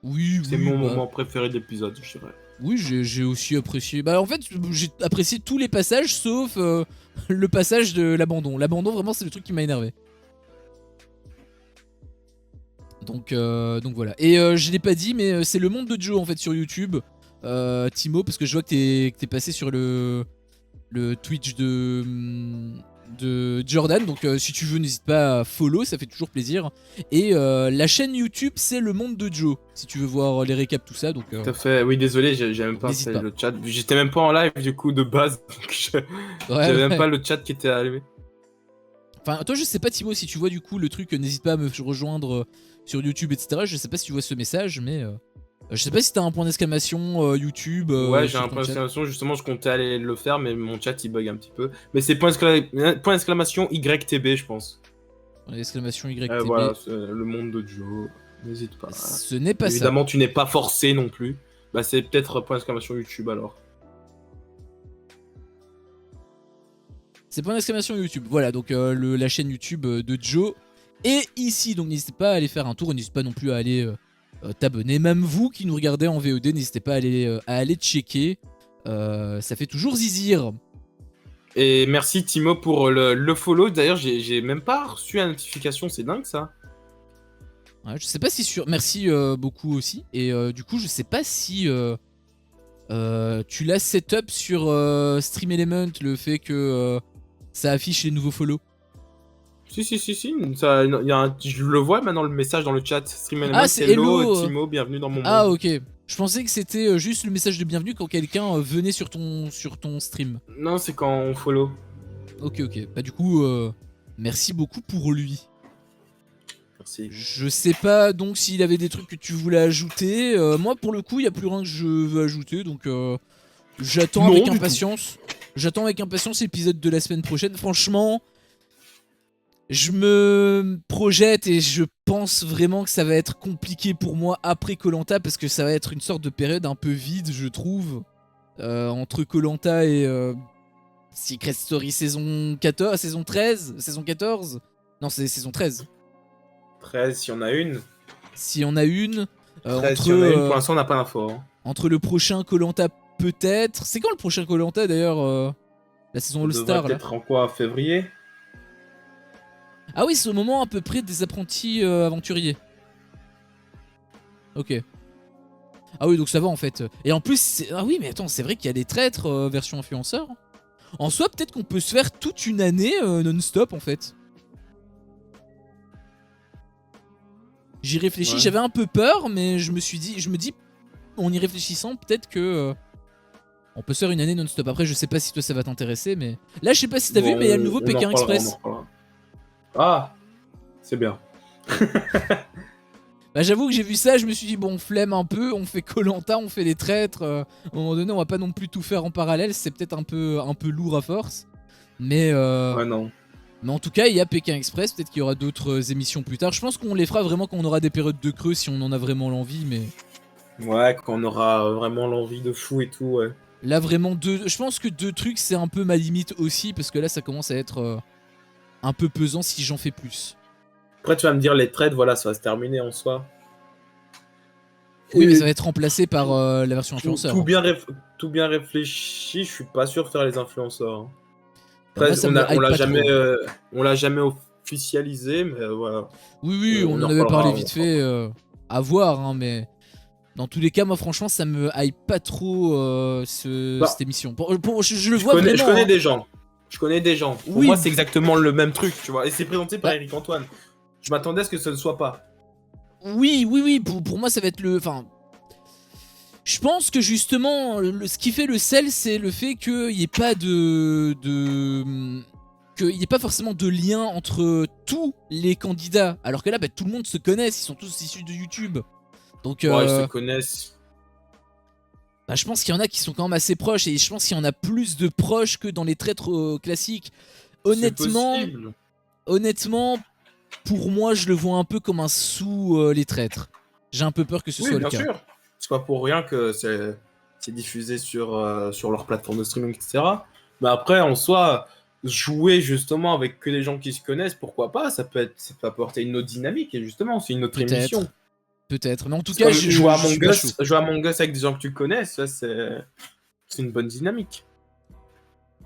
Oui, C'est oui, mon bah. moment préféré de l'épisode, je dirais. Oui, j'ai aussi apprécié. Bah, en fait, j'ai apprécié tous les passages sauf le passage de l'abandon. L'abandon, vraiment, c'est le truc qui m'a énervé. Donc voilà. Et je l'ai pas dit, mais c'est le monde de Joe en fait sur YouTube, Timo, parce que je vois que t'es passé sur le Twitch de Jordan. Donc si tu veux, n'hésite pas à follow, ça fait toujours plaisir. Et la chaîne YouTube, c'est le monde de Joe, si tu veux voir les récaps, tout ça. Donc Tout à fait. Oui, désolé, j'ai même pas n'hésite installé pas. le chat. J'étais même pas en live du coup de base, donc Ouais, j'avais même ouais. pas le chat qui était allumé. Enfin, toi, je sais pas, Timo, si tu vois du coup le truc, n'hésite pas à me rejoindre sur YouTube, etc. Je sais pas si tu vois ce message, mais je sais pas si t'as un point d'exclamation YouTube Ouais, j'ai sur un ton point chat. d'exclamation. Justement, je comptais aller le faire, mais mon chat il bug un petit peu. Mais c'est point d'exclamation YTB, je pense. Point d'exclamation YTB. Voilà, c'est le monde de Joe. N'hésite pas. Ce n'est pas ça. Évidemment, tu n'es pas forcé non plus. Bah, c'est peut-être point d'exclamation YouTube alors. C'est point d'exclamation YouTube. Voilà, donc la chaîne YouTube de Joe est ici. Donc n'hésitez pas à aller faire un tour. N'hésitez pas non plus à aller t'abonner. Même vous qui nous regardez en VOD, n'hésitez pas à aller checker. Ça fait toujours zizir. Et merci Timo pour le follow. D'ailleurs, j'ai même pas reçu la notification. C'est dingue ça. Ouais, je sais pas si sur. Merci beaucoup aussi. Et du coup, je sais pas si tu l'as setup sur Stream Element, le fait que ça affiche les nouveaux follow. Si. Ça, je le vois maintenant le message dans le chat. Stream Ah, Element, c'est hello hello. Timo, bienvenue dans mon Ah, monde. ok. Je pensais que c'était juste le message de bienvenue quand quelqu'un venait sur ton stream. Non, c'est quand on follow. Ok. Bah, du coup, merci beaucoup pour lui. Merci. Je sais pas donc s'il avait des trucs que tu voulais ajouter. Moi, pour le coup, il y a plus rien que je veux ajouter. Donc, j'attends Non, avec du tout. impatience. J'attends avec impatience l'épisode de la semaine prochaine. Franchement, je me projette et je pense vraiment que ça va être compliqué pour moi après koh parce que ça va être une sorte de période un peu vide, je trouve, entre koh et Secret Story saison 14, saison 13, saison 14. Non, c'est saison 13. 13 si on a une. Si on a une. 13 si on a une, pour l'instant on n'a pas l'info. Hein. Entre le prochain koh peut-être. C'est quand le prochain koh d'ailleurs la saison Ça devrait All-Star là. peut-être en quoi, février? Ah oui, c'est au moment à peu près des apprentis aventuriers. Ok. Ah oui, donc ça va en fait. Et en plus, ah oui, mais attends, c'est vrai qu'il y a des traîtres version influenceur. En soi, peut-être qu'on peut se faire toute une année non-stop en fait. J'y réfléchis, Ouais. j'avais un peu peur, mais je me dis, en y réfléchissant, peut-être que on peut se faire une année non-stop. Après, je sais pas si toi ça va t'intéresser, mais là, je sais pas si t'as vu, mais il y a le nouveau on en Pékin reparlera, Express. on en reparlera. Ah, c'est bien. Bah, j'avoue que j'ai vu ça, je me suis dit, bon, flemme un peu, on fait koh on fait les traîtres. À un moment donné, on va pas non plus tout faire en parallèle, c'est peut-être un peu lourd à force. Mais, Ouais, non. mais en tout cas, il y a Pékin Express, peut-être qu'il y aura d'autres émissions plus tard. Je pense qu'on les fera vraiment quand on aura des périodes de creux, si on en a vraiment l'envie, mais. Ouais, quand on aura vraiment l'envie de fou et tout, ouais. Là, vraiment, je pense que 2 trucs, c'est un peu ma limite aussi, parce que là, ça commence à être un peu pesant si j'en fais plus. Après, tu vas me dire, les trades, voilà, ça va se terminer en soi. Oui, mais Et ça va être remplacé par la version influenceur. tout bien réfléchi, je suis pas sûr de faire les influenceurs. Hein. Bah, moi, Après, ça me hype pas trop. on l'a jamais officialisé, mais voilà. Oui, on en avait parlé vite fait, à voir, hein, mais dans tous les cas, moi, franchement, ça me hype pas trop cette émission. Je le vois vraiment. Je connais des gens. Je connais des gens. Pour Oui. moi, c'est exactement le même truc, tu vois. Et c'est présenté par Bah. Eric Antoine. Je m'attendais à ce que ce ne soit pas. Oui, pour moi, ça va être le. Enfin. Je pense que justement, ce qui fait le sel, c'est le fait qu'il n'y ait pas qu'il n'y ait pas forcément de lien entre tous les candidats. Alors que là, bah, tout le monde se connaît, ils sont tous issus de YouTube. Donc, Ouais, ils se connaissent. bah, je pense qu'il y en a qui sont quand même assez proches. Et je pense qu'il y en a plus de proches que dans les traîtres classiques. Honnêtement, pour moi, je le vois un peu comme un sous les traîtres. J'ai un peu peur que ce Oui, soit bien le cas. sûr. C'est pas pour rien que c'est diffusé sur leur plateforme de streaming, etc. Mais après, en soi, jouer justement avec que des gens qui se connaissent, pourquoi pas? Ça peut apporter une autre dynamique, et justement, c'est une autre émission. Peut-être. Mais en tout Parce cas, que je jouer à suis Among pas chaud. Us, jouer à Among Us avec des gens que tu connais, ça c'est une bonne dynamique.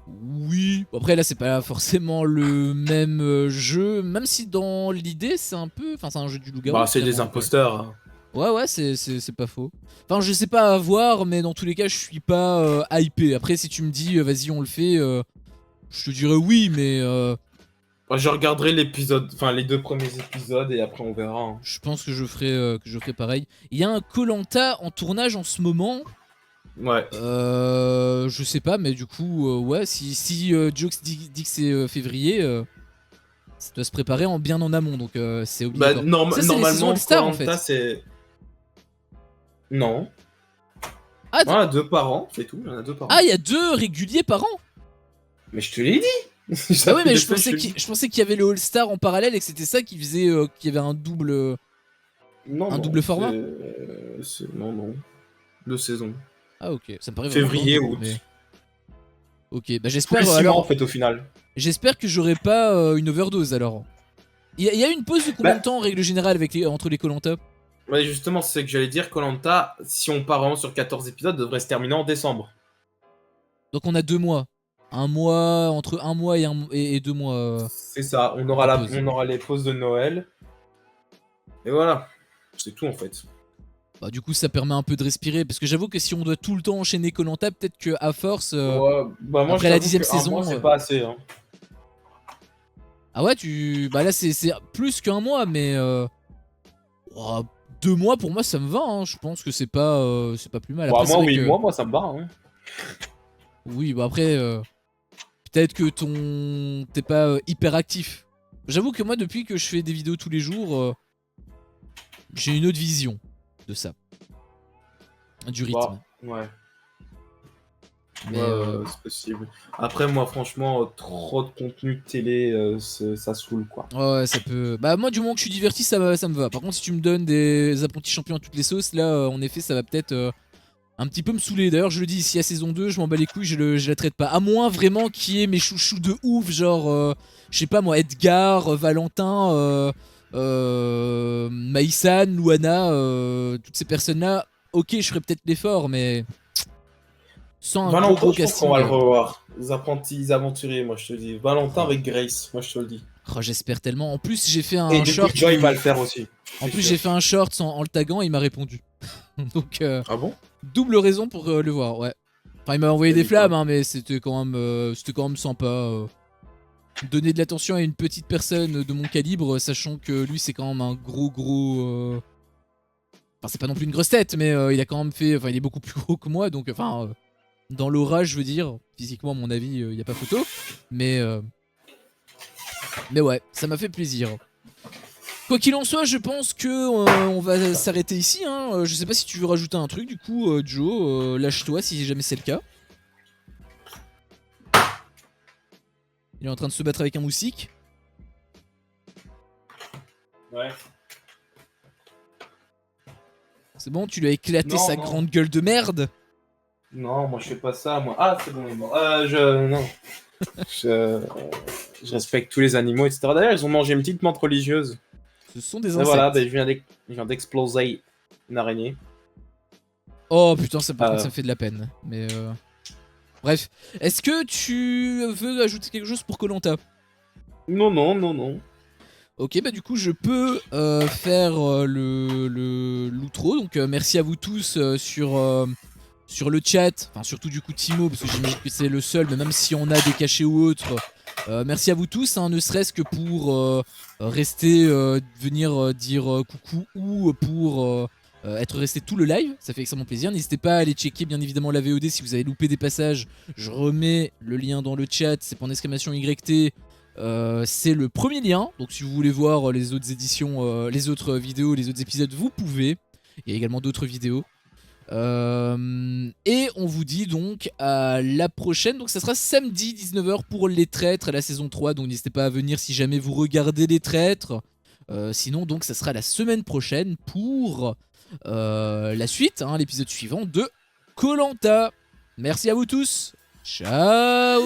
Oui. Bon, après, là, c'est pas forcément le même jeu. Même si dans l'idée, c'est un peu. Enfin, c'est un jeu du loup-garou. Bah, c'est des finalement, donc, imposteurs. Hein. ouais, c'est pas faux. Enfin, je sais pas à voir, mais dans tous les cas, je suis pas hypé. Après, si tu me dis, vas-y, on le fait, je te dirais oui, mais Moi, je regarderai l'épisode, enfin les 2 premiers épisodes et après on verra. Hein. je pense que je ferai pareil. Il y a un koh en tournage en ce moment. Ouais. Je sais pas, mais du coup, ouais, si Jokes dit que c'est février, ça doit se préparer bien en amont, donc c'est Bah, obligatoire. Ça, c'est les saisons normalement, All-Star en Koh-Lanta, fait. c'est. Non. Ah, Voilà, 2 par an, c'est tout. Il y en a 2 par an. ah, il y a 2 réguliers par an. Mais je te l'ai dit. Bah oui, mais je te le dis. je pensais qu'il y avait le All-Star en parallèle et que c'était ça qui faisait qu'il y avait Non, un non. double format. Non, non. 2 saisons. Ah ok, ça me paraît vraiment Février, dingue, août. mais... Ok, bah Tous j'espère les 6 mois alors. en fait au final. J'espère que j'aurai pas une overdose alors. Il y a une pause de combien de temps en règle générale entre les koh. Ouais, justement, c'est ce que j'allais dire. Koh-Lanta, si on part vraiment sur 14 épisodes, devrait se terminer en décembre. Donc on a 2 mois. Un mois, entre un mois et 2 mois. C'est ça, on aura, de pause. on aura les pauses de Noël. Et voilà, c'est tout en fait. Bah, du coup, ça permet un peu de respirer. Parce que j'avoue que si on doit tout le temps enchaîner koh, peut-être que à force. Ouais, bah moi, après la je 10ème que un saison. mois, c'est pas assez. Hein. Ah ouais, bah là, c'est plus qu'un mois, mais. 2 mois pour moi, ça me va. Hein. Je pense que c'est pas plus mal. Après, Bah, moi, c'est vrai oui, que... moi, ça me va. Hein. Oui, bah après. Peut-être que t'es pas hyper actif. J'avoue que moi, depuis que je fais des vidéos tous les jours, j'ai une autre vision de ça. Du rythme. Bah, ouais. Mais, c'est possible. Après, moi, franchement, trop de contenu de télé, ça saoule, quoi. ouais, ça peut... Bah moi, du moment que je suis diverti, ça me va. Par contre, si tu me donnes des apprentis champions à toutes les sauces, là, en effet, ça va peut-être un petit peu me saouler. D'ailleurs, je le dis, si à saison 2, je m'en bats les couilles, je la traite pas. À moins vraiment qu'il y ait mes chouchous de ouf, genre, je sais pas moi, Edgar, Valentin, Maïsan, Luana, toutes ces personnes-là, ok, je ferais peut-être l'effort, mais... Sans un Valentin, gros je pense casting. qu'on va le revoir. Les apprentis aventuriers, moi, je te le dis. Valentin avec Grace, moi, je te le dis. Oh, j'espère tellement. En plus, j'ai fait Et un du short. coup, Joy va le faire aussi. En plus, j'ai fait un short en le taguant et il m'a répondu. Donc, Ah bon? double raison pour le voir, ouais. Enfin, il m'a envoyé Il a des dit flammes, quoi hein, mais c'était quand même sympa. Donner de l'attention à une petite personne de mon calibre, sachant que lui, c'est quand même un gros. Enfin, c'est pas non plus une grosse tête, mais il a quand même fait. Enfin, il est beaucoup plus gros que moi, donc, enfin, dans l'aura, je veux dire. Physiquement, à mon avis, il n'y a pas photo. Mais ouais, ça m'a fait plaisir. Quoi qu'il en soit, je pense que on va s'arrêter ici. Hein. Je sais pas si tu veux rajouter un truc, du coup, Joe, lâche-toi si jamais c'est le cas. Il est en train de se battre avec un moustique. Ouais. C'est bon, tu lui as éclaté Non, sa non. grande gueule de merde. Non, moi, je fais pas ça, moi. Ah, c'est bon, il est mort. Non. Je respecte tous les animaux, etc. D'ailleurs, ils ont mangé une petite menthe religieuse. Ce sont des Et insectes. voilà, bah, je viens d'exploser une araignée. Oh putain, ça, par contre, ça me fait de la peine. Mais bref, est-ce que tu veux ajouter quelque chose pour Koh-Lanta? Non. Ok, bah du coup, je peux faire l'outro. Donc, merci à vous tous sur le chat. Enfin, surtout du coup Timo, parce que j'imagine que c'est le seul, mais même si on a des cachets ou autres. Merci à vous tous, hein, ne serait-ce que pour rester, venir dire coucou ou pour être resté tout le live, ça fait extrêmement plaisir. N'hésitez pas à aller checker bien évidemment la VOD si vous avez loupé des passages. Je remets le lien dans le chat, c'est pour exclamation YT. C'est le premier lien, donc si vous voulez voir les autres éditions, les autres vidéos, les autres épisodes, vous pouvez. Il y a également d'autres vidéos. Et on vous dit donc à la prochaine. Donc ça sera samedi 19h pour les traîtres, la saison 3. Donc n'hésitez pas à venir si jamais vous regardez les traîtres. Sinon donc ça sera la semaine prochaine pour la suite, hein, l'épisode suivant de Koh-Lanta. Merci à vous tous. Ciao.